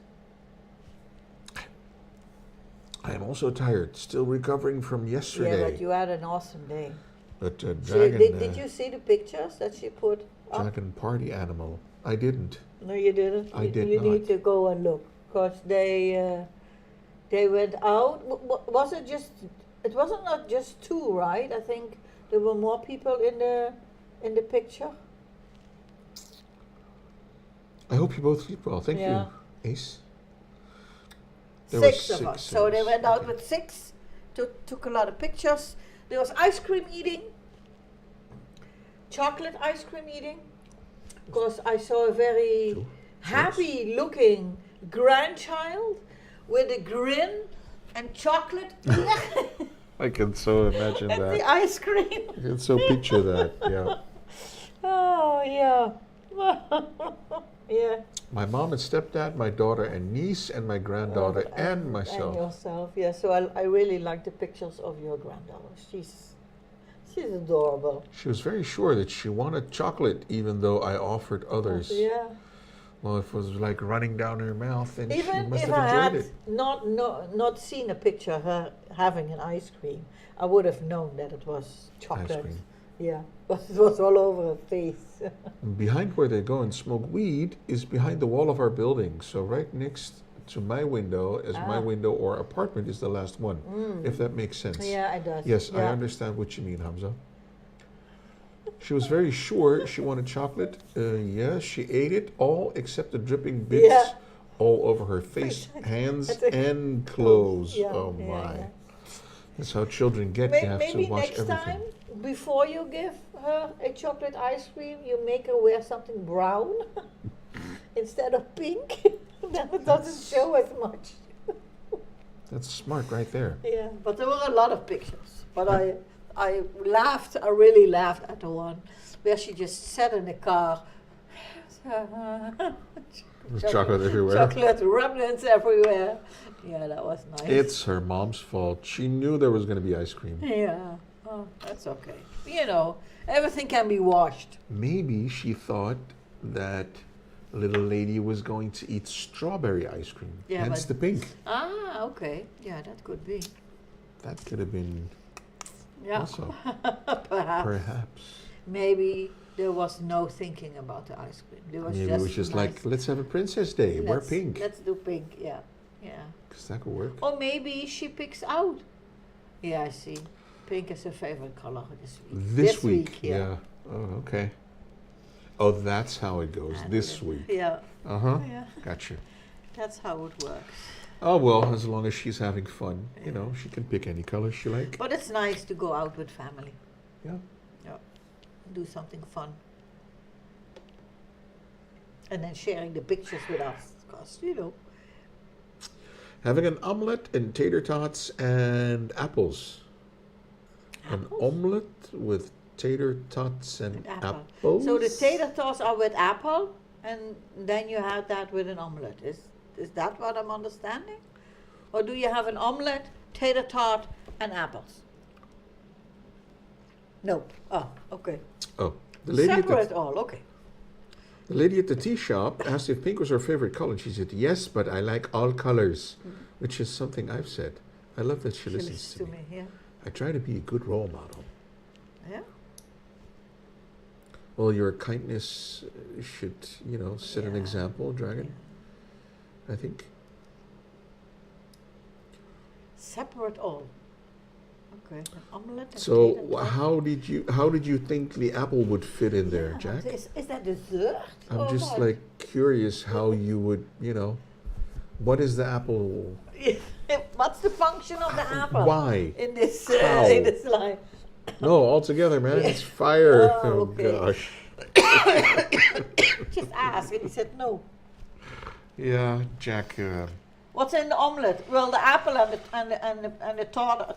I am also tired. Still recovering from yesterday. Yeah, but you had an awesome day. But So dragon, did you see the pictures that she put up? dragon party animal. I didn't. No, you didn't. I you, did You need not. to go and look, because they went out. Was it just? It wasn't not just two, right? I think there were more people in the picture. I hope you both sleep well. Thank Yeah. you, Ace. There were Six of us. of So they us. went out Okay. with six. Took a lot of pictures. There was ice cream eating. Chocolate ice cream eating. Because I saw a very Two. happy looking grandchild with a grin and chocolate I can so imagine and the that. ice cream. I can so picture that. Yeah. Oh yeah. Yeah. My mom and stepdad, my daughter and niece, and my granddaughter and myself. And yourself, yeah. So I really like the pictures of your granddaughter. She's adorable. She was very sure that she wanted chocolate, even though I offered others. Yeah. Well, it was like running down her mouth, and she Even must if I have had enjoyed it. not seen a picture of her having an ice cream, I would have known that it was chocolate. Ice cream. Yeah, but it was all over her face. Behind where they go and smoke weed is behind the wall of our building. So right next to my window, as my Ah. window or apartment is the last one, if that makes sense. Yeah, it does. Yes, I Yeah. understand what you mean, Hamza. She was very sure she wanted chocolate. Yeah, she ate it all except the dripping bits Yeah. all over her face, hands, That's a- and clothes. Yeah, Oh yeah, my. yeah. That's how children get. You have Maybe to wash next everything. time, before you give her a chocolate ice cream, you make her wear something brown instead of pink. Then it doesn't show as much. That's smart right there. Yeah, but there were a lot of pictures. But I laughed, I really laughed at the one where she just sat in the car. With chocolate everywhere. Chocolate remnants everywhere. Yeah, that was nice. It's her mom's fault. She knew there was going to be ice cream. Yeah, oh, that's okay. You know, everything can be washed. Maybe she thought that little lady was going to eat strawberry ice cream. Yeah, Hence but- the pink. Ah, okay. Yeah, that could be. That could have been Yeah, also. perhaps. Perhaps. Maybe There was no thinking about the ice cream. There was Maybe just it was just nice. like, let's have a Princess Day. Wear pink. Let's do pink. Yeah, yeah. Because that could work. Or maybe she picks out. Yeah, I see. Pink is her favorite color this week. This week. yeah. Oh, okay. Oh, that's how it goes. This week. Yeah. Uh-huh. Yeah. Gotcha. That's how it works. Oh, well, as long as she's having fun, you know, she can pick any color she like. But it's nice to go out with family. Yeah. Yeah. Do something fun. And then sharing the pictures with us, because, you know. Having an omelet and tater tots and apples. An omelet with tater tots and apples. So the tater tots are with apple, and then you have that with an omelet. Is that what I'm understanding? Or do you have an omelet, tater tot, and apples? No. Oh, okay. Oh, the lady Separate all, okay. the lady at the tea shop asked if pink was her favorite color. And she said, yes, but I like all colors, which is something I've said. I love that she listens to me. Yeah. I try to be a good role model. Yeah. Well, your kindness should, you know, set an Yeah. example, Dragon. I think. Separate all. Okay. An omelet and So, tater tot. how did you think the apple would fit in there, Yeah, Jack? what is that dessert? I'm or just what? like curious how you would, you know, what is the apple? What's the function of the apple? Why? In this How? in this line. No, all together, man. It's fire. Oh, Oh, okay. gosh. Just ask, and he said no. Yeah, Jack. What's in the omelet? Well, the apple and the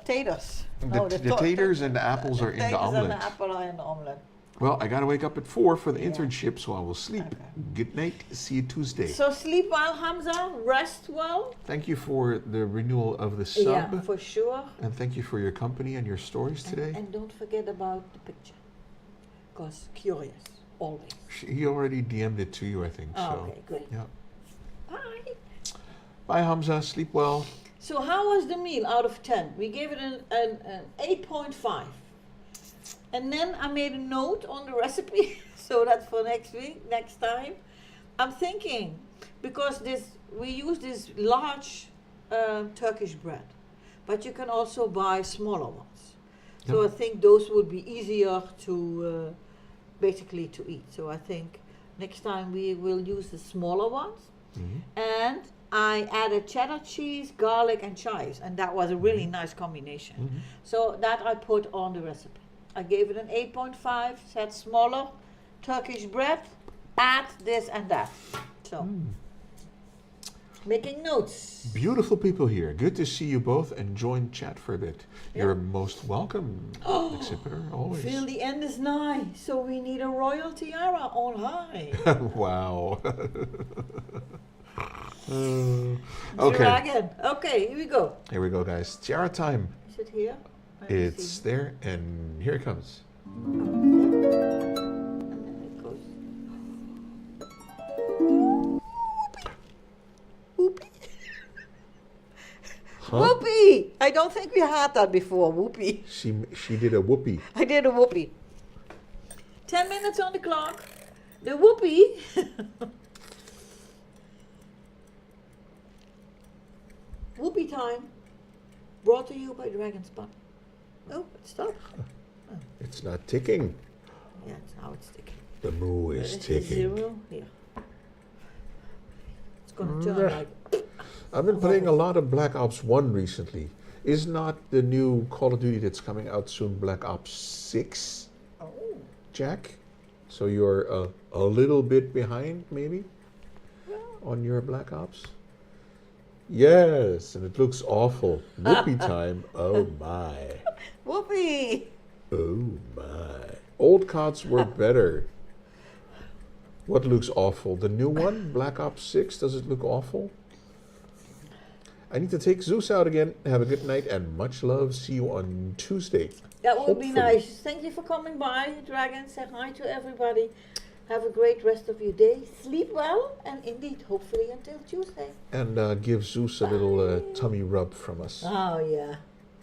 taters. The taters and the apples are in the taters omelet. and the apple are in the omelet. Well, I gotta wake up at 4 for the Yeah. internship, so I will sleep. Okay. Good night. See you Tuesday. So sleep well, Hamza. Rest well. Thank you for the renewal of the sub. Yeah, for sure. And thank you for your company and your stories today. And don't forget about the picture, because curious always. He already DM'd it to you, I think. Oh, So. okay, good. Yeah. Bye. Bye, Hamza. Sleep well. So how was the meal out of 10? We gave it an 8.5. And then I made a note on the recipe, so that's for next week, next time. I'm thinking, because we use this large Turkish bread, but you can also buy smaller ones. So Yep. I think those would be easier to basically to eat. So I think next time we will use the smaller ones. Mhm. And I added cheddar cheese, garlic, and chives, and that was a really nice combination. Mhm. So that I put on the recipe. I gave it an 8.5, said smaller Turkish bread, add this and that. So, making notes. Beautiful people here. Good to see you both and join chat for a bit. You're most welcome, exhibitor, always. Feel the end is nigh, so we need a royal tiara on high. Wow. Okay. Dragon. Okay, here we go. Here we go, guys. Tiara time. Is it here? Let me It's see. there, and here it comes. And then it goes. Whoopie. Huh? Whoopie! I don't think we had that before, whoopie. She did a whoopee. I did a whoopie. 10 minutes on the clock. The whoopie. Whoopie time. Brought to you by Dragon Spun. Oh, it stopped. It's not ticking. Yeah, now it's ticking. The moo is ticking. 0 here. It's gonna turn like. I've been playing a lot of Black Ops 1 recently. Is not the new Call of Duty that's coming out soon Black Ops 6, Oh. Jack? So you're a little bit behind, maybe, on your Black Ops? Yes, and it looks awful. Whoopee time. Oh my. Whoopie! Oh my. Old CODs were better. What looks awful? The new one, Black Ops 6, does it look awful? I need to take Zeus out again. Have a good night and much love. See you on Tuesday. That would be Hopefully. nice. Thank you for coming by, Dragon. Say hi to everybody. Have a great rest of your day. Sleep well, and indeed, hopefully until Tuesday. And give Zeus a little tummy rub from us. Oh yeah.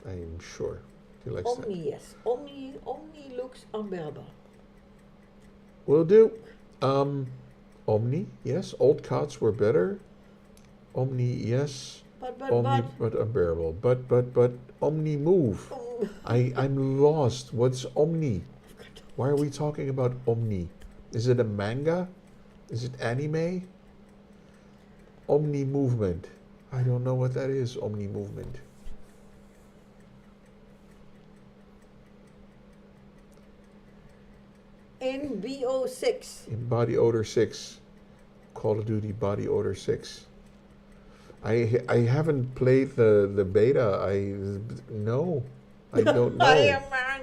I'm sure he likes that. Omni, yes. Omni looks unbearable. Will do. Omni, yes. Old cots were better. Omni, yes. Omni, but unbearable. But. Omni move. I'm lost. What's Omni? Why are we talking about Omni? Is it a manga? Is it anime? Omni movement. I don't know what that is, Omni movement. In BO6. In Body Odor 6. Call of Duty Body Odor 6. I haven't played the beta. No. I don't know.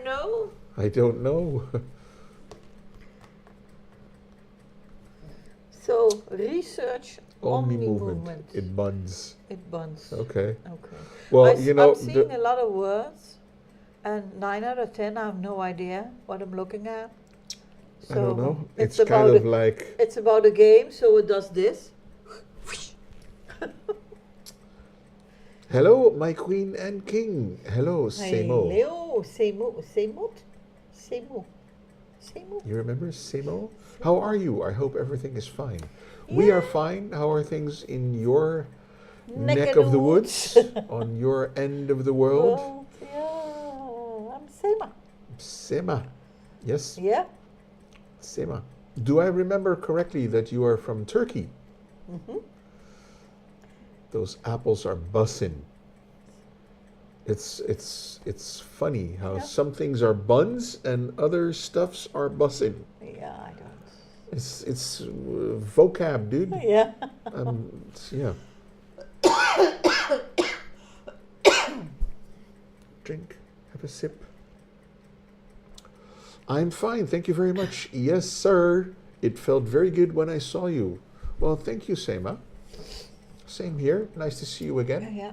No. I don't know. So research Omni Omni movement. movement. It buns. It buns. Okay. Okay. Well, I'm seeing a lot of words, and 9 out of 10, I have no idea what I'm looking at. So I don't know. It's It's kind about of like. It's about a game, so it does this. Hello, my queen and king. Hello, Semo. Hello, Semo. You remember Semo? How are you? I hope everything is fine. We are fine. How are things in your neck of the woods? On your end of the world? Well, yeah, I'm Sema. Sema. Yes, Yeah. Sema. Do I remember correctly that you are from Turkey? Mm-hmm. Those apples are bussin'. It's funny how some things are buns and other stuffs are bussin'. Yeah, I don't. It's vocab, dude. Yeah. Yeah. Drink. Have a sip. I'm fine, thank you very much. Yes, sir. It felt very good when I saw you. Well, thank you, Sema. Same here. Nice to see you again. Yeah.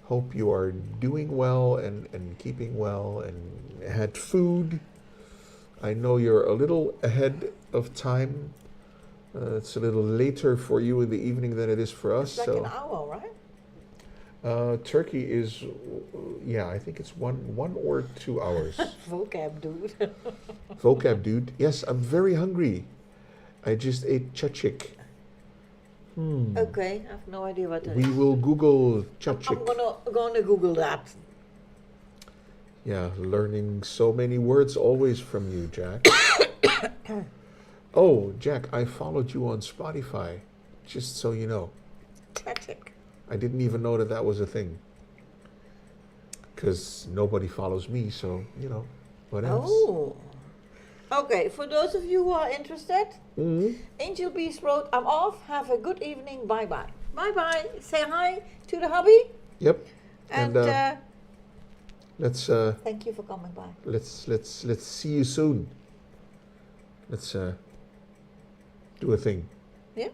Hope you are doing well and keeping well and had food. I know you're a little ahead of time. It's a little later for you in the evening than it is for us. It's like an hour, right? Turkey is, yeah, I think it's one or 2 hours. Vocab, dude. Vocab, dude. Yes, I'm very hungry. I just ate chachik. Okay, I have no idea what that We is. will Google chachik. I'm gonna Google that. Yeah, learning so many words always from you, Jack. Oh, Jack, I followed you on Spotify, just so you know. Tragic. I didn't even know that that was a thing. Because nobody follows me, so, what else? Oh. Okay, for those of you who are interested, Mhm. Angel Beast wrote, I'm off, have a good evening, bye-bye. Bye-bye, say hi to the hubby, Yep. and Let's thank you for coming by. let's see you soon. Let's do a thing. Yeah?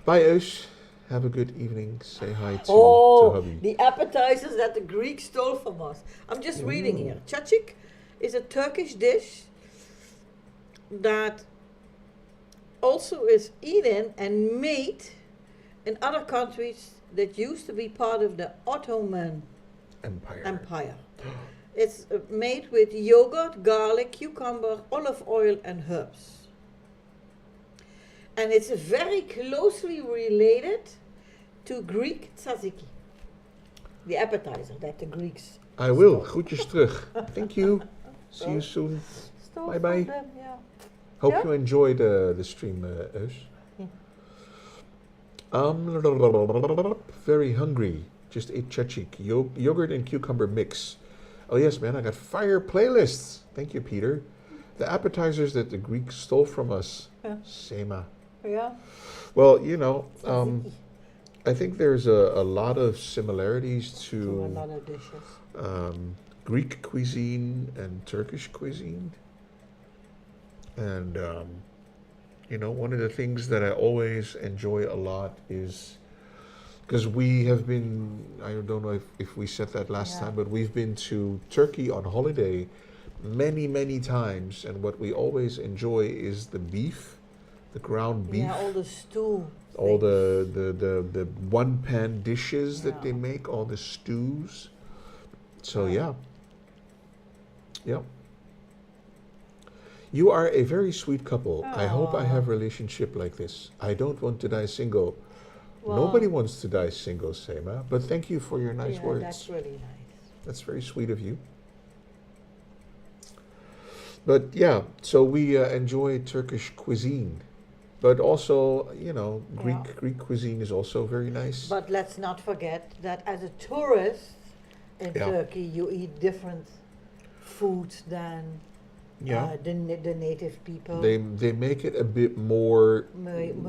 Bye, Eus. Have a good evening. Say hi to hubby. The appetizers that the Greeks stole from us. I'm just reading here. Cacik is a Turkish dish that also is eaten and made in other countries that used to be part of the Ottoman Empire. It's made with yogurt, garlic, cucumber, olive oil, and herbs. And it's very closely related to Greek tzatziki, the appetizer that the Greeks I will. Groetjes terug. Thank you. See you soon. stole Bye-bye. from them. Yeah. Hope Yeah? you enjoyed the stream, Eus. Very hungry. Just ate chachik. Yogurt and cucumber mix. Oh yes, man, I got fire playlists. Thank you, Peter. The appetizers that the Greeks stole from us. Yeah. Sema. Yeah. Well, Tzatziki. I think there's a lot of similarities To to a lot of dishes. Greek cuisine and Turkish cuisine. And, one of the things that I always enjoy a lot is because we have been, I don't know if we said that last time, but we've been to Turkey on holiday many, many times. And what we always enjoy is the beef, the ground beef. Yeah, all the stew. All things. the one pan dishes that they make, all the stews. So yeah. You are a very sweet couple. I hope I Aw. have a relationship like this. I don't want to die single. Well, Nobody wants to die single, Sema. But thank you for your nice yeah, words. that's really nice. That's very sweet of you. But yeah, so we enjoy Turkish cuisine, but also, you know, Greek cuisine is also very nice. But let's not forget that as a tourist in Yeah. Turkey, you eat different foods than Yeah, the native people. they make it a bit more,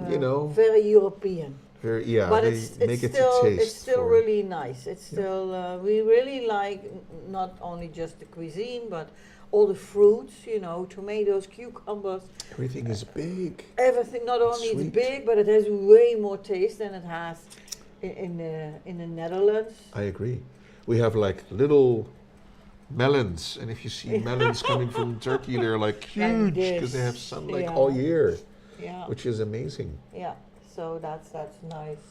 you know, very European. very yeah. But They it's make it still to taste. it's still for- really nice. It's still we really like not only just the cuisine, but all the fruits. You know, tomatoes, cucumbers, Everything is big. everything. Not It's only it's sweet. big, but it has way more taste than it has in the Netherlands. I agree. We have like little melons, and if you see melons coming from Turkey, they're like Like huge this, because they have sunlight yeah. all year, Yeah, which is amazing. yeah. So that's nice.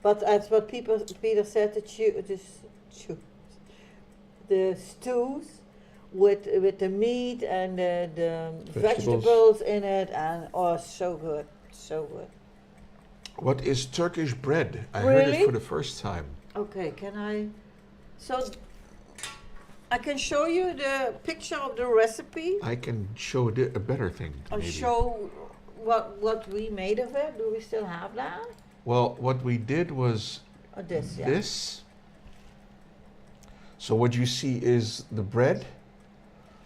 But that's what Peter said. The stews with the meat and the vegetables in it, and so good, so good. What is Turkish bread? I heard it Really? for the first time. Okay, can I? So I can show you the picture of the recipe. I can show a better thing. I'll Maybe. show what we made of it. Do we still have that? Well, what we did was Or this? Yeah. this. So what you see is the bread.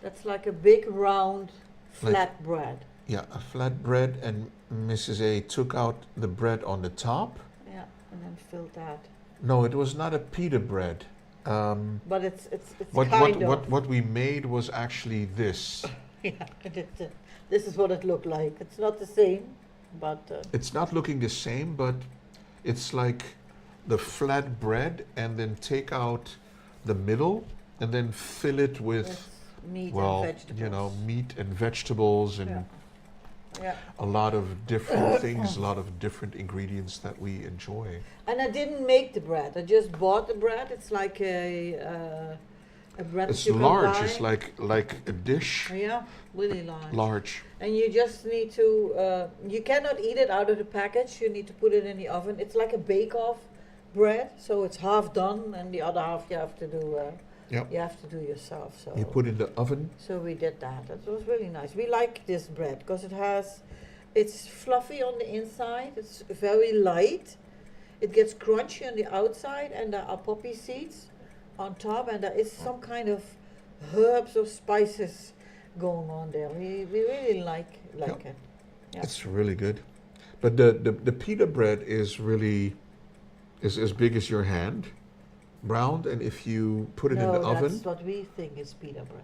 That's like a big round Like- flat bread. Yeah, a flat bread, and Mrs. A took out the bread on the top. Yeah, and then filled that. No, it was not a pita bread. But it's What kind of. what we made was actually this. Yeah, this is what it looked like. It's not the same, but It's not looking the same, but it's like the flat bread, and then take out the middle, and then fill it with, it's meat well, and vegetables. you know, meat and vegetables and Yeah. Yeah. a lot of different things, a lot of different ingredients that we enjoy. And I didn't make the bread. I just bought the bread. It's like a bread It's that you can large. buy. It's like a dish, Yeah, really large. large. And you just need to, you cannot eat it out of the package. You need to put it in the oven. It's like a bake-off bread, so it's half done, and the other half you have to do. Yep. You have to do yourself. So. You put in the oven. So we did that. It was really nice. We like this bread because it's fluffy on the inside. It's very light. It gets crunchy on the outside, and there are poppy seeds on top, and there is some kind of herbs or spices going on there. We really like Yep. it. Yeah. It's really good. But the pita bread is really is as big as your hand, round, and if you put it in the oven, that's what we think is pita bread.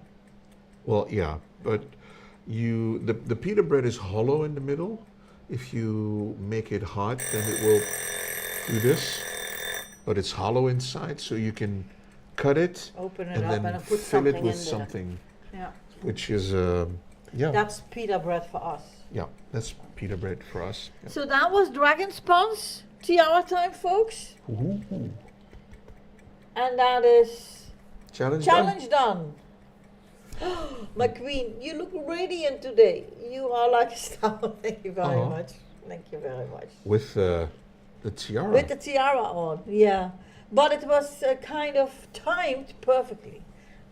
well, yeah, but the pita bread is hollow in the middle. If you make it hot, then it will do this, but it's hollow inside, so you can cut it Open it and up then and put fill something it with in there. something, Yeah. which is yeah, That's pita bread for us. yeah, that's pita bread for us. Yeah. So that was Dragon Sponge tiara time, folks. Ooh. And that is Challenge, challenge done. My queen, you look radiant today. You are like a star. Thank you very Aw. much. Thank you very much. with the tiara. With the tiara on, yeah. But it was kind of timed perfectly,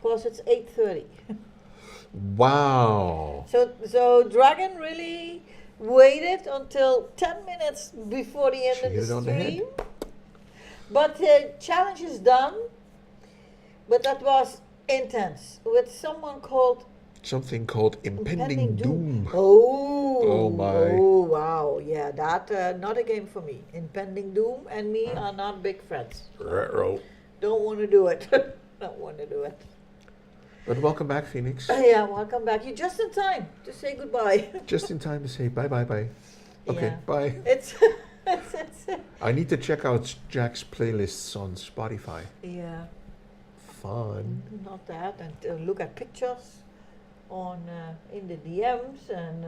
because it's 8:30. Wow. So Dragon really waited until 10 minutes before the end She of hit the it on the head. stream. But the challenge is done. But that was intense with someone called Something called impending doom. Oh, Oh, my. Oh wow, yeah, that not a game for me. Impending Doom and me are not big friends. Ruh-roh. Don't want to do it. Don't want to do it. But welcome back, Phoenix. Yeah, welcome back. You're just in time to say goodbye. Just in time to say bye, bye, bye. Okay, Yeah. bye. It's, it's I need to check out Jack's playlists on Spotify. yeah, Fun. not that, and look at pictures on in the DMs and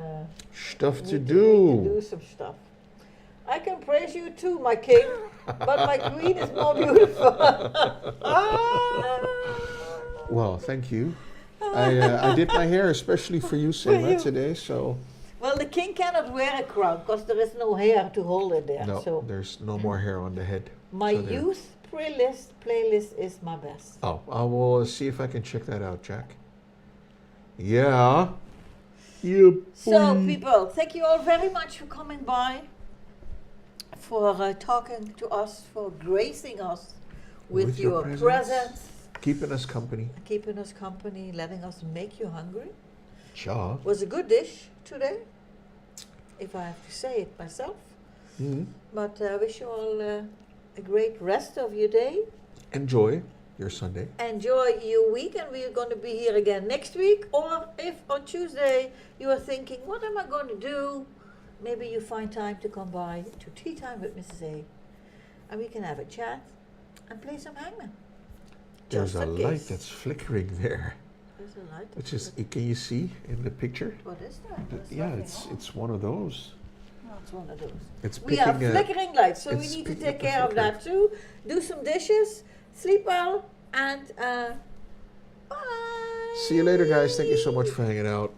Stuff to need to do. do some stuff. I can praise you too, my king, but my queen is more beautiful. Well, thank you. I did my hair especially for you, Selma, you. today. So Well, the king cannot wear a crown because there is no hair to hold it there. no, So there's no more hair on the head. my So there. youth playlist is my best. Oh, I will see if I can check that out, Jack. Yeah. Yep. So, people, thank you all very much for coming by, for talking to us, for gracing us with your presence, Keeping us company. keeping us company, letting us make you hungry. Ja. Was a good dish today, if I have to say it myself. Mhm. But I wish you all a great rest of your day. Enjoy your Sunday. Enjoy your week, and we are going to be here again next week. Or if on Tuesday you are thinking, what am I going to do? Maybe you find time to come by to Tea Time with Mrs. A. And we can have a chat and play some hangman. There's Just a in light case. that's flickering there. There's a light. Which is, can you see in the picture? What is that? What's Yeah, that it's thing? it's one of those. Oh, it's one of those. It's We have picking flickering lights, so we it's need to picking take up the care of flicker. that too. Do some dishes, sleep well, and bye. See you later, guys. Thank you so much for hanging out.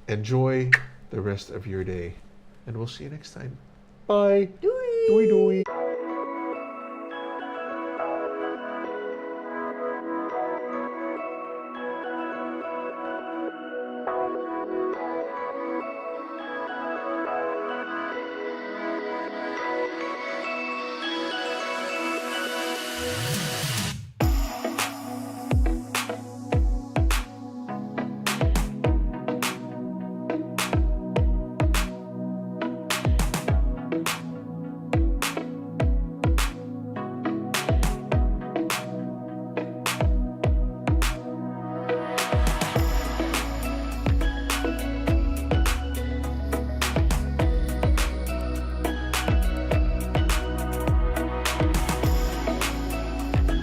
Enjoy the rest of your day. And we'll see you next time. Bye. Doei. Doei doei.